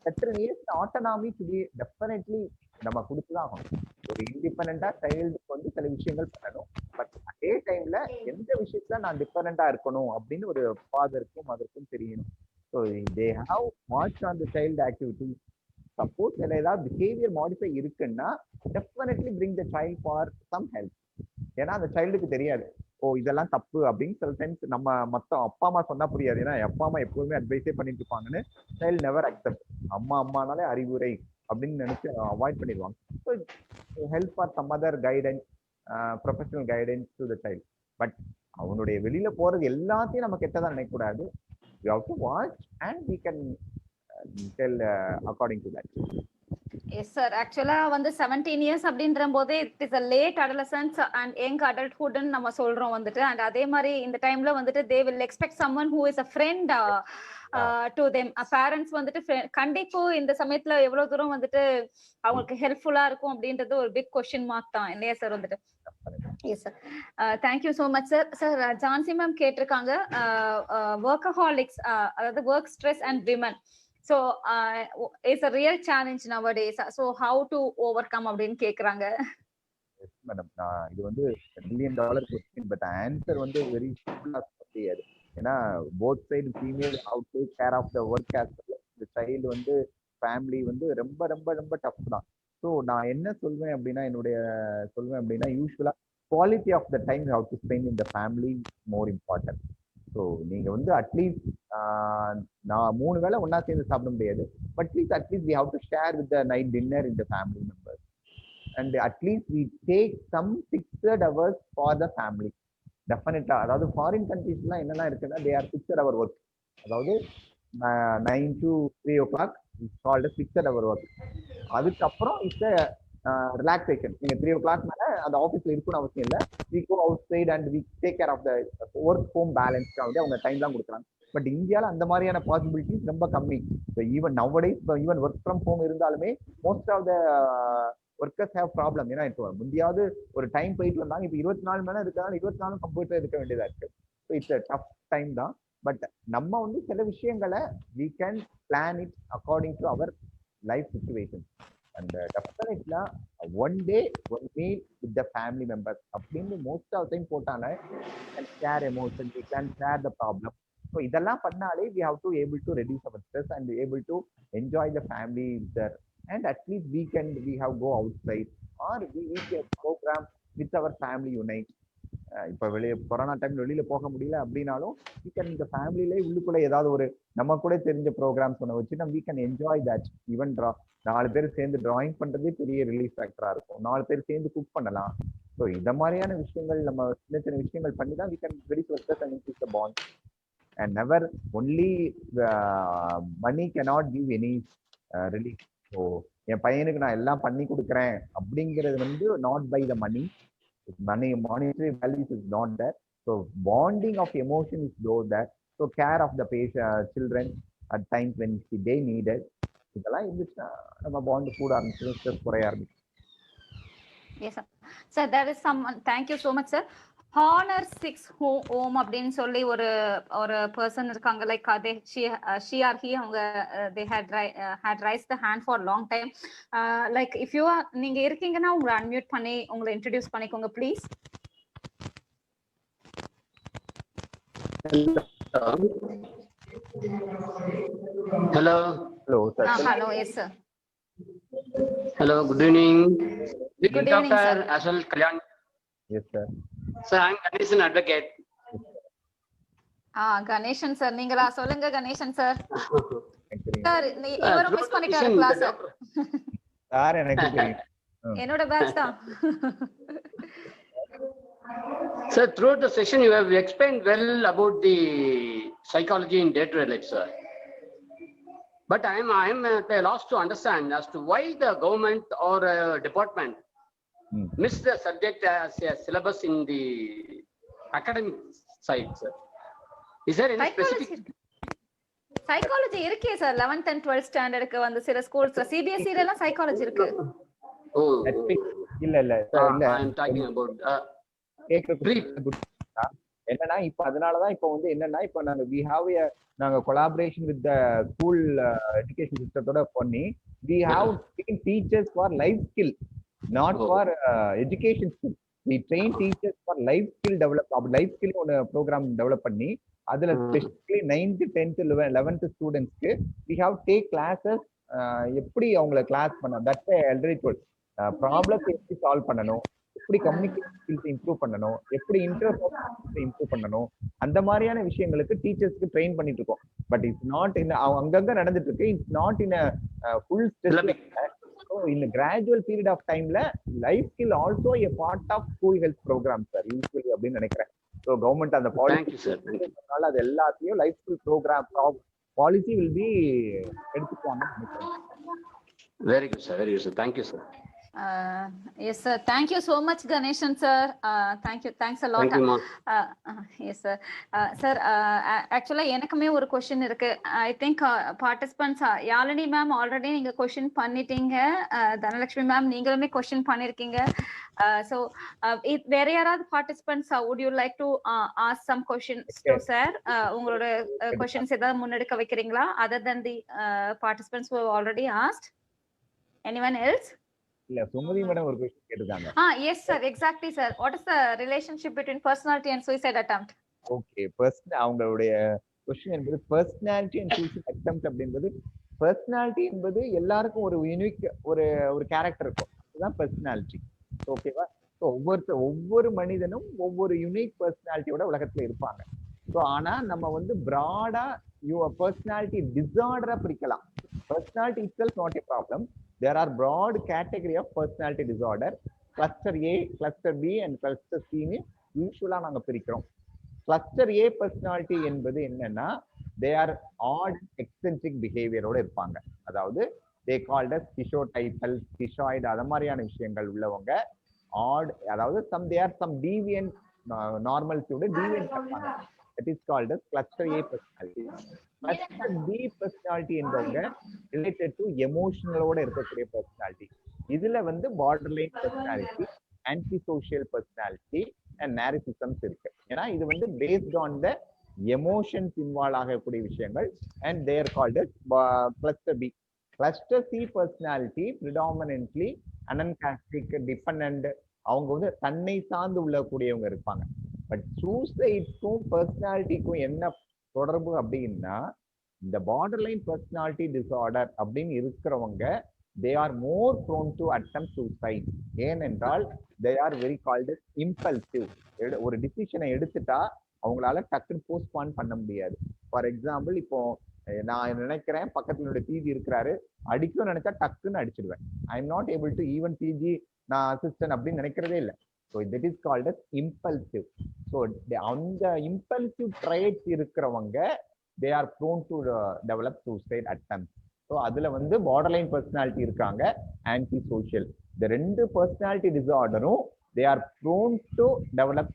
13 years autonomy to be definitely நம்ம கொடுத்துதான் ஆகணும். ஒரு இண்டிபெண்டா சைல்டுக்கு வந்து சில விஷயங்கள் பண்ணணும். பட் அதே டைம்ல எந்த விஷயத்துல நான் டிஃபரெண்டா இருக்கணும் அப்படின்னு ஒரு ஃபாதருக்கும் மதருக்கும் தெரியணும். So they have watch on the child activity. Suppose இதுல ஏதாவது பிஹேவியர் மாடிஃபை இருக்குன்னா definitely bring the child for some help. ஏன்னா அந்த சைல்டுக்கு தெரியாது, ஓ இதெல்லாம் தப்பு அப்படின்னு. சில டைம்ஸ் நம்ம மொத்தம் அப்பா அம்மா சொன்னா புரியாது. ஏன்னா அப்பா அம்மா எப்போதுமே அட்வைஸே பண்ணிட்டு இருப்பாங்கன்னு சைல்டு நெவர் அக்செப்ட். அம்மானாலே அறிவுரை அப்படின்னு நினைச்சு அவாய்ட் பண்ணிடுவாங்க. So help for some other guidance, professional guidance to the child. But அவனுடைய வெளியில போறது எல்லாத்தையும் நம்ம கெட்டதான் நினைக்கக்கூடாது. You have to watch and we can tell according to that. Yes sir, ஆக்சுவலா வந்து 17 years அப்படின்ற போதே இட் இஸ் a late adolescence and young adulthood ன்னு நம்ம சொல்றோம் வந்துட்டு. அண்ட் அதே மாதிரி இந்த டைம்ல வந்துட்டு they will expect someone who is a friend to them. Parents வந்துட்டு கண்டிப்பா இந்த சமயத்துல எவ்வளவு தூரம் வந்துட்டு அவங்களுக்கு ஹெல்ப்ஃபுல்லா இருக்கும் அப்படின்றது ஒரு பிக் கொஸ்டின் மார்க் தான் இல்லையா சார் வந்துட்டு. Yes sir, thank you so much sir. Sir Jhansi ma'am கேட்டிருக்காங்க, ஒர்க்கஹாலிக்ஸ் அதாவது work stress and women, so it's a real challenge nowadays, so how to overcome அப்படினு கேக்குறாங்க. எஸ் மேடம், இது வந்து $1 million क्वेश्चन. பட் ஆன்சர் வந்து வெரி சிம்பிளா தெரியாது. ஏன்னா both side female have to take care of the work as well as the child வந்து ஃபேமிலி வந்து ரொம்ப ரொம்ப ரொம்ப டஃப் தான். ஸோ நான் என்ன சொல்வேன் அப்படின்னா யூஸ்வலா quality of the time have to spend in the family more important. So நீங்க வந்து அட்லீஸ்ட் நான் 3 வேளை ஒன்னா சேர்ந்து சாப்பிட முடியாது, but at least we have to share with the night dinner in the family members. And at least we take some fixed hours for the family. டெஃபினட்டா, அதாவது ஃபாரின் கண்ட்ரீஸ்லாம் என்னெல்லாம் இருக்குன்னா they are fixed hour work. அதாவது 9 to 3 o'clock it's called fixed hour work. அதுக்கப்புறம் இட்ஸ் ரிலாக்ஸேஷன். நீங்க 3 o'clock மேல அந்த ஆஃபீஸ்ல இருக்கணும்னு அவசியம் இல்லை. We go outside and we take care of the work home balance வந்து அவங்க டைம் தான் கொடுக்குறாங்க. பட் இந்தியாவில் அந்த மாதிரியான பாசிபிலிட்டிஸ் ரொம்ப கம்மி. So even nowadays even work from home இருந்தாலுமே most of the workers have problem. ஏன்னா இப்போ முந்தியாவது ஒரு டைம் போயிட்டு வந்தாங்க, இப்போ 24 மணி நேரம் இருக்கிறதால 24 கம்ப்யூட்டர் இருக்க வேண்டியதா இருக்கு. So it's a tough time தான். பட் நம்ம வந்து சில விஷயங்களை we can plan it according to our life situation. And டெஃபினெட்லா one day one meal with the family members அப்படின்னு மோஸ்ட் ஆஃப் டைம் போட்டாலே can share emotion, we can share the problem. So இதெல்லாம் பண்ணாலே we have to able to reduce our stress and able to enjoy the family with. And at least weekend we have go outside or we can program with our family unite. இப்போ வெளியே கொரோனா டைம்ல வெளியில போக முடியல அப்படின்னாலும் we can இந்த ஃபேமிலியிலே உள்ளுக்குள்ள ஏதாவது ஒரு நம்ம கூட தெரிஞ்ச ப்ரோக்ராம்ஸ் ஒன்று வச்சு நம்ம we can enjoy that. Even 4 பேர் சேர்ந்து டிராயிங் பண்றதே பெரிய ரிலீஃப் ஃபேக்டரா இருக்கும். 4 பேர் சேர்ந்து குக் பண்ணலாம். ஸோ இந்த மாதிரியான விஷயங்கள் நம்ம சின்ன சின்ன விஷயங்கள் பண்ணி தான் we can reduce the stress and increase the bond. And never only money cannot give any relief. So என் பையனுக்கு நான் எல்லாம் பண்ணி கொடுக்குறேன் அப்படிங்கிறது வந்து not by the money. Monetary values is not that. So bonding of emotion is though that. So care of the children at times when they needed. இதெல்லாம் இருந்துச்சுன்னா நம்ம பாண்ட் கூட ஆரம்பிச்சு ஸ்ட்ரெஸ் குறைய ஆரம்பிச்சு. Yes sir. Sir there is some, thank you so much sir. Honor 6 home அப்படின்னு சொல்லி ஒரு பர்சன் இருக்காங்க. லைக் she or he அவங்க they had raised the hand for long time. Like if you are நீங்க இருக்கீங்கன்னா உங்களை அன்மியூட் பண்ணி உங்களை இன்ட்ரோடியூஸ் பண்ணிக்கோங்க please. Hello. Hello sir. Hello, yes sir. Hello, good evening. Good evening Dr. sir. Ashal Kalyan. Yes sir. Sir, I'm Ganeshan advocate. Ganesan sir, நீங்களா? சொல்லுங்க கணேசன் சார். சார் இவரும் மிஸ் பண்ணிட்டாரு கிளாஸ் சார் எனக்கு தெரியும் என்னோட பேட்ச் தான் Sir, throughout the session, you have explained well about the psychology in data related, sir. But I am at a loss to understand as to why the government or department missed the subject as a syllabus in the academic side, sir. Is there any specific? Psychology இருக்கே சார் 11th and 12th ஸ்டாண்டர்டுக்கு வந்து சில ஸ்கூல்ஸ்ல சிபிஎஸ்இ ல எல்லாம் சைக்காலஜி இருக்கு. Oh, இல்ல I am talking about என்னன்னா இப்ப அதனாலதான் இப்ப வந்து என்னன்னா இப்ப நாங்க கொலாபரேஷன் வித் ஸ்கூல் எஜுகேஷன் சிஸ்டத்தோட பண்ணி we have trained teachers for life skill, not for education skill. We train teachers for life skill life skill ஒன்னு ப்ரோக்ராம் டெவலப் பண்ணி அதுல ஸ்பெஷலி 9th 10th 11th ஸ்டூடெண்ட்ஸ்க்கு we have take classes எப்படி அவங்கள கிளாஸ் பண்ண தட்ஸ் ஆல்ரெடி டோல்ட் ப்ராப்ளத்தை எப்படி சால்வ் பண்ணணும், எப்படி கம்யூனிகேஷன் ஸ்கில்ஸ் இம்ப்ரூவ் பண்ணணும், எப்படி இன்டர்பர்சனல் இம்ப்ரூவ் பண்ணணும், அந்த மாதிரியான விஷயங்களுக்கு டீச்சர்ஸ்க்கு ட்ரெயின் பண்ணிட்டு இருக்கோம். பட் இட்ஸ் நாட் இன் அங்கங்க நடந்துட்டு இருக்கு. It's not in full stress. in a gradual period of timeல life skill also a part of school health program sir usually அப்படினு நினைக்கிறேன். so government அந்த பாலிசி அது எல்லாத்தையும் life skill program policy will be எடுத்துக்குவாங்க நினைக்கிறேன். Very good sir, very good sir. Thank you sir. Yes sir, thank you so much Ganeshan sir. Thanks a lot. Thank you ma'am. Yes sir. Sir actually எனக்குமே ஒரு question இருக்கு. I think participants Yazhini ma'am already நீங்க question பண்ணிட்டீங்க, தனலட்சுமி மேம் நீங்களுமே question பண்ணிருக்கீங்க. So வேற யாராவது participants would you like to ask some questions to sir? உங்களோட questions ஏதாவது முன்னெடுக்க வைக்கிறீங்களா other than the participants who have already asked? Anyone else? இல்ல சுமதி மேடம் ஒரு क्वेश्चन கேட்டிருக்காங்க. Yes sir, exactly sir. What is the relationship between personality and suicide attempt? Okay, அவங்களுடைய क्वेश्चन என்பது personality and suicide attempt அப்படிங்கிறது personality என்பது எல்லாருக்கும் ஒரு யூனிக் ஒரு கேரக்டர் இருக்கும். அதுதான் personality. ஓகேவா? சோ ஒவ்வொரு மனிதனும் ஒவ்வொரு யூனிக் personalityயோட உலகத்துல இருப்பாங்க. சோ ஆனா நம்ம வந்து broad-ஆ your personality disorder பிரிக்கலாம். Personality itself not a problem. There are broad category of personality disorder. Cluster A, cluster B and cluster C னு யூசுவலா நாங்க பிரிக்கிறோம். cluster A personality என்பது என்னன்னா they are odd eccentric behavior ஓட இருப்பாங்க. அதாவது they called as schizotypal, schizoid அத மாதிரியான விஷயங்கள் உள்ளவங்க odd, அதாவது they are some deviant normalcy ஓட deviant இருப்பாங்க. That is called as cluster A personality. Cluster B personality என்பவங்க related to emotional ஓட இருக்கக்கூடிய personality. இதுல வந்து borderline personality, antisocial personality and narcissism இருக்கு. ஏன்னா இது வந்து based on the emotions involved ஆகக்கூடிய விஷயங்கள் and they are called as cluster B. Cluster C personality predominantly anarchistic, dependent, அவங்க வந்து தன்னை சார்ந்து உள்ளக்கூடியவங்க இருப்பாங்க. பட் சூசைட்க்கும் பர்சனாலிட்டிக்கும் என்ன தொடர்பு அப்படின்னா இந்த பார்டர்லைன் பர்சனாலிட்டி டிசார்டர் அப்படின்னு இருக்கிறவங்க they are more prone to attempt suicide. ஏனென்றால் they are very called as impulsive. ஒரு டிசிஷனை எடுத்துட்டா அவங்களால டக்குன்னு போஸ்ட்பான் பண்ண முடியாது. ஃபார் எக்ஸாம்பிள் இப்போ நான் நினைக்கிறேன் பக்கத்துல பிஜி இருக்கிறாரு, அடிக்கும் நினைச்சா டக்குன்னு அடிச்சிடுவேன். I am not able to even PG நான் அசிஸ்டன்ட் அப்படின்னு நினைக்கிறதே இல்லை. So that is called as impulsive. So அந்த impulsive traits இருக்கிறவங்க they are prone to develop suicide attempts. So அதுல வந்து borderline personality இருக்காங்க, antisocial. இந்த ரெண்டு personality disorderம் they are prone to develop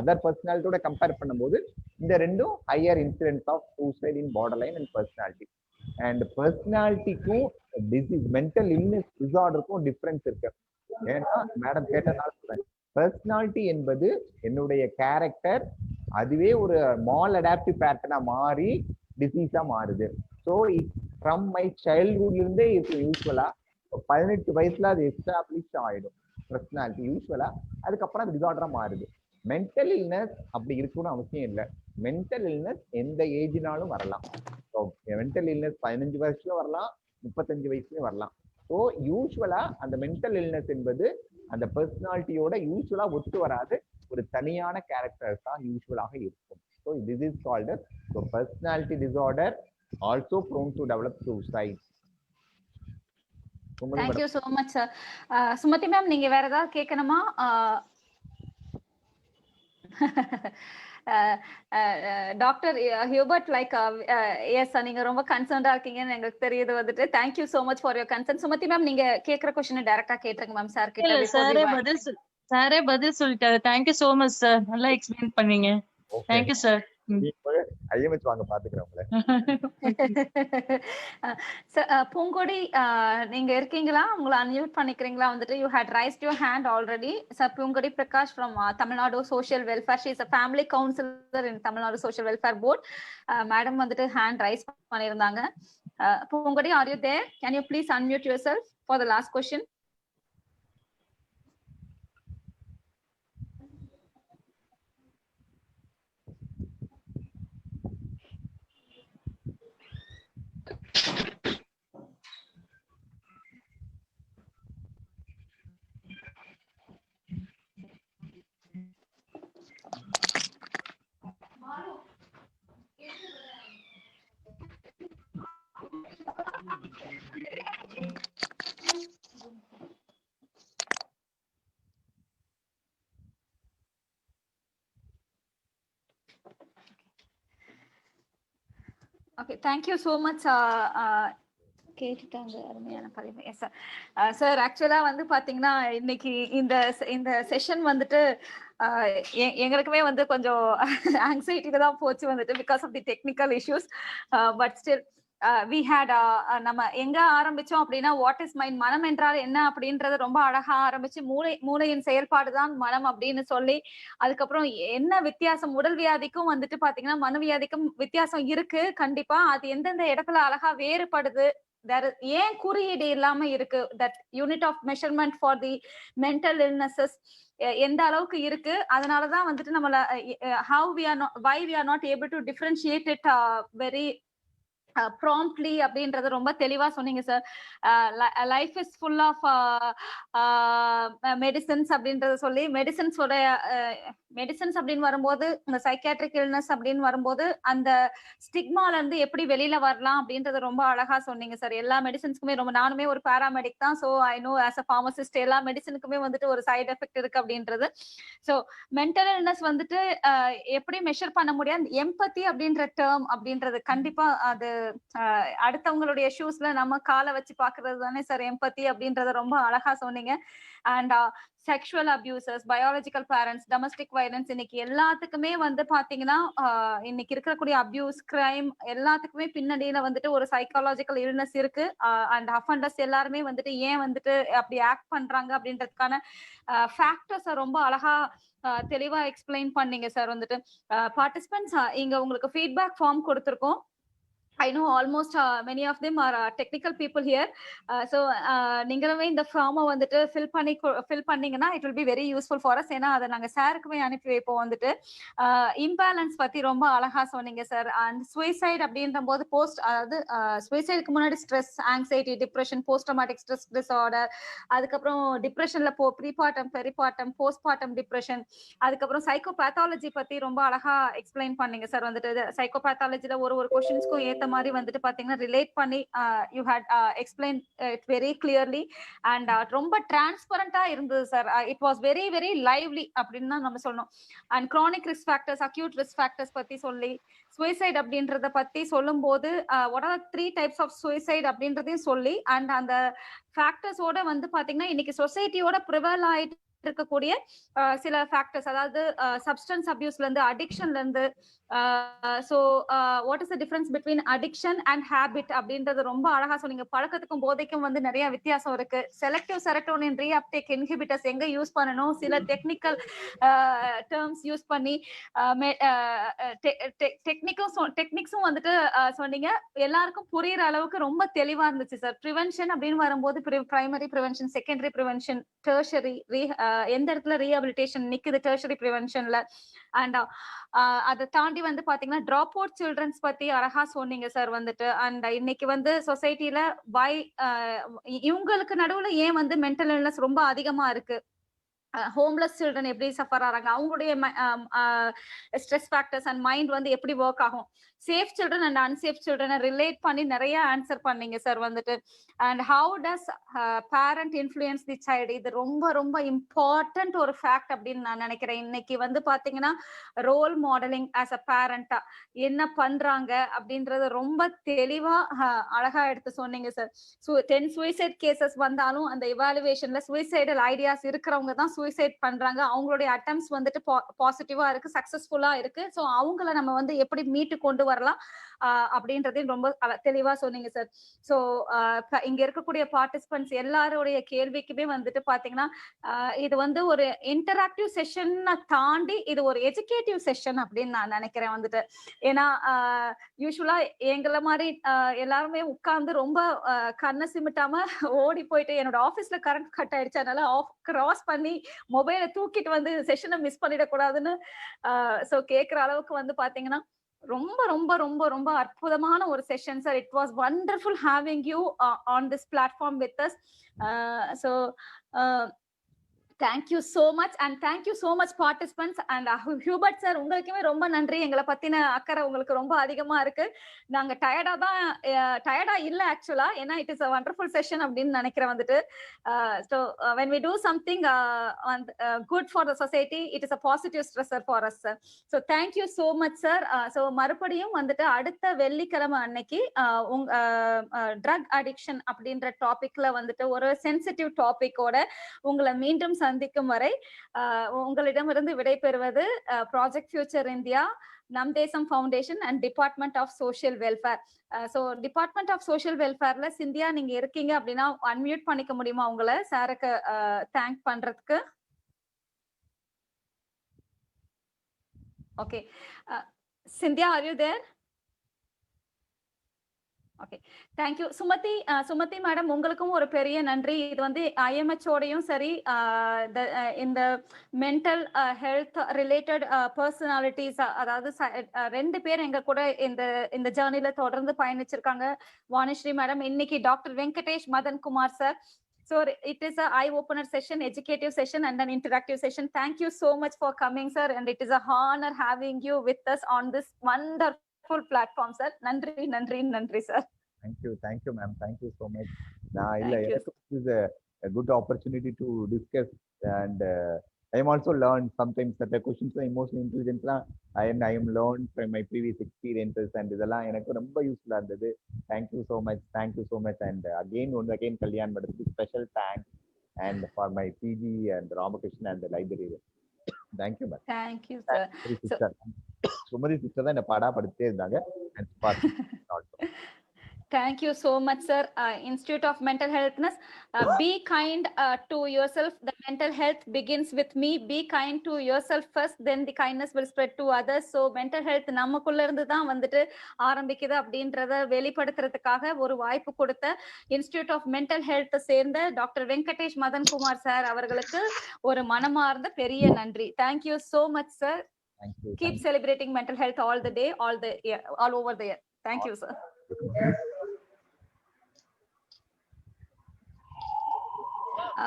other personality ஓட கம்பேர் பண்ணும்போது இந்த ரெண்டும் higher incidence of suicide in borderline and personality. And personalityக்கும் disease, mental illness disorderக்கும் difference இருக்கு. ஏன்னா மேடம் கேட்டனால சொல்றேன், பர்சனாலிட்டி என்பது என்னுடைய கேரக்டர் அதுவே ஒரு மால் அடாப்டிவ் பேட்டர்னா மாறி டிசீஸா மாறுது. ஸோ ஃப்ரம் மை சைல்ட்ஹுட்ல இருந்தே இது யூஸ்வலா 18 வயசுல அது எஸ்டாப்ளிஷ் ஆயிடும் பர்சனாலிட்டி யூஸ்வலா. அதுக்கப்புறம் அது டிசார்டரா மாறுது. மென்டல் இல்னஸ் அப்படி இருக்கணும்னு அவசியம் இல்லை. மென்டல் இல்னஸ் எந்த ஏஜ்னாலும் வரலாம். மென்டல் இல்னஸ் 15 வயசுல வரலாம், 35 வயசுலயும் வரலாம். ஸோ யூஸ்வலா அந்த மென்டல் இல்னஸ் என்பது அந்த பர்சனாலிட்டியோட யூஸ்வலா ஒத்து வராது, ஒரு தனியான கேரக்டர்ஸ் தான் யூஸ்வலாக இருக்கும். So this is called so personality disorder also prone to develop suicide. Thank you so much, sir. Sumathi ma'am, நீங்க வேற ஏதாவது கேட்கணுமா? டாக்டர் ஹியூபர்ட், லைக் எஸ், நீங்க ரொம்ப கன்சர்ன்டா இருக்கீங்கன்னு எங்களுக்கு தெரியுது வந்துட்டு. Thank you so much for your concern. Sumathi ma'am, நீங்க கேக்குற क्वेश्चन டைரக்டா கேட்ருங்க மேம் சார் கிட்ட. சாரே பதில் சொல்லிட்டாரு. Thank you so much sir, நல்லா எக்ஸ்பிளைன் பண்ணீங்க. Thank you sir. ஐஎம்எச் வாங்க பாத்துக்கிறோம்ல. பூங்கொடி, நீங்க இருக்கீங்களா? உங்களை அன்மியூட் பண்ணிக்கிறீங்களா வந்துட்டு? You had raised your hand already. Sir, Poongodi Prakash from Tamil Nadu social welfare. She is a family counselor in Tamil Nadu social welfare board. Madam வந்துட்டு ஹேண்ட் ரைஸ் பண்ணியிருந்தாங்க. Poongodi, are you there? Can you please unmute yourself for the last question? Okay, thank you so much. கேட்டுட்டாங்க, அருமையான பதிவு. S sir. சார், ஆக்சுவலா வந்து பாத்தீங்கன்னா இன்னைக்கு இந்த செஷன் வந்துட்டு எங்களுக்குமே வந்து கொஞ்சம் ஆங்ஸைட்டில தான் போச்சு வந்துட்டு, because of the technical issues. But still we had நம்ம எங்க ஆரம்பிச்சோம் அப்படின்னா, வாட் இஸ் மைண்ட், மனம் என்றால் என்ன அப்படின்றது ரொம்ப அழகா ஆரம்பிச்சு, மூளையின் செயல்பாடுதான் மனம் அப்படின்னு சொல்லி, அதுக்கப்புறம் என்ன வித்தியாசம், உடல் வியாதிக்கும் வந்துட்டு பாத்தீங்கன்னா மனவியாதிக்கும் வித்தியாசம் இருக்கு கண்டிப்பா. அது எந்தெந்த இடத்துல அழகா வேறுபடுது, ஏன் குறியீடு இல்லாம இருக்கு, that unit of measurement for the mental illnesses எந்த அளவுக்கு இருக்கு, அதனாலதான் வந்துட்டு நம்மள why we are not able to differentiate it very promptly அப்படின்றது ரொம்ப தெளிவா சொன்னீங்க sir. Life is full of medicines அப்படின்றத சொல்லி, மெடிசன்ஸ் அப்படின்னு வரும்போது, இந்த சைக்காட்ரிக் இல்னஸ் அப்படின்னு வரும்போது அந்த ஸ்டிக்மால இருந்து எப்படி வெளியில வரலாம் அப்படின்றத ரொம்ப அழகா சொன்னீங்க சார். எல்லா மெடிசன்ஸ்க்குமே ரொம்ப, நானுமே ஒரு பாராமெடிக் தான், so I know as a pharmacist எல்லா மெடிசனுக்குமே வந்துட்டு ஒரு சைட் எஃபெக்ட் இருக்கு அப்படின்றது. ஸோ மென்டல் இல்னஸ் வந்துட்டு எப்படி மெஷர் பண்ண முடியாது, எம்பத்தி அப்படின்ற டேர்ம் அப்படின்றது கண்டிப்பா அது அடுத்தவங்களுடைய ஷூஸ்ல நம்ம காலை வச்சு பாக்குறது தானே சார் எம்பத்தி அப்படின்றத ரொம்ப அழகா சொன்னீங்க. And sexual abuses, biological parents, domestic violence, இன்னைக்கு எல்லாத்துக்குமே வந்து பாத்தீங்கன்னா இன்னைக்கு இருக்கக்கூடிய அபியூஸ், கிரைம் எல்லாத்துக்குமே பின்னணியில வந்துட்டு ஒரு சைக்காலஜிக்கல் இல்னஸ் இருக்கு. அண்ட் அஃபண்டர்ஸ் எல்லாருமே வந்துட்டு ஏன் வந்துட்டு அப்படி ஆக்ட் பண்றாங்க அப்படின்றதுக்கான ஃபேக்டர்ஸை ரொம்ப அழகா தெளிவா எக்ஸ்பிளைன் பண்ணீங்க சார். வந்துட்டு பார்ட்டிசிபென்ட்ஸ் இங்க உங்களுக்கு ஃபீட்பேக் ஃபார்ம் கொடுத்துருக்கோம். I know almost many of them are technical people here. So நீங்களுமே இந்த ஃபார்மை வந்துட்டு ஃபில் பண்ணீங்கன்னா it will be very useful for us. ஏன்னா அதை நாங்க சாருக்குமே அனுப்பி வைப்போம். வந்துட்டு இம்பேலன்ஸ் பத்தி ரொம்ப அழகா சொன்னீங்க சார். அண்ட் சுயசைட் அப்படின்ற போது அதாவது சுயசைடுக்கு முன்னாடி stress, anxiety, depression, post dramatic stress disorder, அதுக்கப்புறம் டிப்ரெஷன்ல ப்ரீபார்ட்டம், பெரிபார்ட்டம், போஸ்ட்பார்ட்டம் டிப்ரெஷன், அதுக்கப்புறம் சைக்கோபேத்தாலஜி பத்தி ரொம்ப அழகா எக்ஸ்பிளைன் பண்ணீங்க சார். வந்துட்டு சைக்கோபேத்தாலஜில ஒரு கொஸ்டின்ஸ்க்கும் ஏத்த மாதிரி வந்துட்டு பாத்தீங்கன்னா ரிலேட் பண்ணி you had explain it very clearly and ரொம்ப டிரான்ஸ்பரண்டா இருந்தது sir. It was very very lively அப்படின்னு தான் நம்ம சொல்லணும். And chronic risk factors, acute risk factors பத்தி சொல்லி, சுயசைட் அப்படின்றத பத்தி சொல்லும் போது what are 3 types of suicide அப்படின்றதையும் சொல்லி, அண்ட் அந்த ஃபேக்டர்ஸோட வந்து பாத்தீங்கன்னா இன்னைக்கு சொசைட்டியோட ப்ரிவல் ஆயிட்டு இருக்கக்கூடிய சில ஃபேக்டர்ஸ், அதாவது சப்ஸ்டன்ஸ் அபியூஸ்ல இருந்து, அடிக்ஷன்ல இருந்து. So what is the difference between addiction and habit அப்படின்றது ரொம்ப அழகா சொன்னீங்க. பழக்கத்துக்கும் போதைக்கும் வந்து நிறைய வித்தியாசம் இருக்கு. செலக்டிவ் செரோட்டோனின் ரீஅப்டேக் இன்ஹிபிட்டர்ஸ் எங்க யூஸ் பண்ணணும், சில டெக்னிக்கல் டேர்ம்ஸ் யூஸ் பண்ணி டெக்னிக்ஸும் வந்துட்டு சொன்னீங்க. எல்லாருக்கும் புரியுற அளவுக்கு ரொம்ப தெளிவா இருந்துச்சு சார். ப்ரிவென்ஷன் அப்படின்னு வரும்போது primary prevention, secondary prevention, tertiary, எந்த இடத்துல ரீஹபிலிட்டேஷன் நிக்குது டெர்ஷரி ப்ரிவென்ஷன்ல. அண்ட் அதை தாண்டி வந்து பாத்தீங்கன்னா டிராப் அவுட் சில்ட்ரன்ஸ் பத்தி அழகா சொன்னீங்க சார். வந்துட்டு அண்ட் இன்னைக்கு வந்து சொசைட்டில இவங்களுக்கு நடுவுல ஏன் வந்து மென்டல் இல்னஸ் ரொம்ப அதிகமா இருக்கு, ஹோம்லெஸ் சில்ட்ரன் எப்படி சஃபர் ஆறாங்க, அவங்களுடைய ஸ்ட்ரெஸ் ஃபேக்டர்ஸ் அண்ட் மைண்ட் வந்து எப்படி ஒர்க் ஆகும், சேஃப் சில்ட்ரன் அண்ட் அன்சேஃப் சில்ட்ரனை ரிலேட் பண்ணி நிறைய ஆன்சர் பண்ணீங்க சார் வந்துட்டு. And how does parent influence the child, இது ரொம்ப ரொம்ப இம்பார்ட்டன்ட் ஒரு ஃபேக்ட் அப்படின்னு நான் நினைக்கிறேன். இன்னைக்கு வந்து பாத்தீங்கன்னா ரோல் மாடலிங் ஆஸ் அ பேரண்டா என்ன பண்றாங்க அப்படின்றது ரொம்ப தெளிவா அழகா எடுத்து சொன்னீங்க சார். 10 சூசைட் கேசஸ் வந்தாலும் அந்த இவாலுவேஷன்ல சூசைடல் ஐடியாஸ் இருக்கிறவங்க தான் சூசைட் பண்றாங்க, அவங்களுடைய அட்டெம்ப்ட்ஸ் வந்துட்டு பாசிட்டிவா இருக்கு, சக்சஸ்ஃபுல்லா இருக்கு. ஸோ அவங்கள நம்ம வந்து எப்படி மீட்டு கொண்டு வரலாம் அப்படின்றதையும் ரொம்ப தெளிவா சொன்னீங்க சார். ஸோ இங்க இருக்கக்கூடிய பார்ட்டிசிபென்ட்ஸ் எல்லாருடைய கேள்விக்குமே வந்துட்டு பாத்தீங்கன்னா இது வந்து ஒரு இன்டராக்டிவ் செஷன் தாண்டி இது ஒரு எஜுகேட்டிவ் செஷன் அப்படின்னு நான் நினைக்கிறேன் வந்துட்டு. ஏன்னா யூஸ்வலா எங்களை மாதிரி எல்லாருமே உட்கார்ந்து ரொம்ப கண்ணை சிமிட்டாம ஓடி போயிட்டு என்னோட ஆபீஸ்ல கரண்ட் கட் ஆயிடுச்சு, அதனால கிராஸ் பண்ணி மொபைலை தூக்கிட்டு வந்து செஷனை மிஸ் பண்ணிடக்கூடாதுன்னு சோ கேக்குற அளவுக்கு வந்து பாத்தீங்கன்னா ரொம்ப ரொம்ப ரொம்ப ரொம்ப அற்புதமான ஒரு session sir. It was wonderful having you on this platform with us. So thank you so much and thank you so much participants and Hubert sir, உங்களுக்குமே ரொம்ப நன்றி. எங்களை பத்தின அக்கறை உங்களுக்கு ரொம்ப அதிகமா இருக்கு. நாங்க டயர்டா இல்ல ஆக்சுவலா, ஏன்னா இட் இஸ் a wonderful session அப்படின்னு நினைக்கிறேன் வந்துட்டு. So when we do something good for the society, it is a positive stressor for us sir. So thank you so much sir. So மறுபடியும் வந்துட்டு அடுத்த வெள்ளிக்கிழமை அன்னைக்கு ட்ரக் அடிக்ஷன் அப்படின்ற டாபிக்ல வந்துட்டு ஒரு சென்சிட்டிவ் டாபிக்கோட உங்களை மீண்டும் சந்திக்கும் வரை உங்களிடமிருந்து விடைபெறுவது project future India, Nam Desam foundation and department of social welfare. So department of social வெல்ஃபேர்ல சிந்தியா நீங்க இருக்கீங்க அப்படின்னா அன்மியூட் பண்ணிக்க முடியுமா உங்களை சாருக்கு தேங்க் பண்றதுக்கு? Okay Cynthia, are you there? Okay, thank you. Sumathi madam, உங்களுக்கும் ஒரு பெரிய நன்றி. இது வந்து ஐஎம்ஹெச்சோடையும் சரி இந்த மென்டல் ஹெல்த் ரிலேட்டட் பர்சனாலிட்டிஸ், அதாவது 2 பேர் எங்க கூட இந்த ஜேர்னில தொடர்ந்து பயணிச்சிருக்காங்க. வாணிஸ்ரீ மேடம், இன்னைக்கு doctor Venkatesh Madan Kumar sir. So it is a eye-opener session, educative session and an interactive session. Thank you so much for coming sir, and it is a honor having you with us on this wonderful platform sir. நன்றி நன்றி நன்றி sir. Thank you ma'am, thank you so much. It is a good opportunity to discuss, and I am also learned sometimes that the questions on emotional intelligence I am learned from my previous experiences, and இதெல்லாம் எனக்கு ரொம்ப யூஸ்ஃபுல்லா இருந்தது. Thank you so much, and again Kalyan madam, special thanks and for my PG and Ramakrishna and the librarian. Thank you ma'am. Thank you sir. Sumati sister தான் என்ன பாடா படுத்தே இருந்தாங்க. Thank you so much sir. Institute of Mental Healthness, be kind to yourself. The mental health begins with me. Be kind to yourself first, then the kindness will spread to others. So mental health நமக்குள்ள இருந்து தான் வந்துட்டு ஆரம்பிக்குது அப்படின்றத வெளிப்படுத்துறதுக்காக ஒரு வாய்ப்பு கொடுத்த இன்ஸ்டிடியூட் ஆஃப் மென்டல் ஹெல்த் சேர்ந்த டாக்டர் வெங்கடேஷ் மதன் குமார் சார் அவர்களுக்கு ஒரு மனமார்ந்த பெரிய நன்றி. Thank you so much sir. Keep celebrating mental health all the day, all over the year. Thank you sir.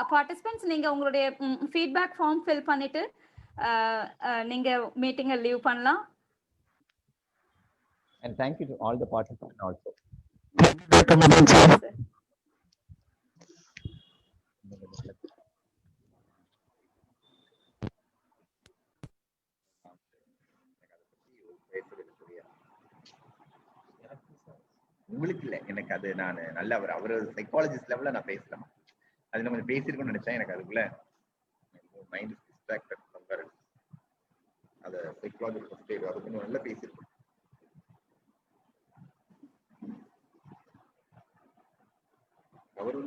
Participants, நீங்க உங்களுடைய ஃபீட்பேக் ஃபார்ம் ஃபில் பண்ணிட்டு நீங்க மீட்டிங்கை லீவ் பண்ணலாம். And thank you to all the participants also. உங்களுக்கு இல்ல, எனக்கு அது நான் நல்ல அவர் சைக்காலஜிஸ்ட் லெவல்ல நான் பேசலாம். அது நம்ம பேசிருக்கோம்னு நினைச்சேன். எனக்கு அதுக்குள்ள மைண்ட் டிஸ்ட்ராக்டட் சம்வேர். அது சைக்காலஜிக்கல் ஸ்டேட் அது கொஞ்சம் நல்லா பேசிருக்கோம். அவர்